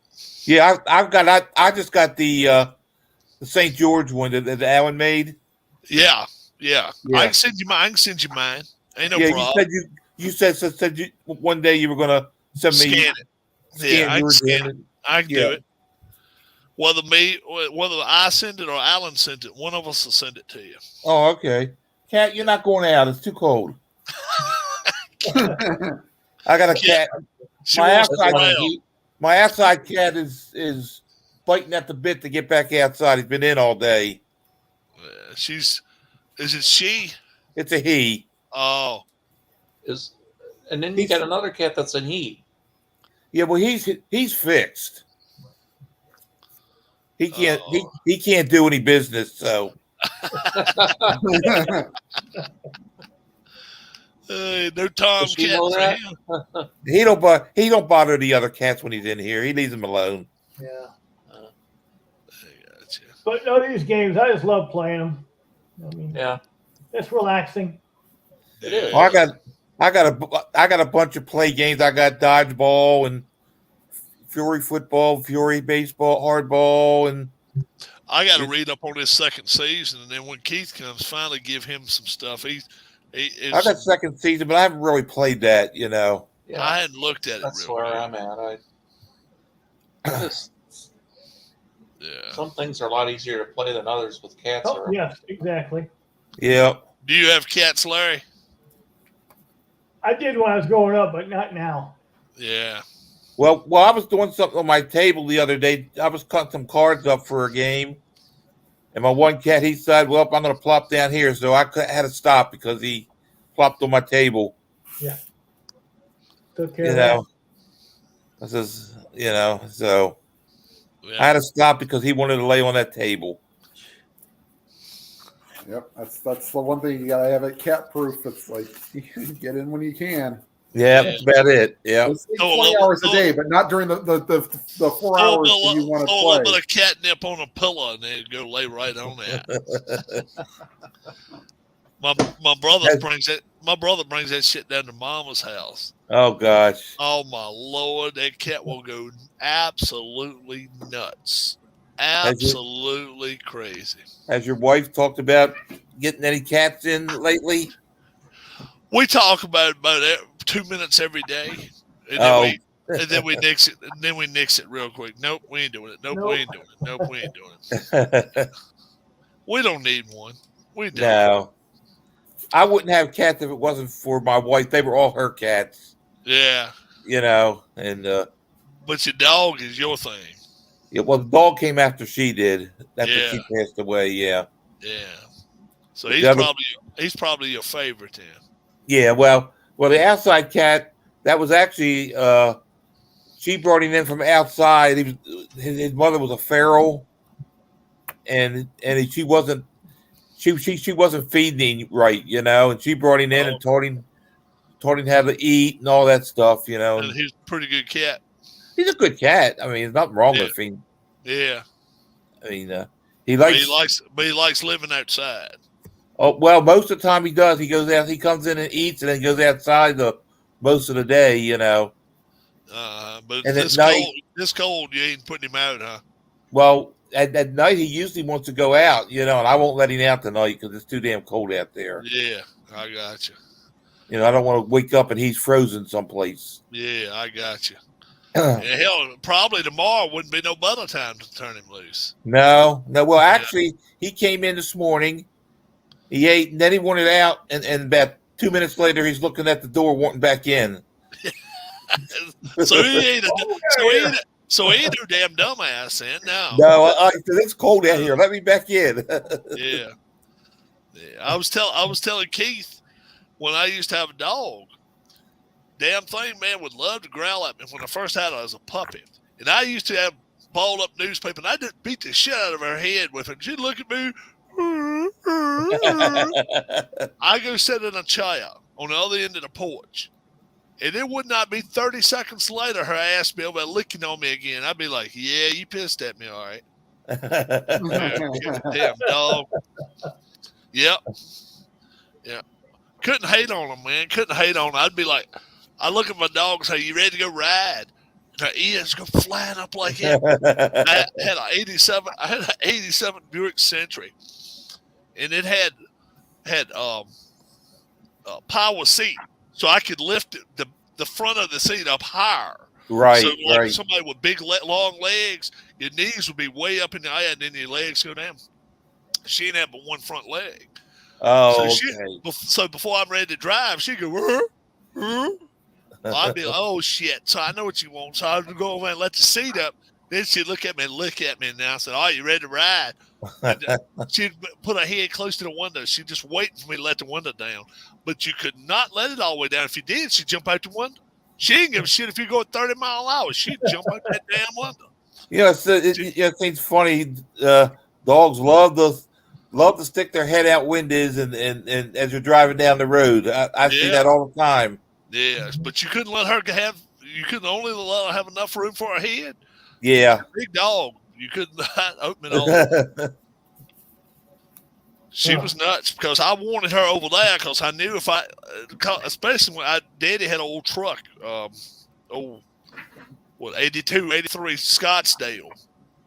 Speaker 3: Yeah, I just got the St. George one that Alan made.
Speaker 1: Yeah. I can send you mine. Ain't no problem.
Speaker 3: You said one day you were gonna send me.
Speaker 1: Scan it. Yeah, I can scan it. I can do it. Whether I send it or Alan sent it, one of us will send it to you.
Speaker 3: Oh, okay. Cat, you're not going out. It's too cold. I got a cat.
Speaker 1: She
Speaker 3: My
Speaker 1: wants to
Speaker 3: outside,
Speaker 1: play.
Speaker 3: my outside cat is biting at the bit to get back outside. He's been in all day.
Speaker 1: Is it she?
Speaker 3: It's a he.
Speaker 1: Oh,
Speaker 4: And then you got another cat that's in heat.
Speaker 3: Yeah, well, he's fixed. He can't he can't do any business. So
Speaker 1: no Tom
Speaker 4: Does she
Speaker 1: cat
Speaker 4: know
Speaker 1: for
Speaker 4: that?
Speaker 1: him.
Speaker 3: he don't bother the other cats when he's in here. He leaves them alone.
Speaker 8: Yeah.
Speaker 1: Gotcha.
Speaker 8: But no, these games, I just love playing them. I mean,
Speaker 4: Yeah,
Speaker 8: it's relaxing.
Speaker 4: it is.
Speaker 3: Well, I got a bunch of play games. I got dodgeball and Fury football, Fury baseball, hardball, and
Speaker 1: I got to read up on this second season, and then when Keith comes, finally give him some stuff. I
Speaker 3: I got second season, but I haven't really played that. You know.
Speaker 4: Yeah,
Speaker 1: I hadn't looked at it.
Speaker 4: that's
Speaker 1: real
Speaker 4: where
Speaker 1: good.
Speaker 4: I'm at.
Speaker 1: Yeah.
Speaker 4: Some things are a lot easier to play than others with cats.
Speaker 8: Oh, yes, exactly.
Speaker 3: Yeah.
Speaker 1: Do you have cats, Larry?
Speaker 8: I did when I was growing up, but not now.
Speaker 1: Yeah.
Speaker 3: Well, I was doing something on my table the other day. I was cutting some cards up for a game, and my one cat, he said, "Well, I'm going to plop down here," so I had to stop because he plopped on my table.
Speaker 8: Yeah. Took care
Speaker 3: You
Speaker 8: of that.
Speaker 3: know, this is so
Speaker 1: Yeah.
Speaker 3: I had to stop because he wanted to lay on that table.
Speaker 2: Yep, that's the one thing you gotta have it cat proof. It's like you get in when you can.
Speaker 3: Yeah, that's about it. Yeah.
Speaker 2: It's
Speaker 1: Oh,
Speaker 2: 20
Speaker 1: well,
Speaker 2: hours a day, but not during the 4 hours that you want to
Speaker 1: throw a little
Speaker 2: play.
Speaker 1: bit of catnip on a pillow and then go lay right on that. my brother brings that. My brother brings that shit down to Mama's house.
Speaker 3: Oh gosh.
Speaker 1: Oh my Lord, that cat will go absolutely nuts, absolutely crazy.
Speaker 3: Has your wife talked about getting any cats in lately?
Speaker 1: We talk about 2 minutes every day, and then we nix it. And then we nix it real quick. Nope, we ain't doing it. Nope, we ain't doing it. Nope, we ain't doing it. We don't need one. We don't.
Speaker 3: No. I wouldn't have cats if it wasn't for my wife. They were all her cats,
Speaker 1: Yeah,
Speaker 3: you know. And
Speaker 1: but your dog is your thing.
Speaker 3: well, the dog came after she did. After
Speaker 1: Yeah.
Speaker 3: she passed away. Yeah.
Speaker 1: Yeah. So
Speaker 3: The
Speaker 1: he's
Speaker 3: other-
Speaker 1: probably your favorite then.
Speaker 3: Yeah. Well, the outside cat that was actually she brought him in from outside. He was his mother was a feral, and she wasn't. She wasn't feeding him right, you know, and she brought him in and taught him how to eat and all that stuff, you know.
Speaker 1: And he's a pretty good cat.
Speaker 3: He's a good cat. I mean, there's nothing wrong with him.
Speaker 1: Yeah.
Speaker 3: I mean,
Speaker 1: He likes living outside.
Speaker 3: Oh well, most of the time he does. He goes out. He comes in and eats, and then goes outside most of the day, you know.
Speaker 1: But
Speaker 3: And
Speaker 1: this
Speaker 3: at night-
Speaker 1: cold, you ain't putting him out, huh?
Speaker 3: Well, at night he usually wants to go out, and I won't let him out tonight because it's too damn cold out there.
Speaker 1: Yeah, I got you.
Speaker 3: I don't want to wake up and he's frozen someplace.
Speaker 1: Yeah, I got you. Hell, probably tomorrow wouldn't be no better time to turn him loose.
Speaker 3: No. Well, actually, he came in this morning. He ate, and then he wanted out, and about 2 minutes later, he's looking at the door, wanting back in.
Speaker 1: So he ain't so he ain't no damn dumbass then.
Speaker 3: No, it's cold out here. Let me back in.
Speaker 1: Yeah. I was telling Keith when I used to have a dog. Damn thing, man, would love to growl at me when I first had her as a puppy. And I used to have balled up newspaper, and I just beat the shit out of her head with it. She'd look at me. I go sit in a chair on the other end of the porch. And it would not be 30 seconds later, her ass be over licking on me again. I'd be like, yeah, you pissed at me, all right. Damn dog. Yep. Yeah. Couldn't hate on them, man. Couldn't hate on them. I'd be like, I look at my dog and say, you ready to go ride? And her ears go flying up like that. I had an 87 Buick Century. And it had power seat. So I could lift the front of the seat up higher.
Speaker 3: Right,
Speaker 1: so like
Speaker 3: right.
Speaker 1: Somebody with big, long legs, your knees would be way up in the air, and then your legs go down. She didn't have but one front leg.
Speaker 3: Oh,
Speaker 1: so before I'm ready to drive, she'd go, well, I'd be like, oh, shit. So I know what you want. So I'd go over and let the seat up. Then she'd look at me and lick at me. And I said, all right, you ready to ride? She'd put her head close to the window. She'd just wait for me to let the window down. But you could not let it all the way down. If you did, she'd jump out the window. She didn't give a shit if you go 30 miles an hour. She'd jump out that damn window.
Speaker 3: It's funny. Dogs love to stick their head out windows and as you're driving down the road. I see that all the time.
Speaker 1: Yeah, but you couldn't let her you couldn't only let her have enough room for her head.
Speaker 3: Yeah.
Speaker 1: Big dog. You couldn't open it all. She was nuts because I wanted her over there because I knew especially when Daddy had an old truck, 82, 83 Scottsdale.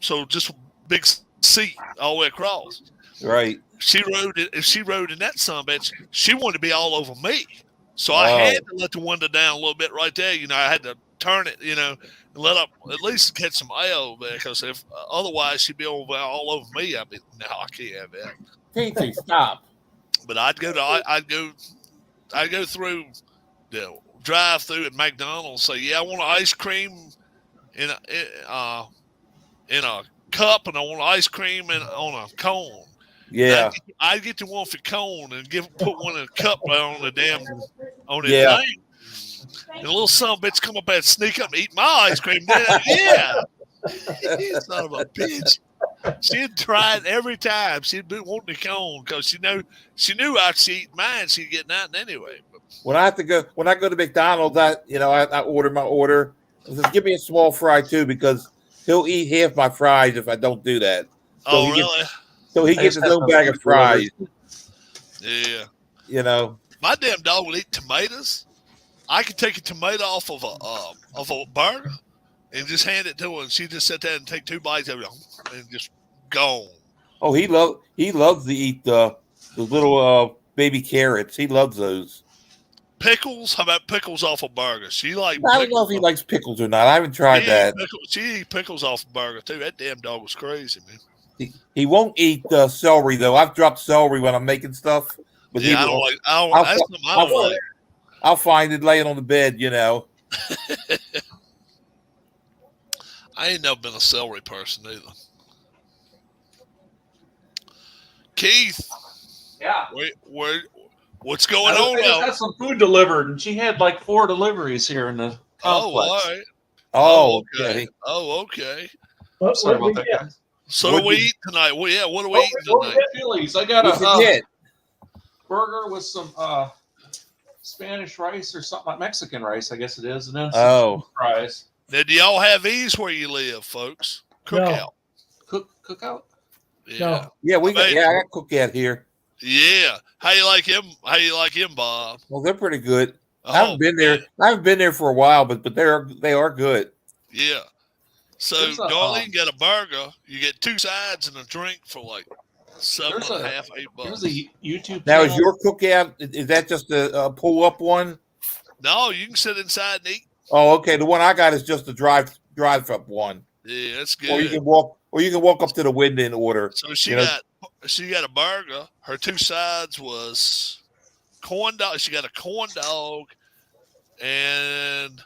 Speaker 1: So just big seat all the way across.
Speaker 3: Right.
Speaker 1: If she rode in that sumbitch, she wanted to be all over me. So I had to let the window down a little bit right there. I had to turn it, and let up at least catch some air over there because if otherwise she'd be all over me. I'd be no, I can't have that.
Speaker 3: Casey, stop.
Speaker 1: But I'd go through the drive-through at McDonald's. Say, yeah, I want an ice cream in a cup, and I want ice cream on a cone.
Speaker 3: Yeah,
Speaker 1: I'd get the one for cone and put one in a cup on the thing. And the little son of a bitch come up and sneak up and eat my ice cream. Yeah, son of a bitch. She'd try it every time. She'd be wanting the cone because she knew after she eat mine, she'd get nothing anyway.
Speaker 3: When I go to McDonald's, I order my order. I said, give me a small fry too because he'll eat half my fries if I don't do that. So
Speaker 1: really?
Speaker 3: He gets his own bag of fries.
Speaker 1: Yeah. My damn dog will eat tomatoes. I could take a tomato off of a burger and just hand it to her, and she just sit there and take 2 bites of it and just gone.
Speaker 3: Oh, he loves to eat the little baby carrots. He loves those.
Speaker 1: Pickles? How about pickles off a burger? I
Speaker 3: don't know if he likes pickles or not. I haven't tried that.
Speaker 1: She eats pickles off a burger too. That damn dog was crazy, man.
Speaker 3: He won't eat celery though. I've dropped celery when I'm making stuff. But
Speaker 1: yeah, I don't like.
Speaker 3: I'll find it laying on the bed,
Speaker 1: I ain't never been a celery person either. Keith.
Speaker 4: Yeah.
Speaker 1: What's going on
Speaker 4: I
Speaker 1: now?
Speaker 4: got some food delivered, and she had like 4 deliveries here in the complex.
Speaker 1: Oh, all right.
Speaker 3: Oh, okay.
Speaker 1: Oh, okay.
Speaker 4: Sorry about that, guys.
Speaker 1: So what do we eat tonight? What are we eating tonight?
Speaker 4: Chili's. I got a burger with some Spanish rice or something like Mexican rice, I guess it is, and then some fries.
Speaker 1: Now, do y'all have these where you live, folks? Cookout.
Speaker 4: Cookout?
Speaker 1: Yeah.
Speaker 8: No.
Speaker 3: Yeah, I got cookout here.
Speaker 1: Yeah. How you like him, Bob?
Speaker 3: Well, they're pretty good. I haven't been there for a while, but they are good.
Speaker 1: Yeah. So
Speaker 4: There's a,
Speaker 1: Darlene got a burger. You get 2 sides and a drink for like seven
Speaker 4: There's
Speaker 1: and a
Speaker 4: a-
Speaker 1: half, $8.
Speaker 4: There's a YouTube
Speaker 3: Now,
Speaker 4: channel.
Speaker 3: is your cookout, is that just a pull up one?
Speaker 1: No, you can sit inside and eat.
Speaker 3: Oh, okay. The one I got is just a drive up one.
Speaker 1: Yeah, that's
Speaker 3: Or you
Speaker 1: good.
Speaker 3: can walk up to the window and order.
Speaker 1: So she
Speaker 3: you know-
Speaker 1: got a burger. Her 2 sides was corn dog. She got a corn dog and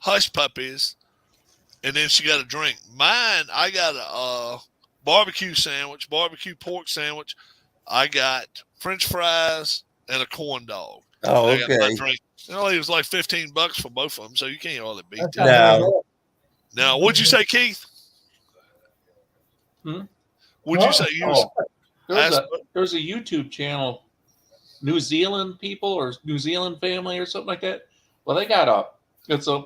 Speaker 1: hush puppies, and then she got a drink. Mine, I got a barbecue sandwich, barbecue pork sandwich. I got French fries and a corn dog.
Speaker 3: Oh,
Speaker 1: I got my
Speaker 3: okay.
Speaker 1: drink. It was like $15 for both of them, so you can't hardly beat
Speaker 8: That's
Speaker 1: that.
Speaker 8: not
Speaker 3: No.
Speaker 8: bad.
Speaker 1: Now, what'd you say, Keith?
Speaker 4: Hmm?
Speaker 1: What'd you say? You was,
Speaker 4: There's a YouTube channel, New Zealand people or New Zealand family or something like that. Well, they got it's a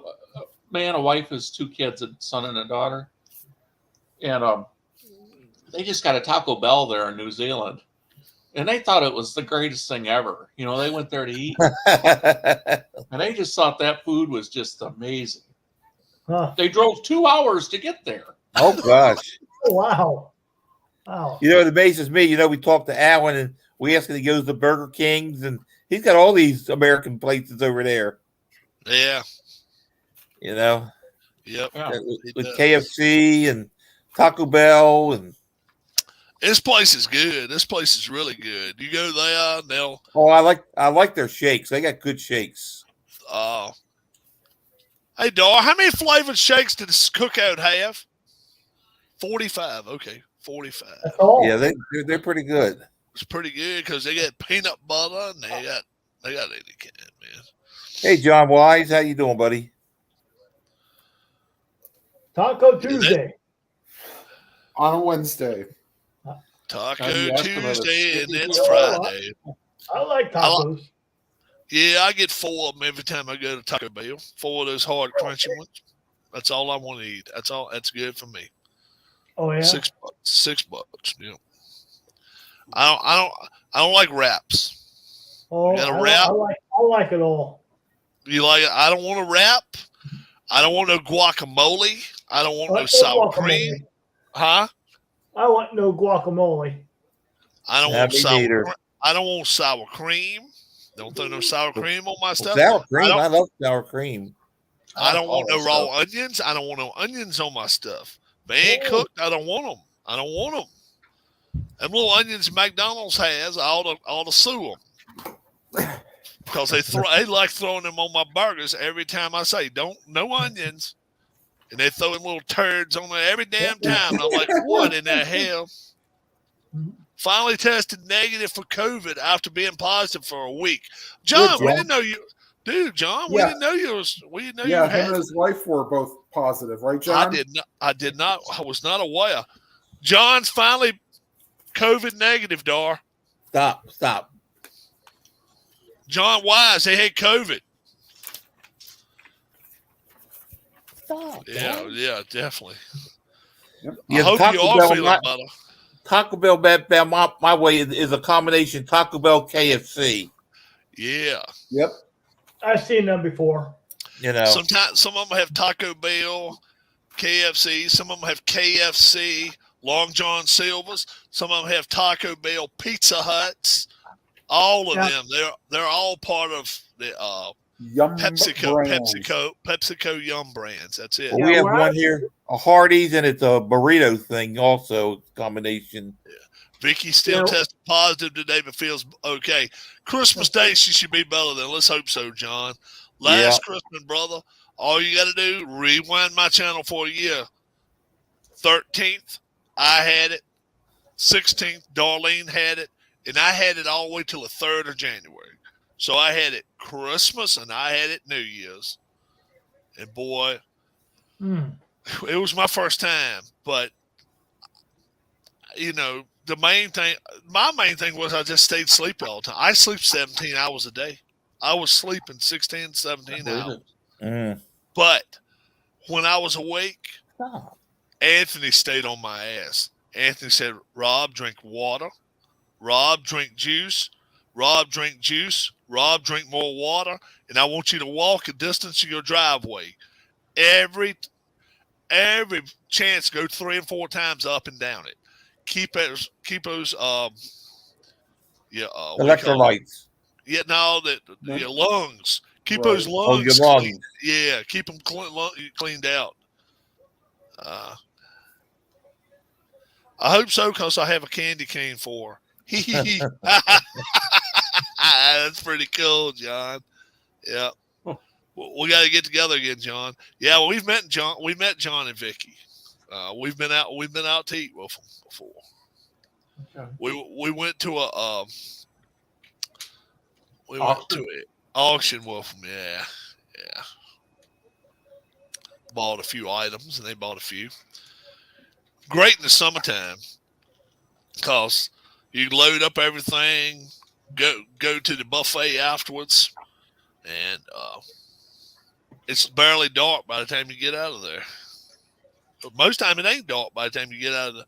Speaker 4: man, a wife, his 2 kids, a son and a daughter, and they just got a Taco Bell there in New Zealand, and they thought it was the greatest thing ever. You know, they went there to eat, and they just thought that food was just amazing.
Speaker 8: Huh.
Speaker 4: They drove 2 hours to get there.
Speaker 3: Oh, gosh.
Speaker 8: Oh, wow. Wow.
Speaker 3: You know, it amazes me. You know, we talked to Alan and we asked him to go to Burger Kings, and he's got all these American places over there,
Speaker 1: yeah.
Speaker 3: you know,
Speaker 1: Yep.
Speaker 4: Yeah.
Speaker 3: with KFC and Taco Bell. And
Speaker 1: This place is good. This place is really good. You go there, they'll
Speaker 3: oh, I like their shakes. They got good shakes.
Speaker 1: Hey Dar, how many flavored shakes did this cookout have? 45. Okay, 45.
Speaker 8: That's all.
Speaker 3: Yeah, they're pretty good.
Speaker 1: It's pretty good because they got peanut butter and they got any kind, man.
Speaker 3: Hey, John Wise, how you doing, buddy?
Speaker 8: Taco Tuesday.
Speaker 2: On a Wednesday.
Speaker 1: Taco
Speaker 4: you asked them about
Speaker 1: Tuesday and
Speaker 4: it.
Speaker 1: it's
Speaker 8: Oh,
Speaker 1: Friday.
Speaker 8: I like tacos.
Speaker 1: Yeah, I get 4 of them every time I go to Taco Bell. 4 of those hard, crunchy ones. That's all I want to eat. That's all. That's good for me.
Speaker 8: Oh yeah.
Speaker 1: $6. $6. Yeah. I don't like wraps.
Speaker 8: Oh,
Speaker 1: got a
Speaker 8: I
Speaker 1: wrap?
Speaker 8: like it all.
Speaker 1: You like it? I don't want a wrap. I don't want no guacamole. I don't want
Speaker 8: I
Speaker 1: no
Speaker 8: like
Speaker 1: sour
Speaker 8: guacamole.
Speaker 1: cream. Huh?
Speaker 8: I want no guacamole.
Speaker 1: I don't
Speaker 3: Yeah,
Speaker 1: want
Speaker 3: me
Speaker 1: sour.
Speaker 3: neither.
Speaker 1: I don't want sour cream. Don't throw no sour cream on my stuff.
Speaker 3: Sour cream.
Speaker 1: I
Speaker 3: I
Speaker 1: don't-
Speaker 3: love sour cream.
Speaker 1: I don't want no
Speaker 4: all that
Speaker 1: raw
Speaker 4: stuff.
Speaker 1: onions. I don't want no onions on my stuff. If they ain't
Speaker 8: Oh.
Speaker 1: cooked, I don't want them. I don't want them. Them little onions McDonald's has, I ought to sue them. Because they like throwing them on my burgers every time I say, no onions. And they throw them little turds on there every damn time. And I'm like, what in the hell? Finally tested negative for COVID after being positive for a week. John,
Speaker 2: Good,
Speaker 1: we
Speaker 2: John.
Speaker 1: didn't know you. Dude, John, we
Speaker 2: Yeah.
Speaker 1: didn't know you
Speaker 2: Yeah,
Speaker 1: had
Speaker 2: him and his wife were both positive, right,
Speaker 1: I
Speaker 2: John?
Speaker 1: did not. I was not aware. John's finally COVID negative, Dar.
Speaker 3: Stop.
Speaker 1: John Wise, they had COVID.
Speaker 3: Stop.
Speaker 1: Yeah, definitely.
Speaker 3: Yeah,
Speaker 1: I hope
Speaker 3: Taco
Speaker 1: you all
Speaker 3: Bell,
Speaker 1: feeling better.
Speaker 3: Taco Bell, my way is a combination Taco Bell KFC.
Speaker 1: Yeah.
Speaker 2: Yep.
Speaker 8: I've seen them before.
Speaker 3: You know,
Speaker 1: Sometimes some of them have Taco Bell, KFC. Some of them have KFC, Long John Silver's. Some of them have Taco Bell, Pizza Huts. All of
Speaker 8: Yeah.
Speaker 1: them. They're all part of the
Speaker 2: Yum brands.
Speaker 1: PepsiCo Yum brands. That's it.
Speaker 3: well, we have
Speaker 8: where I-
Speaker 3: one here, a Hardee's, and it's a burrito thing also combination.
Speaker 1: Vicky still
Speaker 8: Yeah.
Speaker 1: tested positive today, but feels okay. Christmas Day, she should be better than. Let's hope so, John. Last Christmas, brother, all you got to do, rewind my channel for a year. 13th, I had it. 16th, Darlene had it. And I had it all the way till the 3rd of January. So I had it Christmas and I had it New Year's. And boy,
Speaker 8: Mm.
Speaker 1: it was my first time. But, you know, my main thing was I just stayed sleeping all the time. I sleep 17 hours a day. I was sleeping 16, 17
Speaker 4: believe
Speaker 1: hours.
Speaker 4: it.
Speaker 3: Mm.
Speaker 1: But when I was awake,
Speaker 3: Stop.
Speaker 1: Anthony stayed on my ass. Anthony said, Rob, drink water. Rob, drink juice. Rob, drink juice. Rob, drink more water. And I want you to walk a distance of your driveway. Every every chance to go 3 and 4 times up and down it. Keep those
Speaker 3: Electrolytes.
Speaker 1: Yeah, no, your lungs. Keep
Speaker 2: Right.
Speaker 1: those
Speaker 3: Oh,
Speaker 1: lungs
Speaker 3: your
Speaker 1: clean.
Speaker 3: lungs.
Speaker 1: Yeah, keep them cleaned out. I hope so, because I have a candy cane for her. That's pretty cool, John. Yeah. We got to get together again, John. Yeah, well, we've met John and Vicky. We've been out to eat with them before.
Speaker 4: Okay.
Speaker 1: We went to a
Speaker 4: Auction?
Speaker 1: auction with them. Yeah. Bought a few items, and they bought a few. Great in the summertime, because you load up everything, go to the buffet afterwards, and it's barely dark by the time you get out of there. But most time it ain't dark by the time you get out of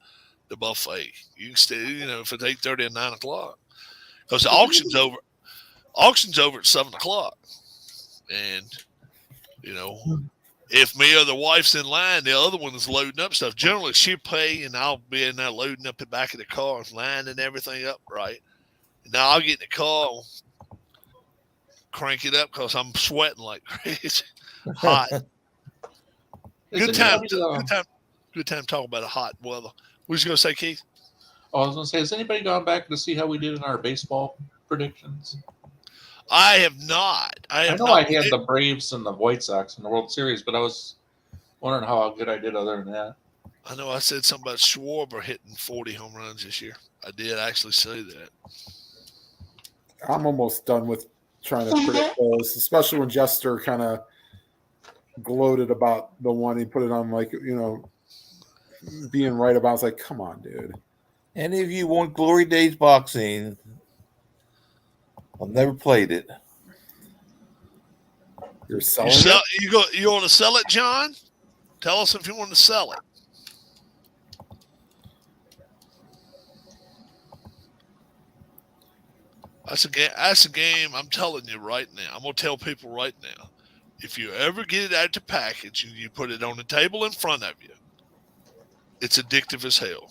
Speaker 1: the buffet. You can stay, if it's 8:30 and 9 o'clock, because the auction's over. Auction's over at 7 o'clock, and if me or the wife's in line, the other one is loading up stuff. Generally, she'll pay, and I'll be in there loading up the back of the car, lining everything up right. Now I'll get in the car, crank it up, because I'm sweating like crazy. Hot. Good time talking about a hot weather. What you gonna say, Keith?
Speaker 4: I was going to say, has anybody gone back to see how we did in our baseball predictions?
Speaker 1: I have not.
Speaker 4: I know I had the Braves and the White Sox in the World Series, but I was wondering how good I did other than that.
Speaker 1: I know I said something about Schwarber hitting 40 home runs this year. I did actually say that.
Speaker 2: I'm almost done with trying to predict those, especially when Jester kind of gloated about the one he put it on, like, being right about. I was like, come on, dude.
Speaker 3: Any of you want Glory Days boxing? I've never played it.
Speaker 2: You're selling
Speaker 1: You want to sell it, John? Tell us if you want to sell it. That's a game. I'm telling you right now. I'm gonna tell people right now. If you ever get it out the package and you put it on the table in front of you, it's addictive as hell.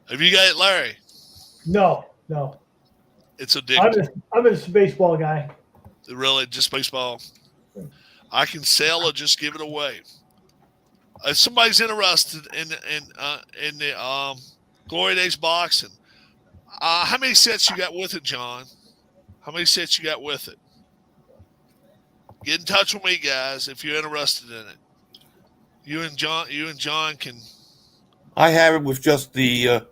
Speaker 1: Have you got it, Larry?
Speaker 8: No.
Speaker 1: It's addictive.
Speaker 8: I'm just a baseball guy.
Speaker 1: Really, just baseball. I can sell or just give it away. If somebody's interested in the Glory Days boxing, how many sets you got with it, John? How many sets you got with it? Get in touch with me, guys, if you're interested in it. You and John can.
Speaker 3: I have it with just the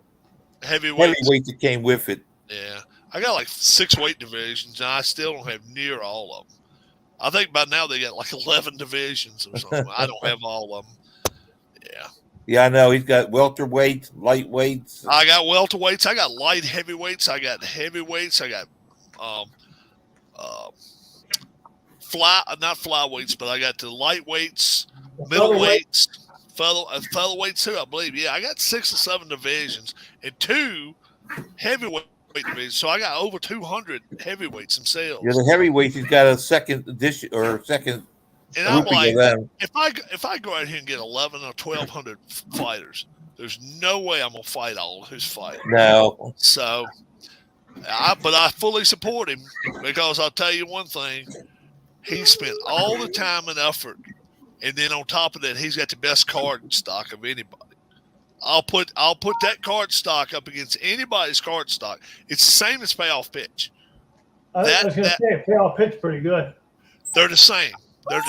Speaker 1: heavyweight
Speaker 3: that came with it.
Speaker 1: Yeah, I got like 6 weight divisions, and I still don't have near all of them. I think by now they got like 11 divisions or something. I don't have all of them. Yeah.
Speaker 3: Yeah, I know. He's got welterweights, lightweights.
Speaker 1: I got welterweights. I got light heavyweights. I got heavyweights. I got not flyweights, but I got the lightweights, middleweights, featherweights too, I believe. Yeah, I got 6 or 7 divisions and 2 heavyweight divisions. So I got over 200 heavyweights themselves.
Speaker 3: Yeah, the heavyweights. He's got a second edition or second.
Speaker 1: And I'm like, if I go out here and get 11 or 1,200 fighters, there's no way I'm gonna fight all those fighters.
Speaker 3: No.
Speaker 1: So, but I fully support him, because I'll tell you one thing: he spent all the time and effort, and then on top of that, he's got the best card stock of anybody. I'll put that card stock up against anybody's card stock. It's the same as payoff pitch.
Speaker 8: I was going to say payoff pitch pretty good.
Speaker 1: They're the same. They're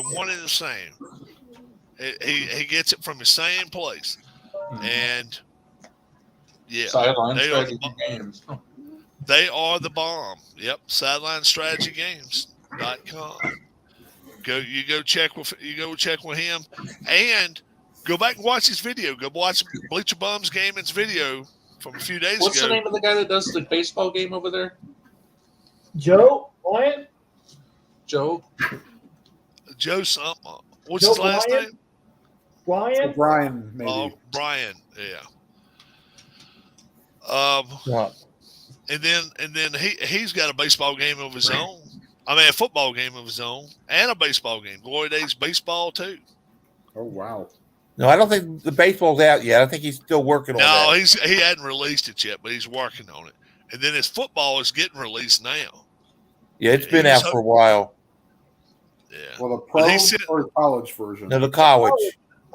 Speaker 1: one and the same. He gets it from the same place, and yeah, they are the bomb. Yep, SidelineStrategyGames.com. Go check with him, and go back and watch his video. Go watch Bleacher Bums Gaming's video from a few days ago.
Speaker 4: What's the name of the guy that does the baseball game over there?
Speaker 8: Joe Ryan.
Speaker 1: Joe something. What's his last name?
Speaker 2: Brian, maybe.
Speaker 1: Brian, yeah. And then he's got a baseball game of his own. I mean, a football game of his own and a baseball game. Glory Days baseball too.
Speaker 2: Oh wow.
Speaker 3: No, I don't think the baseball's out yet. I think he's still working on
Speaker 1: No,
Speaker 3: that.
Speaker 1: he hadn't released it yet, but he's working on it. And then his football is getting released now.
Speaker 3: Yeah, it's been
Speaker 1: He's
Speaker 3: out for a while.
Speaker 1: Yeah.
Speaker 2: Well, the
Speaker 1: But
Speaker 2: pro
Speaker 1: he said-
Speaker 2: or college version.
Speaker 3: No, the college.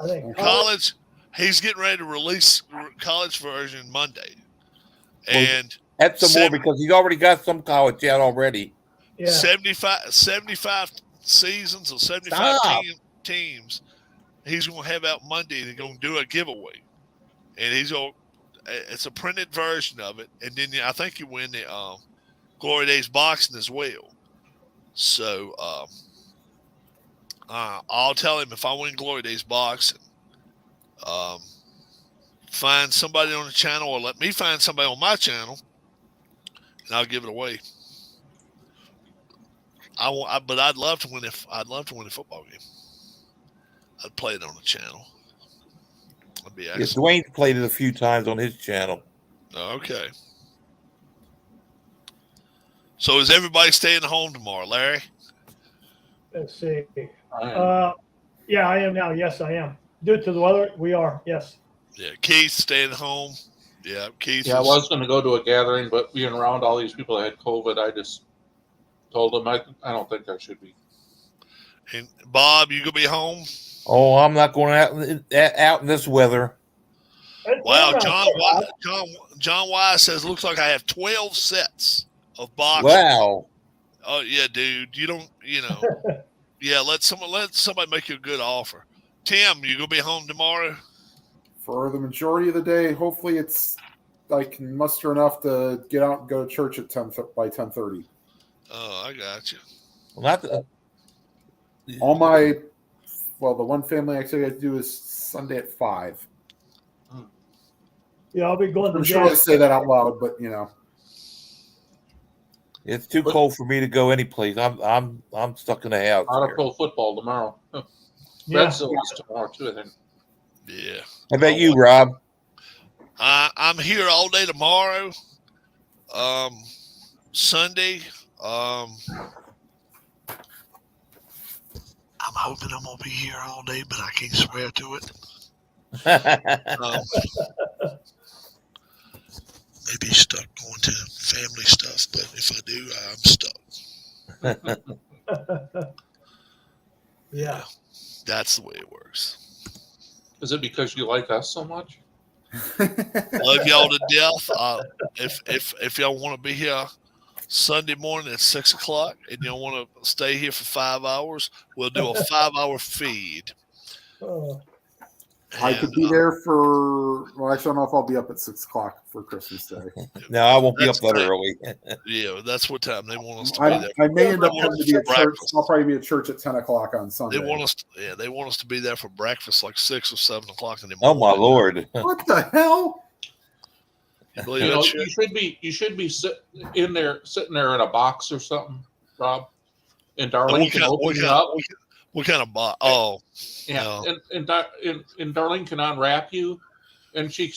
Speaker 8: I think
Speaker 1: college, he's getting ready to release college version Monday. And
Speaker 3: That's some more because he's already got some college out already.
Speaker 8: Yeah.
Speaker 1: 75 seasons or 75
Speaker 3: Stop.
Speaker 1: teams he's going to have out Monday. They're going to do a giveaway. And it's a printed version of it. And then I think you win the Glory Days boxing as well. So I'll tell him if I win Glory Days boxing, find somebody on the channel or let me find somebody on my channel, and I'll give it away. But I'd love to win I'd love to win a football game. I'd play it on the channel. That'd be
Speaker 3: Yes,
Speaker 1: excellent.
Speaker 3: Dwayne's played it a few times on his channel.
Speaker 1: Okay. So is everybody staying home tomorrow, Larry?
Speaker 8: Let's see.
Speaker 4: I am.
Speaker 8: Yeah, I am now. Yes, I am. Due to the weather, we are. Yes.
Speaker 1: Yeah, Keith staying home. Yeah, Keith.
Speaker 4: Yeah, I
Speaker 1: is-
Speaker 4: was going to go to a gathering, but being around all these people that had COVID, I just told them I don't think I should be.
Speaker 1: And Bob, you gonna be home?
Speaker 3: Oh, I'm not going out in this weather.
Speaker 1: Wow, John Wise says looks like I have 12 sets of boxes.
Speaker 3: Wow.
Speaker 1: Oh yeah, dude. You don't, yeah. Let somebody make you a good offer. Tim, you gonna be home tomorrow?
Speaker 2: For the majority of the day, hopefully I can muster enough to get out and go to church at 10 by 10:30.
Speaker 1: Oh, I got you.
Speaker 3: Well, not the,
Speaker 2: The one family activity I have to do is Sunday at 5.
Speaker 8: Yeah, I'll be going to
Speaker 2: I'm sure I
Speaker 8: jail.
Speaker 2: say that out loud, but
Speaker 3: it's too cold for me to go anyplace. I'm stuck in the house.
Speaker 4: Not a
Speaker 3: here.
Speaker 4: pro football tomorrow.
Speaker 8: Yeah.
Speaker 4: Red Sox tomorrow too, I think.
Speaker 1: Yeah.
Speaker 3: How about you, Rob?
Speaker 1: I'm here all day tomorrow. Sunday. I'm hoping I'm gonna be here all day, but I can't swear to it. Maybe stuck going to family stuff, but if I do, I'm stuck.
Speaker 8: Yeah.
Speaker 1: That's the way it works.
Speaker 4: Is it because you like us so much?
Speaker 1: Love y'all to death. If y'all want to be here Sunday morning at 6 o'clock and y'all want to stay here for 5 hours, we'll do a 5-hour feed.
Speaker 2: I could be there for. Well, actually, I don't know if I'll be up at 6 o'clock for Christmas Day.
Speaker 3: No, I won't be up
Speaker 1: That's
Speaker 3: that
Speaker 1: right.
Speaker 3: early.
Speaker 1: Yeah, that's what time they want us to be there.
Speaker 2: I may end up
Speaker 1: They want
Speaker 2: having
Speaker 1: us
Speaker 2: to be
Speaker 1: for
Speaker 2: at church.
Speaker 1: breakfast.
Speaker 2: I'll probably be at church at 10 o'clock on Sunday.
Speaker 1: They want us. They want us to be there for breakfast, like 6 or 7 o'clock in the
Speaker 3: Oh
Speaker 1: morning.
Speaker 3: my Lord!
Speaker 2: What the hell?
Speaker 1: You believe
Speaker 4: You
Speaker 1: that
Speaker 4: know,
Speaker 1: shit?
Speaker 4: you should be sitting there in a box or something, Rob. And Darlene can open you up.
Speaker 1: What kind of box? Oh,
Speaker 4: Yeah,
Speaker 1: no.
Speaker 4: and Darlene can unwrap you, and she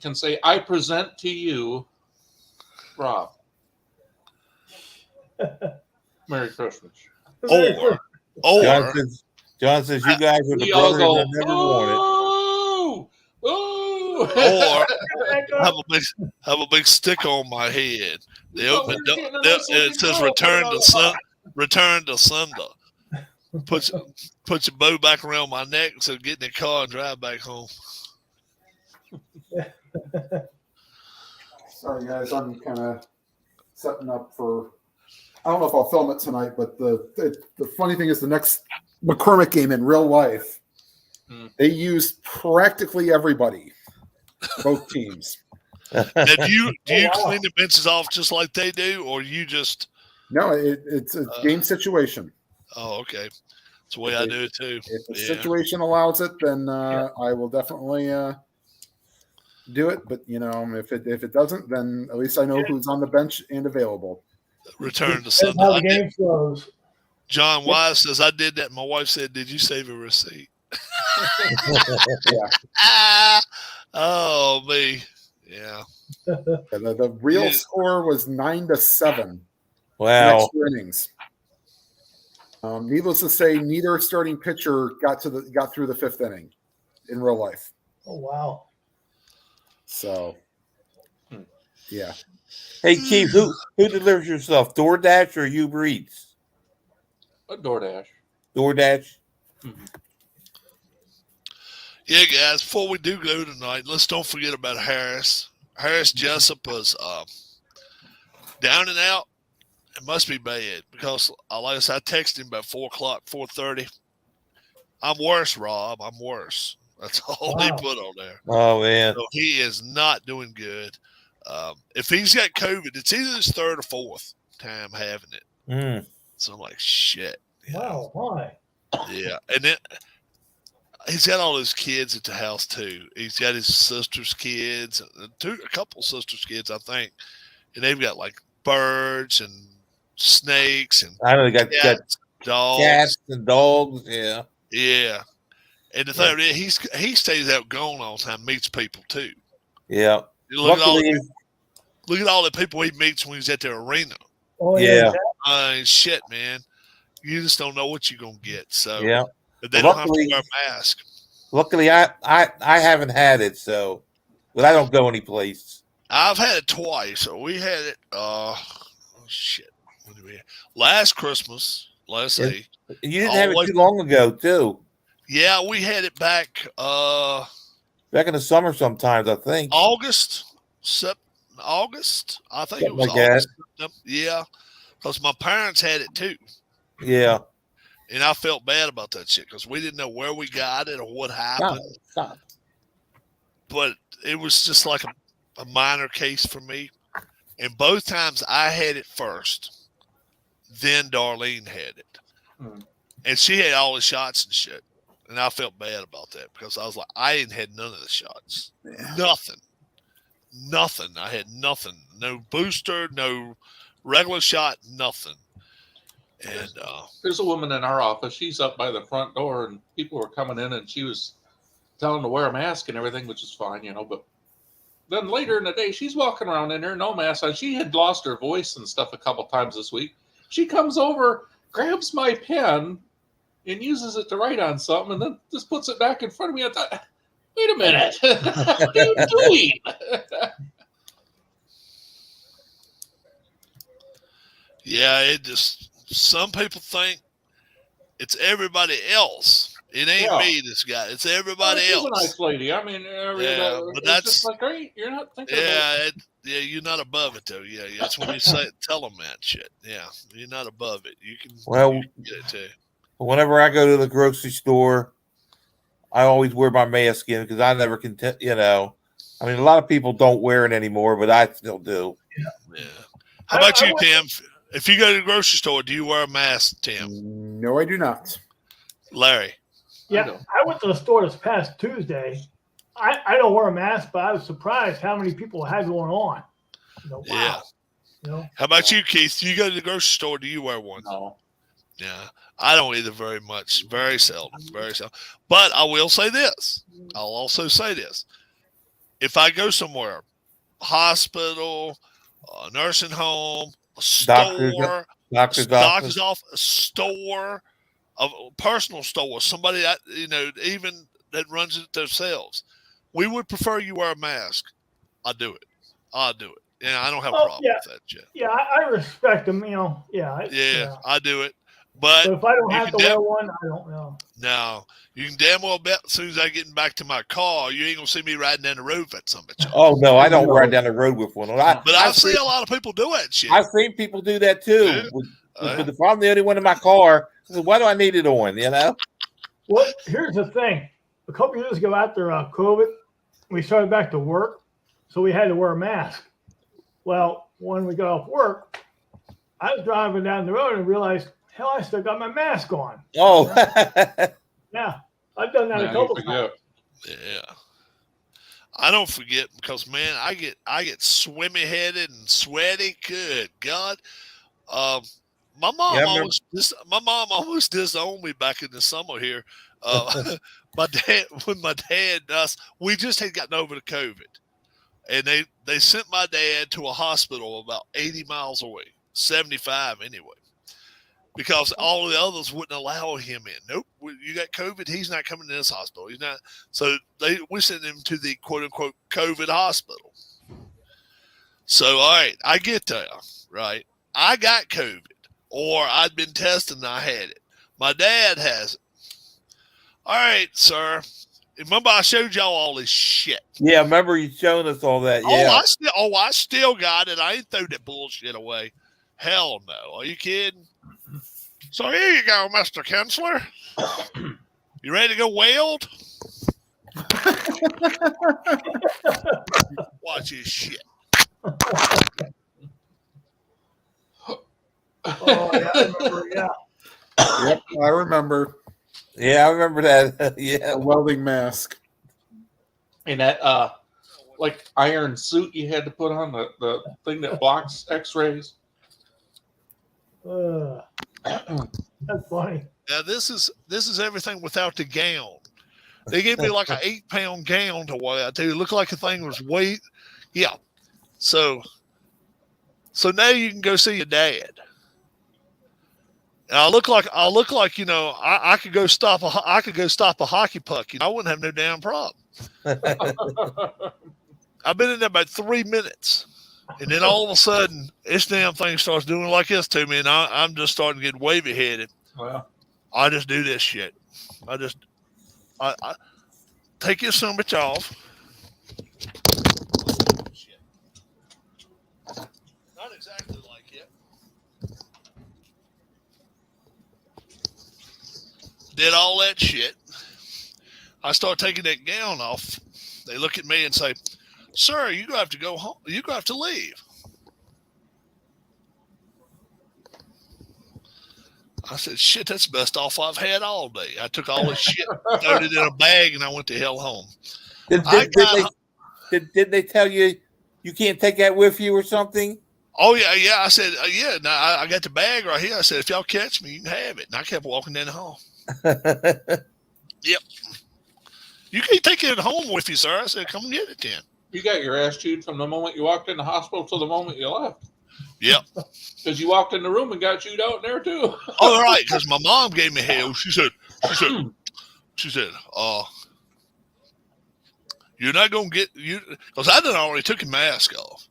Speaker 4: can say, "I present to you, Rob." Merry Christmas.
Speaker 1: Or
Speaker 3: John says you guys are the
Speaker 4: We all
Speaker 3: brothers
Speaker 4: go,
Speaker 3: I never wanted.
Speaker 4: "Ooh, ooh."
Speaker 1: or have a big sticker on my head. They open. It says return to sender. Put your bow back around my neck instead of getting in the car and drive back home.
Speaker 2: Sorry, guys. I'm kind of setting up for. I don't know if I'll film it tonight, but the funny thing is the next McCormick game in real life, they used practically everybody, both teams.
Speaker 1: Now, do you clean the benches off just like they do, or you just?
Speaker 2: No, it's a game situation.
Speaker 1: Oh, okay. That's the way I do it too.
Speaker 2: If the
Speaker 1: Yeah.
Speaker 2: situation allows it, then I will definitely do it. But if it doesn't, then at least I know who's on the bench and available.
Speaker 1: Return to
Speaker 8: That's
Speaker 1: Sunday.
Speaker 8: how the game flows.
Speaker 1: John Wise says I did that. My wife said, "Did you save a receipt?"
Speaker 2: Yeah.
Speaker 1: Oh me. Yeah.
Speaker 2: The real score was 9-7.
Speaker 3: Wow!
Speaker 2: Extra innings. Needless to say, neither starting pitcher got through the 5th inning in real life.
Speaker 8: Oh wow.
Speaker 2: So, yeah.
Speaker 3: Hey, Chief, who delivers your stuff? DoorDash or Uber Eats?
Speaker 4: A DoorDash.
Speaker 3: DoorDash.
Speaker 1: Yeah, guys, before we do go tonight, let's don't forget about Harris. Harris Jessup was down and out. It must be bad because, like I said, I texted him about 4 o'clock, 4:30. I'm worse, Rob. I'm worse. That's all he
Speaker 8: Wow.
Speaker 1: put on there.
Speaker 3: Oh man.
Speaker 1: So he is not doing good. If he's got COVID, it's either his 3rd or 4th time having it.
Speaker 3: Mm.
Speaker 1: So I'm like, shit. you know.
Speaker 8: Wow. Why?
Speaker 1: Yeah, and then he's got all his kids at the house too. He's got his sister's kids, a couple sisters' kids, I think, and they've got like birds and snakes and
Speaker 3: I know they got
Speaker 1: cats, dogs.
Speaker 3: cats and dogs. Yeah.
Speaker 1: Yeah, and the thing is, he stays out gone all the time, meets people too.
Speaker 3: Yeah.
Speaker 1: Look
Speaker 3: Luckily,
Speaker 1: at all the people he meets when he's at the arena.
Speaker 8: Oh
Speaker 3: Yeah.
Speaker 1: Shit, man, you just don't know what you're gonna get. So
Speaker 3: yeah.
Speaker 1: they don't have
Speaker 3: Luckily-
Speaker 1: to wear a mask.
Speaker 3: Luckily, I haven't had it, so but I don't go any place.
Speaker 1: I've had it twice. So we had it. Shit. When did we have? Last Christmas. Let's
Speaker 3: Yeah.
Speaker 1: see.
Speaker 3: You didn't have it
Speaker 1: like-
Speaker 3: too long ago, too.
Speaker 1: Yeah, we had it back.
Speaker 3: Back in the summer, sometimes I think.
Speaker 1: August. August. I think it
Speaker 3: Something
Speaker 1: was
Speaker 3: like that.
Speaker 1: August. Yeah, because my parents had it too,
Speaker 3: Yeah.
Speaker 1: and I felt bad about that shit because we didn't know where we got it or what happened.
Speaker 3: Stop.
Speaker 1: But it was just like a minor case for me. And both times I had it first, then Darlene had it. And she had all the shots and shit. And I felt bad about that because I was like, I ain't had none of the shots. Nothing. I had nothing. No booster, no regular shot, nothing. And
Speaker 4: There's a woman in our office. She's up by the front door, and people were coming in, and she was telling them to wear a mask and everything, which is fine, you know. But then later in the day, she's walking around in there, no mask on. She had lost her voice and stuff a couple times this week. She comes over, grabs my pen, and uses it to write on something, and then just puts it back in front of me. I thought, wait a minute, what are you doing?
Speaker 1: yeah, it just, some people think it's everybody else. It ain't
Speaker 4: Yeah.
Speaker 1: me, this guy. It's everybody
Speaker 4: She's
Speaker 1: else.
Speaker 4: a nice lady. I mean,
Speaker 1: but
Speaker 4: it's
Speaker 1: that's-
Speaker 4: just like, great. You're not thinking about
Speaker 1: Yeah, you're not above it though. Yeah, that's when you tell them that shit. Yeah, you're not above it. You can,
Speaker 3: Well,
Speaker 1: you can get it too.
Speaker 3: Whenever I go to the grocery store, I always wear my mask in because I never can, you know. I mean, a lot of people don't wear it anymore, but I still do.
Speaker 1: Yeah. How about
Speaker 8: I
Speaker 1: you,
Speaker 8: went-
Speaker 1: Tim? If you go to the grocery store, do you wear a mask, Tim?
Speaker 2: No, I do not.
Speaker 1: Larry?
Speaker 8: Yeah,
Speaker 4: know.
Speaker 8: I went to the store this past Tuesday. I don't wear a mask, but I was surprised how many people had one on. You know, wow.
Speaker 1: Yeah.
Speaker 8: You know,
Speaker 1: How about you, Keith? Do you go to the grocery store? Do you wear one?
Speaker 4: No.
Speaker 1: Yeah, I don't either very much. Very seldom. Very seldom. But I will say this. I'll also say this. If I go somewhere, hospital, a nursing home, a store, doctor's office, a store, a personal store, somebody that, you know, even that runs it themselves, we would prefer you wear a mask. I'll do it. Yeah, I don't have a
Speaker 8: Oh,
Speaker 1: problem
Speaker 8: yeah.
Speaker 1: with that shit.
Speaker 8: yeah, I respect them. You know, yeah.
Speaker 1: Yeah, I do it.
Speaker 8: But
Speaker 1: But
Speaker 8: if I don't
Speaker 1: you
Speaker 8: have to
Speaker 1: can
Speaker 8: wear one, I don't know.
Speaker 1: no, you can damn well bet as soon as I get back to my car, you ain't gonna see me riding down the road with that son of a bitch.
Speaker 3: Oh no, I don't ride down the road with one.
Speaker 1: But I see a lot of people do that shit.
Speaker 3: I've seen people do that too.
Speaker 1: Yeah.
Speaker 3: But if I'm the only one in my car, I said, why do I need it on? You know?
Speaker 8: Well, here's the thing. A couple years ago, after COVID, we started back to work, so we had to wear a mask. Well, when we got off work, I was driving down the road and realized, hell, I still got my mask on.
Speaker 3: Oh,
Speaker 8: Yeah, I've done that
Speaker 4: No,
Speaker 8: a
Speaker 4: you
Speaker 8: couple
Speaker 4: forget.
Speaker 8: times.
Speaker 1: Yeah. I don't forget because man, I get swimmy headed and sweaty. Good God. My mom
Speaker 3: Yeah, I remember-
Speaker 1: almost disowned me back in the summer here. When my dad us, we just had gotten over the COVID. And they sent my dad to a hospital about 80 miles away, 75 anyway. because all the others wouldn't allow him in. Nope, you got COVID. He's not coming to this hospital. He's not. So we sent him to the quote unquote COVID hospital. So all right, I get there. Right, I got COVID, or I'd been tested and I had it. My dad has it. All right, sir. Remember I showed y'all all this shit.
Speaker 3: Yeah, I remember you showing us all that. Yeah.
Speaker 1: I still got it. I ain't threw that bullshit away. Hell no. Are you kidding? So here you go, Mr. Kinsler. You ready to go weld? Watch this shit.
Speaker 8: Oh, yeah, I remember, yeah.
Speaker 2: Yep, I remember.
Speaker 3: Yeah, I remember that. Yeah.
Speaker 2: A welding mask.
Speaker 4: And that like iron suit you had to put on, the thing that blocks X-rays.
Speaker 8: That's funny.
Speaker 1: Now this is everything without the gown. They gave me like an 8-pound gown to wear. It looked like the thing was weight. Yeah. So now you can go see your dad. And I look like I could go stop a hockey puck. I wouldn't have no damn problem. I've been in there about 3 minutes, and then all of a sudden, this damn thing starts doing like this to me, and I'm just starting to get wavy headed.
Speaker 4: Well,
Speaker 1: I just do this shit. I take your son bitch off. Not exactly like it. Did all that shit. I start taking that gown off. They look at me and say, "Sir, you have to go home. You have to leave." I said, "Shit, that's the best off I've had all day." I took all this shit, threw it in a bag, and I went the hell home.
Speaker 3: Did they tell you you can't take that with you or something?
Speaker 1: Oh yeah. I said, yeah. Now I got the bag right here. I said, if y'all catch me, you can have it. And I kept walking down the hall. Yep. You can't take it home with you, sir. I said, come get it then.
Speaker 4: you got your ass chewed from the moment you walked in the hospital to the moment you left.
Speaker 1: Yep.
Speaker 4: Because you walked in the room and got chewed out in there too.
Speaker 1: Oh, right. Because my mom gave me hell. She said, you're not going to get you. Because I done already took a mask off.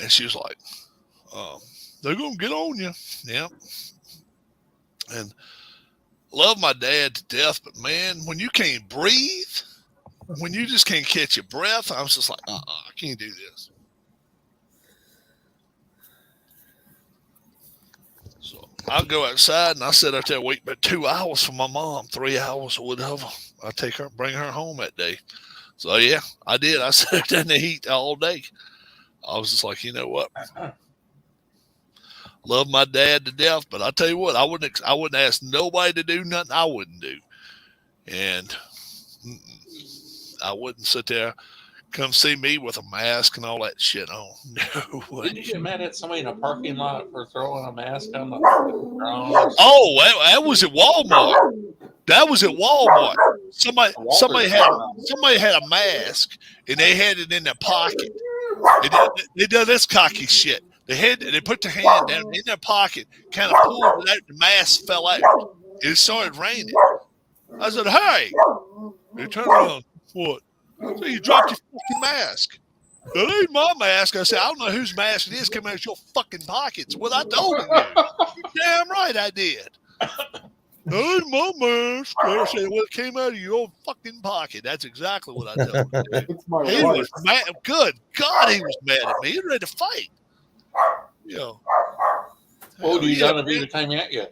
Speaker 1: And she was like, they're going to get on you. Yep. And love my dad to death. But man, when you can't breathe, when you just can't catch your breath, I was just like, I can't do this. So I'll go outside and I sit out there wait about 2 hours for my mom, 3 hours or whatever. I take her, bring her home that day. So yeah, I did. I sat out there in the heat all day. I was just like, you know what? Love my dad to death, but I tell you what, I wouldn't ask nobody to do nothing I wouldn't do, and I wouldn't sit there, come see me with a mask and all that shit on. No way.
Speaker 4: Didn't you get mad at somebody in a parking lot for throwing a mask on the ground?
Speaker 1: Oh, that was at Walmart. That was at Walmart. Somebody had a mask and they had it in their pocket. They did this cocky shit. They put their hand down in their pocket, kind of pulled it out, the mask fell out. It started raining. I said, hey, they turned around. What? So you dropped your fucking mask. That ain't my mask. I said, I don't know whose mask it is coming out of your fucking pockets. What I told you. Damn right I did. That ain't my mask. I said, well, it came out of your fucking pocket. That's exactly what I told you. He was mad. Good God, he was mad at me. He was ready to fight. You know.
Speaker 4: What would you done if he'd came at you?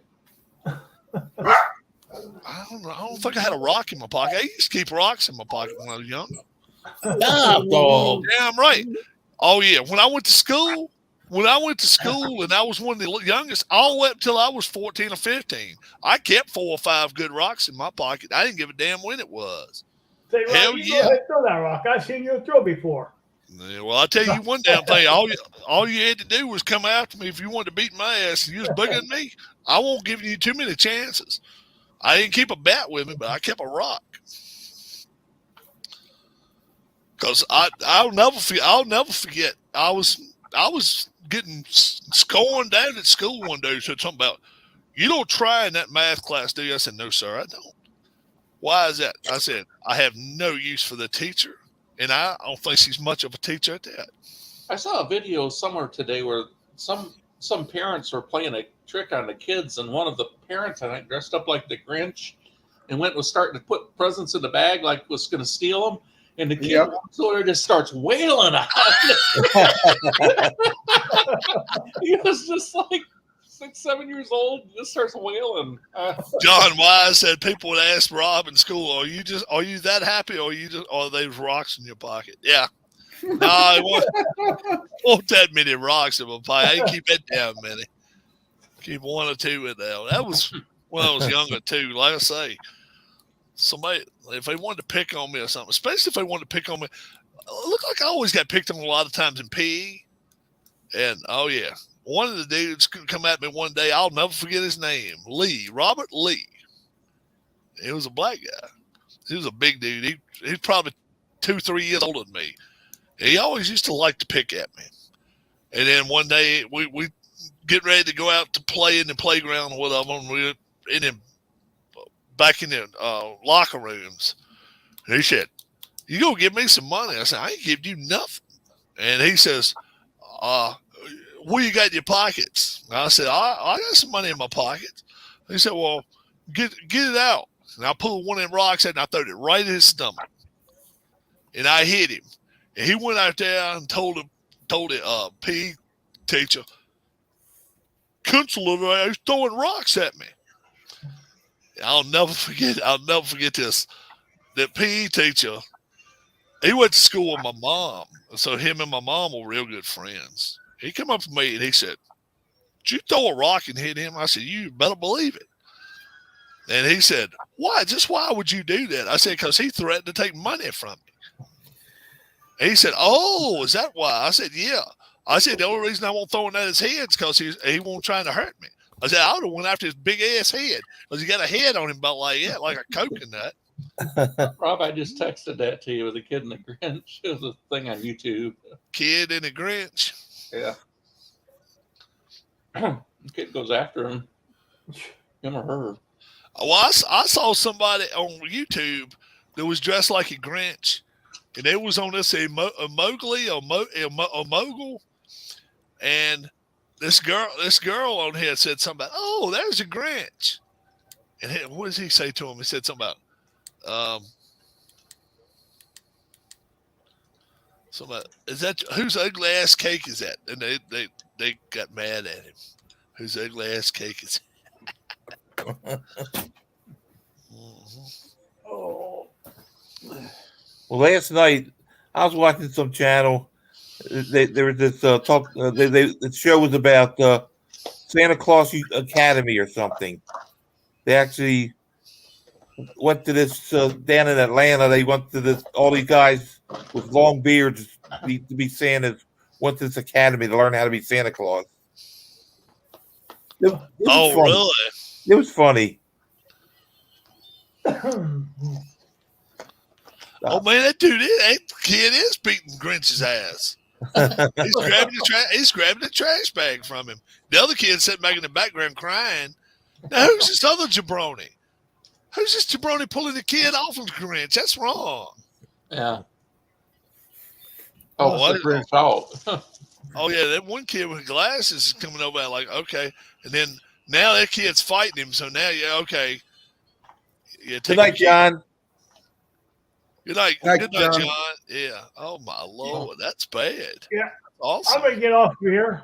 Speaker 1: I don't think I had a rock in my pocket. I used to keep rocks in my pocket when I was young.
Speaker 3: Dog.
Speaker 1: Damn right. Oh yeah. When I went to school, and I was one of the youngest, all the way up till I was 14 or 15, I kept 4 or 5 good rocks in my pocket. I didn't give a damn when it was.
Speaker 8: Say,
Speaker 1: Hell
Speaker 8: you
Speaker 1: yeah.
Speaker 8: go ahead and throw that rock. I've seen you throw before.
Speaker 1: Yeah, well, I'll tell you one damn thing. All you had to do was come after me if you wanted to beat my ass and you was bigger than me. I won't give you too many chances. I didn't keep a bat with me, but I kept a rock. Cause I'll never forget. I was getting scorned down at school one day. Said something about, You don't try in that math class, do you? I said, no, sir, I don't. Why is that? I said, I have no use for the teacher, and I don't think she's much of a teacher at that.
Speaker 4: I saw a video somewhere today where some parents were playing a trick on the kids, and one of the parents, I think, dressed up like the Grinch and was starting to put presents in the bag like was going to steal them. And the kid walks over and just starts wailing on it. He was just like 6, 7 years old, just starts wailing.
Speaker 1: John Wise said people would ask Rob in school, are you that happy, or are they rocks in your pocket? Yeah. No, I won't that many rocks in my pocket. I ain't keep it down many. Keep 1 or 2 in there. That was when I was younger too. Like I say, somebody, if they wanted to pick on me or something, especially if they wanted to pick on me, it looked like I always got picked on a lot of times in PE. And oh yeah, one of the dudes could come at me one day. I'll never forget his name, Lee, Robert Lee. He was a black guy. He was a big dude. He's probably 2-3 years older than me. He always used to like to pick at me. And then one day we get ready to go out to play in the playground or whatever. And we were back in the locker rooms. And he said, you gonna give me some money? I said, I ain't giving you nothing. And he says, what you got in your pockets? And I said, I got some money in my pockets. He said, well, get it out. And I pulled one of them rocks out and I threw it right in his stomach. And I hit him. And he went out there and told the PE teacher, Kunstler is throwing rocks at me. I'll never forget this. The PE teacher, he went to school with my mom. So him and my mom were real good friends. He came up to me and he said, did you throw a rock and hit him? I said, you better believe it. And he said, why? Just why would you do that? I said, because he threatened to take money from me. And he said, oh, is that why? I said, yeah. I said, the only reason I won't throw it at his head is because he won't trying to hurt me. I said, I would have went after his big ass head because he got a head on him about like a coconut.
Speaker 4: Rob, I just texted that to you with a kid in the Grinch. It was a thing on YouTube.
Speaker 1: Kid in the Grinch.
Speaker 4: Yeah. The kid goes after him or her.
Speaker 1: Well, I saw somebody on YouTube that was dressed like a Grinch, and it was on this Mowgli or Mogul, and this girl on here said something about, oh, there's a Grinch, and what does he say to him? He said something about, is that whose ugly ass cake is that? And they got mad at him. Whose ugly ass cake is that?
Speaker 3: Well, last night I was watching some channel. There was this talk. The show was about Santa Claus Academy or something. They actually went to this down in Atlanta. They went to this. All these guys with long beards to be Santas went to this academy to learn how to be Santa Claus. It was funny.
Speaker 1: Really?
Speaker 3: It was funny.
Speaker 1: Oh man, that kid is beating Grinch's ass. He's grabbing the trash bag from him. The other kid sitting back in the background crying. Now who's this other jabroni? Who's this jabroni pulling the kid off of Grinch? That's wrong.
Speaker 4: Yeah. Oh, what? The Grinch out.
Speaker 1: Oh yeah, that one kid with glasses is coming over like, okay, and then now that kid's fighting him. So now, yeah, okay. Yeah,
Speaker 3: Good night, John.
Speaker 1: Good night, John. Yeah. Oh my Lord, that's bad.
Speaker 8: Yeah.
Speaker 1: Awesome.
Speaker 8: I'm gonna get off here.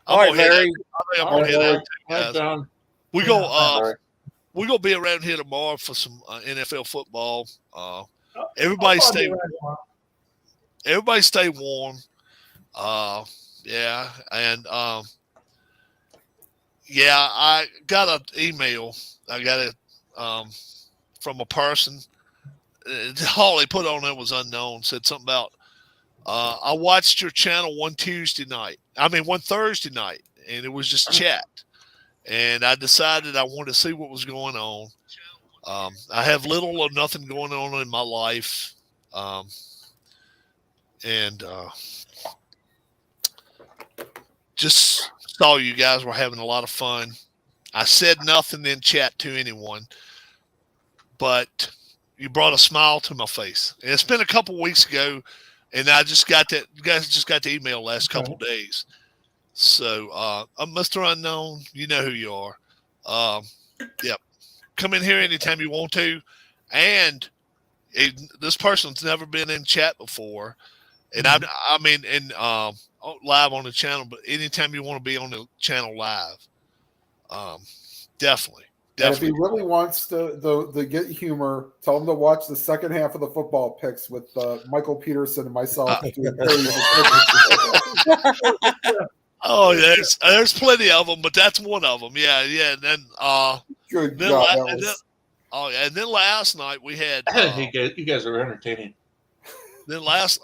Speaker 3: All right, Larry.
Speaker 1: I'm gonna head out too, guys.
Speaker 4: John.
Speaker 1: We're gonna be around here tomorrow for some NFL football. Everybody stay warm. Yeah, and yeah, I got an email. I got it from a person. All he put on it was unknown. Said something about I watched your channel one Thursday night, and it was just chat. And I decided I wanted to see what was going on. I have little or nothing going on in my life. And just saw you guys were having a lot of fun. I said nothing in chat to anyone, but you brought a smile to my face. And it's been a couple weeks ago, and I just got that. You guys just got the email last couple days. So, Mr. Unknown, you know who you are. Yep. Come in here anytime you want to. And this person's never been in chat before. And I mean, live on the channel, but anytime you want to be on the channel live, definitely.
Speaker 2: And if he really wants to get humor, tell him to watch the second half of the football picks with Michael Peterson and myself.
Speaker 1: Oh, yeah, there's plenty of them, but that's one of them. Yeah. And then,
Speaker 2: Good
Speaker 1: then,
Speaker 2: God,
Speaker 1: and then last night we had.
Speaker 4: You guys are entertaining.
Speaker 1: Then last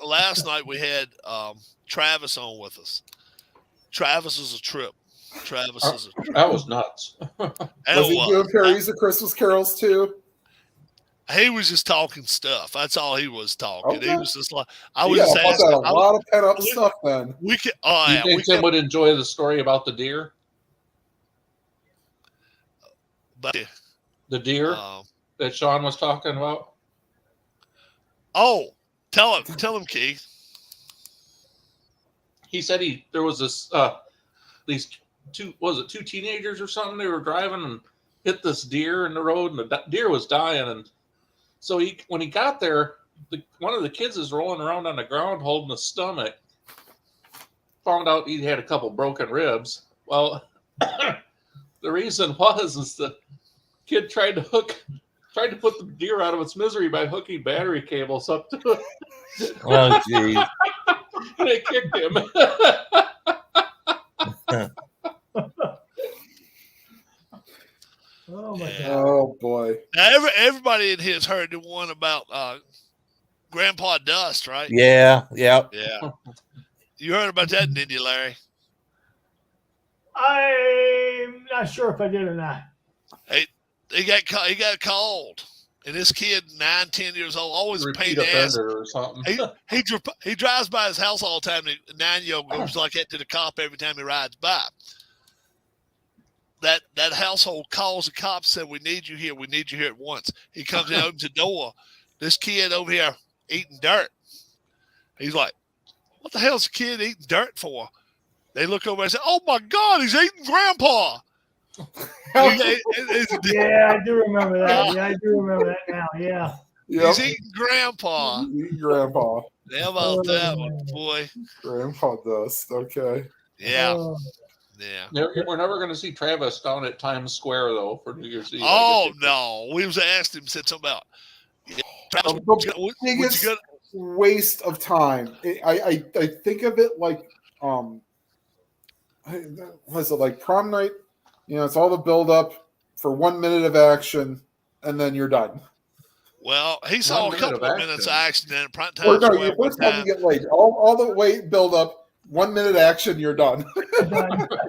Speaker 1: night we had Travis on with us. Travis is a trip.
Speaker 4: That was nuts.
Speaker 2: Was he doing Perry's of Christmas carols too?
Speaker 1: He was just talking stuff. That's all he was talking.
Speaker 2: Okay.
Speaker 1: He was just like, I was just
Speaker 2: asking.
Speaker 1: asking.
Speaker 2: A lot of pent up stuff then.
Speaker 1: We could.
Speaker 4: You think Tim would enjoy the story about the deer?
Speaker 1: But
Speaker 4: the deer that Sean was talking about.
Speaker 1: Oh, tell him, Keith.
Speaker 4: He said there was this these two teenagers or something. They were driving and hit this deer in the road, and the deer was dying. And so when he got there, one of the kids is rolling around on the ground holding his stomach. Found out he had a couple broken ribs. Well, the reason is the kid tried to put the deer out of its misery by hooking battery cables up to it.
Speaker 3: Oh, geez.
Speaker 4: And they kicked him.
Speaker 8: Oh my God!
Speaker 2: Oh boy!
Speaker 1: Now everybody in here has heard the one about Grandpa Dust, right?
Speaker 3: Yeah.
Speaker 1: Yeah. You heard about that, didn't you, Larry?
Speaker 8: I'm not sure if I did or not.
Speaker 1: He got called, and this kid, 9, 10 years old, always paid ass.
Speaker 4: Or something.
Speaker 1: He drives by his house all the time. And the 9-year-old goes like that to the cop every time he rides by. That household calls the cops, said, "We need you here. We need you here at once." He comes in, opens the door. This kid over here eating dirt. He's like, "What the hell's the kid eating dirt for?" They look over and say, "Oh my God, he's eating Grandpa."
Speaker 8: Yeah, I do remember that. Yeah, I do remember that now. Yeah.
Speaker 1: He's eating Grandpa.
Speaker 2: Eating Grandpa.
Speaker 1: How about that one, boy?
Speaker 2: Grandpa Dust. Okay.
Speaker 1: Yeah.
Speaker 8: Oh.
Speaker 1: Yeah.
Speaker 4: We're never going to see Travis down at Times Square though for New Year's Eve.
Speaker 1: Oh no, we was asked him, said something about
Speaker 2: The biggest waste of time. I think of it like was it like prom night? You know, it's all the build up for 1 minute of action, and then you're done.
Speaker 1: Well, he saw a couple of minutes of action then.
Speaker 2: Or no, you first time you get late. All the way build up. 1 minute action, you're done.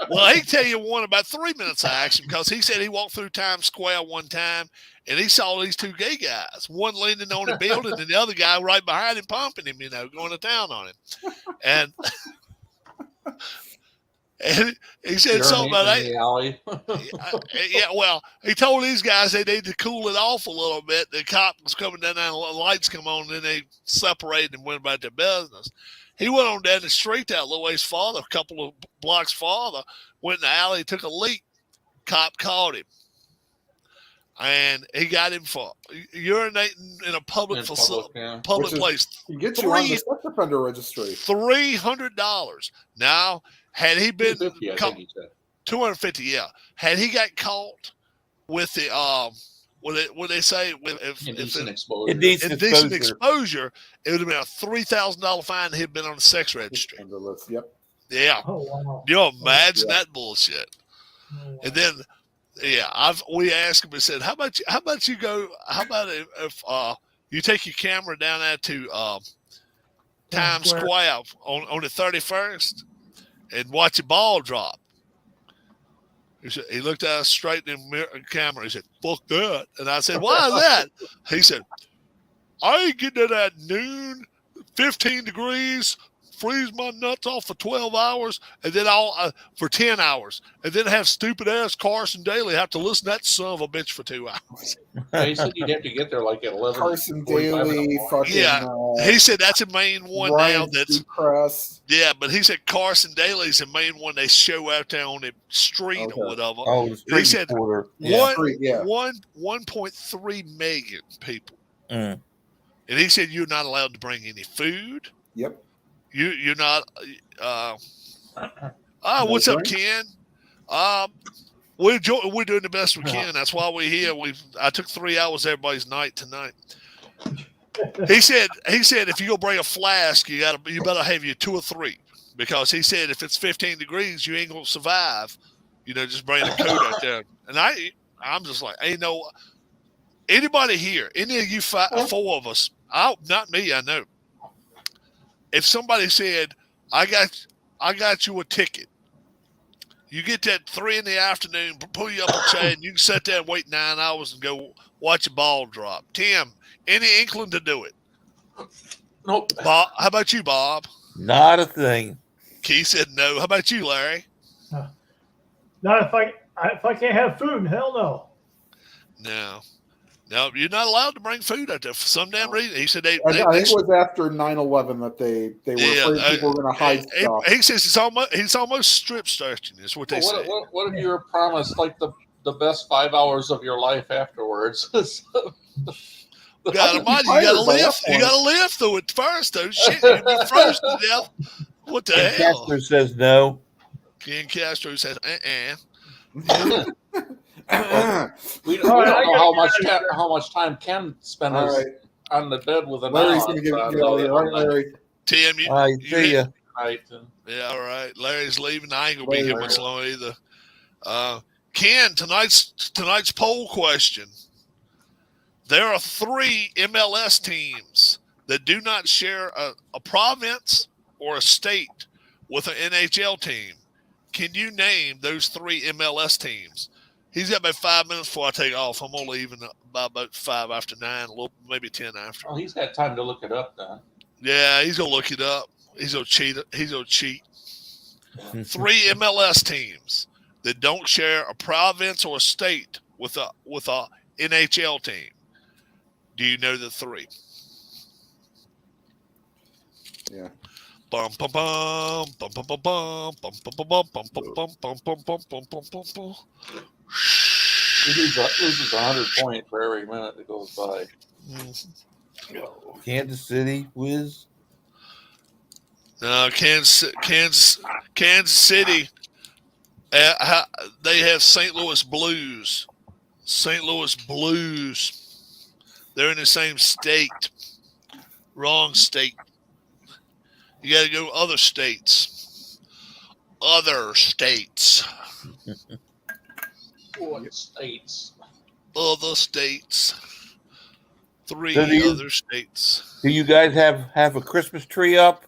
Speaker 1: Well, he tell you one about 3 minutes of action because he said he walked through Times Square one time and he saw these two gay guys, one leaning on a building and the other guy right behind him pumping him, going to town on him. And he said something about that. Yeah, well, he told these guys they need to cool it off a little bit. The cop was coming down there and the lights come on, and then they separated and went about their business. He went on down the street that little ways farther, a couple of blocks farther, went in the alley, took a leak. Cop caught him. And he got him for urinating in a public place.
Speaker 2: He gets you on the sex offender registry.
Speaker 1: $300. Now, had he been caught, 250, yeah. Had he got caught with the what they say
Speaker 4: indecent
Speaker 1: exposure, it would have been a $3,000 fine. He'd been on the sex registry.
Speaker 2: Yep.
Speaker 1: Yeah.
Speaker 8: Oh, wow.
Speaker 1: You imagine that bullshit. Oh, wow. And then, we asked him and said, how about you go? How about if you take your camera down there to Times Square on the 31st and watch a ball drop? He looked at us straight in the camera. He said, "Fuck that." And I said, "Why is that?" He said, "I ain't getting to that noon, 15 degrees, freeze my nuts off for 12 hours and then for 10 hours and then have stupid ass Carson Daly have to listen to that son of a bitch for 2 hours.
Speaker 4: He said you'd have to get there like at 11.
Speaker 2: Carson
Speaker 4: 45 in the
Speaker 2: Daly,
Speaker 4: morning.
Speaker 2: fucking
Speaker 1: Yeah. He said that's a main one now.
Speaker 2: Ryan
Speaker 1: That's
Speaker 2: Seacrest.
Speaker 1: yeah, but he said Carson Daly's the main one they show out there on the street
Speaker 2: Okay.
Speaker 1: or whatever.
Speaker 3: Oh, the street
Speaker 1: said-
Speaker 3: reporter.
Speaker 1: One,
Speaker 2: Street, yeah.
Speaker 1: 1.3 million people.
Speaker 3: Mm.
Speaker 1: And he said you're not allowed to bring any food.
Speaker 2: Yep.
Speaker 1: You're not. What's up, Ken? We're doing the best we can. That's why we're here. I took 3 hours of everybody's night tonight. He said if you go bring a flask, you better have your 2 or 3 because he said if it's 15 degrees, you ain't gonna survive. Just bring a coat out there. And I'm just like, ain't no anybody here, any of you 4 of us. Not me. I know. If somebody said, I got you a ticket. You get that 3 p.m, pull you up a chair, and you can sit there and wait 9 hours and go watch a ball drop. Tim, any inkling to do it?
Speaker 4: Nope.
Speaker 1: Bob, how about you, Bob?
Speaker 3: Not a thing.
Speaker 1: Keith said no. How about you, Larry?
Speaker 8: Not if I can't have food. Hell no.
Speaker 1: No, you're not allowed to bring food out there for some damn reason. He said
Speaker 2: I think it was after 9/11 that they were afraid people were going to hide stuff.
Speaker 1: He says he's almost strip searching. Is what they say.
Speaker 4: What if you were promised like the best 5 hours of your life afterwards?
Speaker 1: God almighty, you gotta live through it first, though. Shit, you'd be frozen to death. What the
Speaker 3: And
Speaker 1: hell?
Speaker 3: Castro says no.
Speaker 1: Ken Castro says,
Speaker 4: We don't know how much time Ken spent
Speaker 2: All right.
Speaker 4: on the bed with an
Speaker 2: Larry's going to give you all your right, Larry.
Speaker 1: Tim,
Speaker 3: I see ya.
Speaker 4: Right.
Speaker 1: Yeah, all right. Larry's leaving. I ain't gonna be here much longer either. Ken, tonight's poll question. There are 3 MLS teams that do not share a province or a state with an NHL team. Can you name those 3 MLS teams? He's got about 5 minutes before I take off. I'm gonna leave by about 5 after 9, maybe 10 after.
Speaker 4: Well, he's got time to look it up then.
Speaker 1: Yeah, he's gonna look it up. He's gonna cheat. 3 MLS teams that don't share a province or a state with a NHL team. Do you know the 3?
Speaker 2: Yeah.
Speaker 1: Bum bum bum bum bum bum bum bum bum bum bum bum bum bum bum bum bum bum bum bum.
Speaker 4: He loses 100 points for every minute that goes by.
Speaker 3: Kansas City, Wiz.
Speaker 1: No, Kansas City. They have St. Louis Blues. St. Louis Blues. They're in the same state. Wrong state. You got to go other states. Other states.
Speaker 4: What states?
Speaker 1: Other states. 3
Speaker 3: So do you-
Speaker 1: other states.
Speaker 3: Do you guys have a Christmas tree up?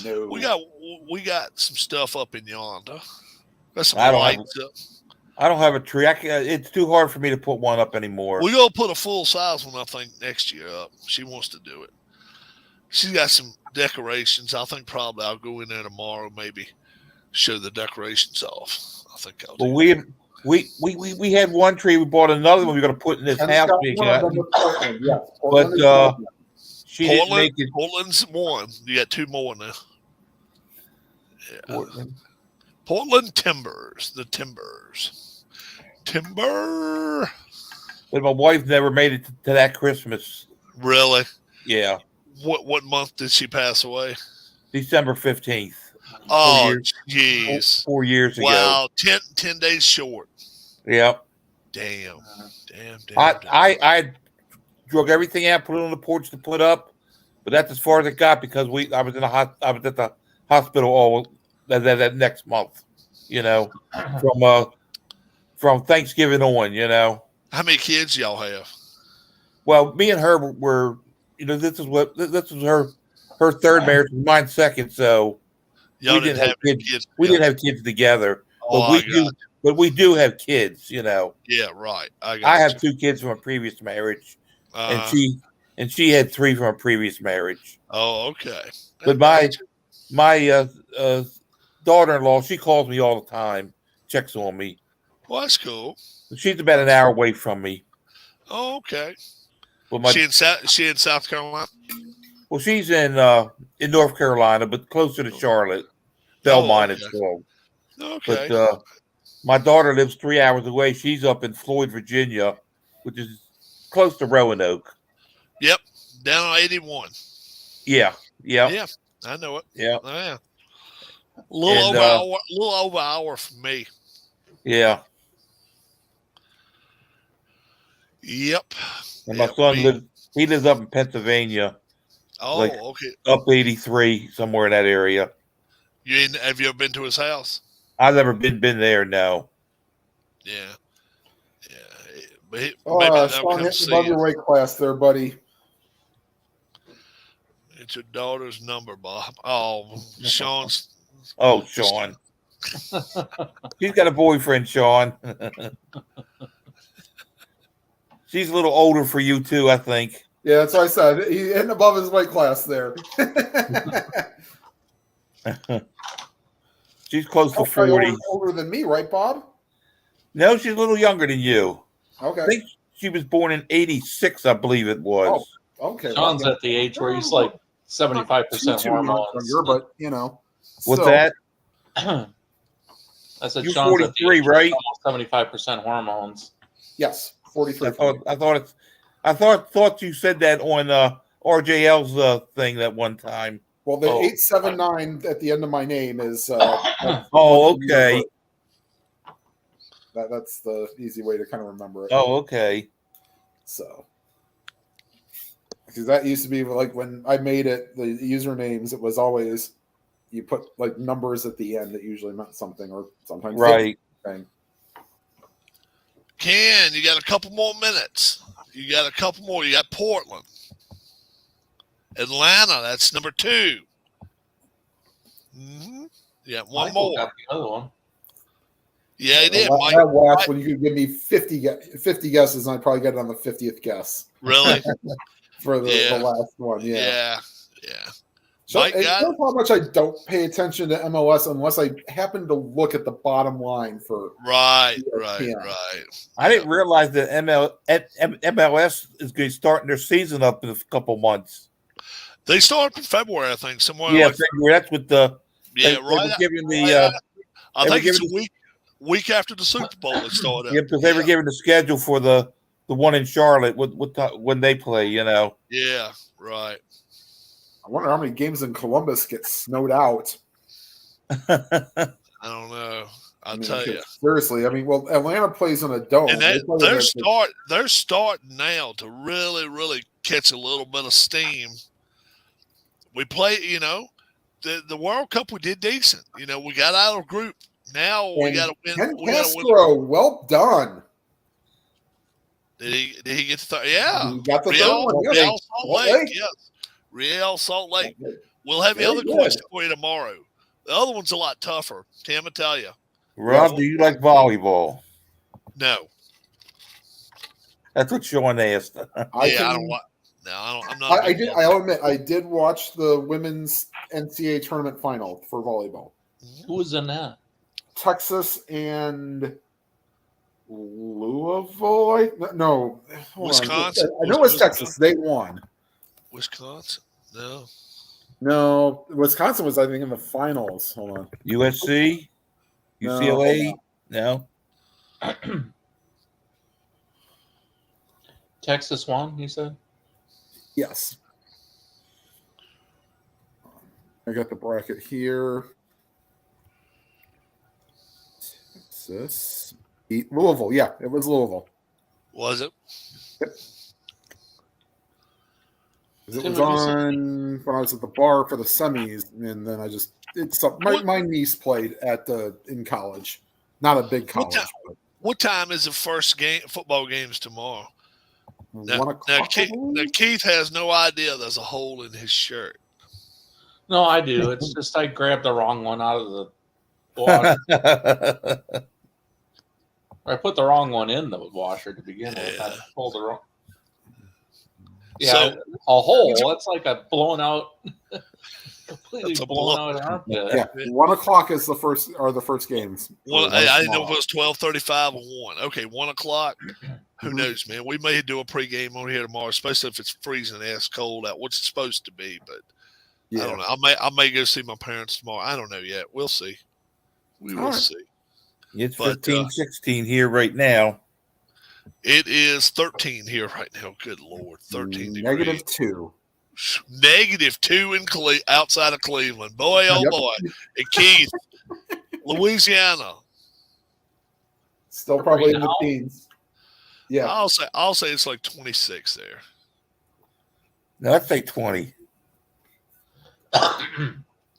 Speaker 2: No.
Speaker 1: We got some stuff up in yonder. Got some
Speaker 3: I don't have-
Speaker 1: lights up.
Speaker 3: I don't have a tree. It's too hard for me to put one up anymore.
Speaker 1: We're gonna put a full size one, I think, next year up. She wants to do it. She's got some decorations. I think probably I'll go in there tomorrow, maybe show the decorations off. I think I'll do.
Speaker 3: Well, we had one tree. We bought another one. We're going to put in this
Speaker 2: And
Speaker 3: house
Speaker 2: got
Speaker 3: we
Speaker 2: one of
Speaker 3: got.
Speaker 2: them with Portland, yes.
Speaker 3: But
Speaker 2: Portland is one of them.
Speaker 3: she didn't make it.
Speaker 1: Portland's one. You got 2 more now. Yeah.
Speaker 3: Portland.
Speaker 1: Portland Timbers. The Timbers. Timber.
Speaker 3: But my wife never made it to that Christmas.
Speaker 1: Really?
Speaker 3: Yeah,
Speaker 1: What month did she pass away?
Speaker 3: December 15th.
Speaker 1: Oh,
Speaker 3: years.
Speaker 1: jeez.
Speaker 3: 4 years ago.
Speaker 1: Wow. 10 days short.
Speaker 3: Yeah.
Speaker 1: Damn.
Speaker 3: I drug everything out, put it on the porch to put up, but that's as far as it got because I was at the hospital all that next month. From Thanksgiving on.
Speaker 1: How many kids y'all have?
Speaker 3: Well, me and her were. This was her third marriage, mine second. So
Speaker 1: Y'all
Speaker 3: we
Speaker 1: didn't have kids.
Speaker 3: We didn't have kids together,
Speaker 1: Oh,
Speaker 3: but we do have kids.
Speaker 1: Yeah, right.
Speaker 3: I have 2 kids from a previous marriage, and she had 3 from a previous marriage.
Speaker 1: Oh, okay.
Speaker 3: But my daughter-in-law, she calls me all the time, checks on me.
Speaker 1: Well, that's cool.
Speaker 3: She's about an hour away from me.
Speaker 1: Oh, okay.
Speaker 3: But my,
Speaker 1: She in South Carolina?
Speaker 3: well, she's in North Carolina, but closer to Charlotte. Belmont, it's called.
Speaker 1: Okay.
Speaker 3: But my daughter lives 3 hours away. She's up in Floyd, Virginia, which is close to Roanoke.
Speaker 1: Yep. Down on 81.
Speaker 3: Yeah.
Speaker 1: Yeah. I know it.
Speaker 3: Yeah.
Speaker 1: Oh, yeah. A little over an hour from me.
Speaker 3: Yeah.
Speaker 1: Yep.
Speaker 3: And my son lives up in Pennsylvania.
Speaker 1: Oh,
Speaker 3: like
Speaker 1: okay.
Speaker 3: Up 83, somewhere in that area.
Speaker 1: Have you ever been to his house?
Speaker 3: I've never been there, no.
Speaker 1: Yeah. Yeah. But maybe
Speaker 2: Sean,
Speaker 1: they'll come
Speaker 2: hit
Speaker 1: see
Speaker 2: above
Speaker 1: you.
Speaker 2: your weight class there, buddy.
Speaker 1: It's your daughter's number, Bob. Oh, Sean's.
Speaker 3: Oh, Sean. She's got a boyfriend, Sean. She's a little older for you, too, I think.
Speaker 2: Yeah, that's what I said. He's hitting above his weight class there.
Speaker 3: She's close to
Speaker 2: Probably
Speaker 3: 40.
Speaker 2: older than me, right, Bob?
Speaker 3: No, she's a little younger than you.
Speaker 2: Okay.
Speaker 3: I think she was born in 86, I believe it was.
Speaker 2: Oh, okay.
Speaker 4: Sean's at the age where he's like 75% hormones.
Speaker 2: But you know,
Speaker 3: What's
Speaker 2: so-
Speaker 3: that?
Speaker 4: I said
Speaker 3: You're
Speaker 4: Sean's at the
Speaker 3: 43,
Speaker 4: age where he's
Speaker 3: right?
Speaker 4: almost 75% hormones.
Speaker 2: Yes, 43.
Speaker 3: I thought you said that on RJL's thing that one time.
Speaker 2: Well, the
Speaker 3: Oh.
Speaker 2: 879 at the end of my name is.
Speaker 3: Oh, okay.
Speaker 2: That's the easy way to kind of remember it.
Speaker 3: Oh, okay.
Speaker 2: So, because that used to be like when I made it, the usernames, it was always you put like numbers at the end that usually meant something, or sometimes
Speaker 3: Right.
Speaker 2: thing.
Speaker 1: Ken, you got a couple more minutes. You got a couple more. You got Portland. Atlanta, that's number 2. Mm-hmm. Yeah, one
Speaker 4: Michael
Speaker 1: more.
Speaker 4: got the other one.
Speaker 1: Yeah, he did.
Speaker 2: I watched when you could give me 50 guesses, and I probably got it on the 50th guess
Speaker 1: Really?
Speaker 2: for the last one.
Speaker 1: Yeah.
Speaker 2: So
Speaker 1: Mike
Speaker 2: it
Speaker 1: got
Speaker 2: shows how much I don't pay attention to MLS unless I happen to look at the bottom line for
Speaker 1: Right.
Speaker 3: I didn't realize that MLS is going to start their season up in a couple months.
Speaker 1: They start in February, I think. Somewhere.
Speaker 3: Yeah,
Speaker 1: like,
Speaker 3: February. That's what the
Speaker 1: yeah,
Speaker 3: they
Speaker 1: right.
Speaker 3: were giving the
Speaker 1: I think it's
Speaker 3: giving
Speaker 1: a week after the Super Bowl. It started.
Speaker 3: yeah, because they were giving the schedule for the one in Charlotte when they play. You know.
Speaker 1: Yeah. Right.
Speaker 2: I wonder how many games in Columbus get snowed out.
Speaker 1: I don't know. I'll tell you.
Speaker 2: Seriously, I mean, well, Atlanta plays in a dome.
Speaker 1: And they're starting now to really, really catch a little bit of steam. We play, the World Cup. We did decent. We got out of group. Now we got to win.
Speaker 2: Ken
Speaker 1: We got to win.
Speaker 2: Castro, well done.
Speaker 1: Did he get the third? Yeah.
Speaker 2: He got the third one. Yes.
Speaker 1: Real Salt Lake. Yes. Real Salt Lake. We'll have the
Speaker 2: Very
Speaker 1: other
Speaker 2: good.
Speaker 1: question for you tomorrow. The other one's a lot tougher. Tim, I tell you.
Speaker 3: Rob, do you like volleyball?
Speaker 1: No.
Speaker 3: That's what Sean asked.
Speaker 1: I don't like. No, I'm not.
Speaker 2: I did. I'll admit, I did watch the women's NCAA tournament final for volleyball.
Speaker 4: Who was in that?
Speaker 2: Texas and Louisville. No, hold on.
Speaker 1: Wisconsin.
Speaker 2: I know it was Texas. They won.
Speaker 1: Wisconsin. No.
Speaker 2: No, Wisconsin was, I think, in the finals. Hold on.
Speaker 3: USC,
Speaker 2: No.
Speaker 3: UCLA. No.
Speaker 4: Texas won, you said?
Speaker 2: Yes. I got the bracket here. Texas beat Louisville. Yeah, it was Louisville.
Speaker 1: Was it?
Speaker 2: It was on when I was at the bar for the semis, and then my niece played in college, not a big college.
Speaker 1: What time is the first football games tomorrow?
Speaker 2: But 1 o'clock.
Speaker 1: Now Keith has no idea there's a hole in his shirt.
Speaker 4: No, I do. It's just I grabbed the wrong one out of the washer. I put the wrong one in the washer to begin with. I pulled the wrong. Yeah,
Speaker 1: So
Speaker 4: a hole. That's like a blown out, completely
Speaker 1: That's a
Speaker 4: blown
Speaker 1: blow.
Speaker 4: out armpit.
Speaker 2: Yeah, 1 o'clock is the first games.
Speaker 1: Well,
Speaker 2: Or
Speaker 1: I didn't know if
Speaker 2: tomorrow.
Speaker 1: it was 12:35 or 1. Okay, 1 o'clock. Who knows, man? We may do a pregame on here tomorrow, especially if it's freezing ass cold out, which it's supposed to be. But
Speaker 2: Yeah.
Speaker 1: I don't know. I may go see my parents tomorrow. I don't know yet. We'll see. We will
Speaker 2: All right.
Speaker 1: see.
Speaker 3: It's
Speaker 1: But,
Speaker 3: 15-16 here right now.
Speaker 1: It is 13 here right now. Good Lord, 13 degrees.
Speaker 2: -2.
Speaker 1: -2 in outside of Cleveland. Boy, oh
Speaker 2: Yep.
Speaker 1: boy. And Keith, Louisiana.
Speaker 2: Still probably in the
Speaker 4: now?
Speaker 2: teens. Yeah.
Speaker 1: I'll say it's like 26 there.
Speaker 3: No, I'd say 20.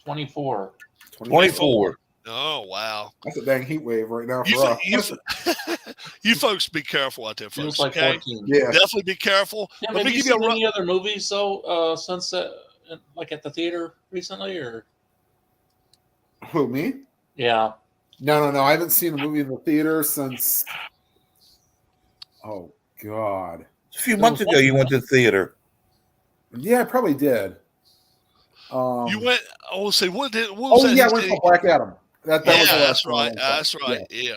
Speaker 4: 24.
Speaker 3: 24.
Speaker 1: Oh wow.
Speaker 2: That's a dang heat wave right now for
Speaker 1: You,
Speaker 2: us.
Speaker 1: you folks be careful out there,
Speaker 4: Feels
Speaker 1: folks.
Speaker 4: like
Speaker 1: Okay?
Speaker 4: 14.
Speaker 2: Yeah.
Speaker 1: Definitely be careful.
Speaker 4: Tim,
Speaker 1: Let
Speaker 4: have
Speaker 1: me
Speaker 4: you
Speaker 1: give you
Speaker 4: seen
Speaker 1: a
Speaker 4: any other movies though since like at the theater recently, or?
Speaker 2: Who, me?
Speaker 4: Yeah.
Speaker 2: No. I haven't seen a movie in the theater since. Oh God.
Speaker 3: A few months ago, you went to the theater.
Speaker 2: Yeah, I probably did.
Speaker 1: You went. Oh, say what was
Speaker 2: Oh
Speaker 1: that?
Speaker 2: yeah, I went for Black Adam. That
Speaker 1: Yeah,
Speaker 2: was the last
Speaker 1: that's
Speaker 2: one I
Speaker 1: right.
Speaker 2: went for.
Speaker 1: That's right.
Speaker 2: Yeah.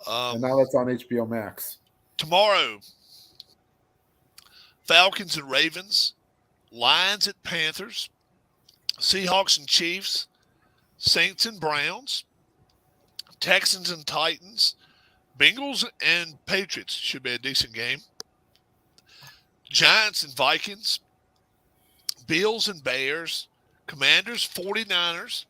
Speaker 1: Yeah.
Speaker 2: And now that's on HBO Max.
Speaker 1: Tomorrow, Falcons and Ravens, Lions at Panthers, Seahawks and Chiefs, Saints and Browns, Texans and Titans, Bengals and Patriots should be a decent game. Giants and Vikings, Bills and Bears, Commanders, 49ers,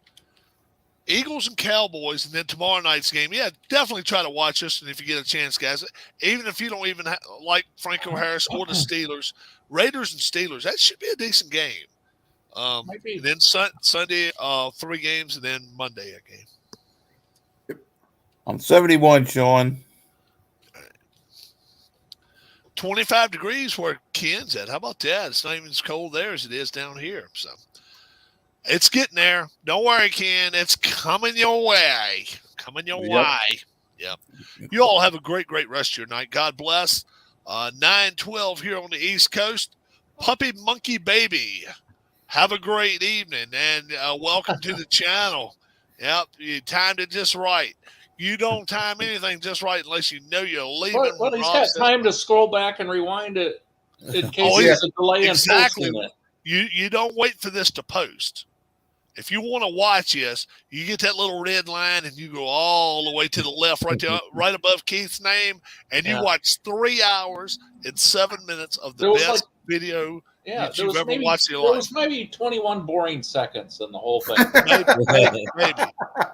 Speaker 1: Eagles and Cowboys, and then tomorrow night's game. Yeah, definitely try to watch this, and if you get a chance, guys, even if you don't even like Franco Harris or the Steelers, Raiders and Steelers, that should be a decent game.
Speaker 4: Might be.
Speaker 1: And then Sunday, 3 games, and then Monday a game.
Speaker 3: I'm 71, Sean.
Speaker 1: 25 degrees where Ken's at. How about that? It's not even as cold there as it is down here. So it's getting there. Don't worry, Ken. It's coming your way. Coming your way. Yep. You all have a great, great rest of your night. God bless. 9:12 here on the East Coast. Puppy Monkey Baby. Have a great evening and welcome to the channel. Yep, you timed it just right. You don't time anything just right unless you know you're leaving.
Speaker 4: Well, he's got time to scroll back and rewind it in case
Speaker 1: Oh,
Speaker 4: there's a delay
Speaker 1: exactly.
Speaker 4: in posting it.
Speaker 1: You don't wait for this to post. If you want to watch this, you get that little red line and you go all the way to the left, right above Keith's name, and you watch 3 hours and 7 minutes of the best video you've ever watched in your life.
Speaker 4: There was maybe 21 boring seconds in the whole thing.
Speaker 1: Maybe.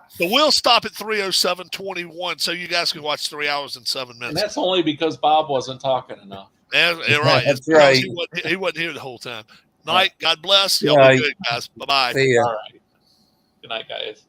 Speaker 1: So we'll stop at 3:07:21 so you guys can watch 3 hours and 7 minutes.
Speaker 4: And that's only because Bob wasn't talking enough.
Speaker 1: Right.
Speaker 3: That's right.
Speaker 1: He wasn't here the whole time. Night. God bless.
Speaker 3: Good
Speaker 1: Y'all be
Speaker 3: night.
Speaker 1: good, guys. Bye-bye.
Speaker 3: See ya.
Speaker 4: All right. Good night, guys.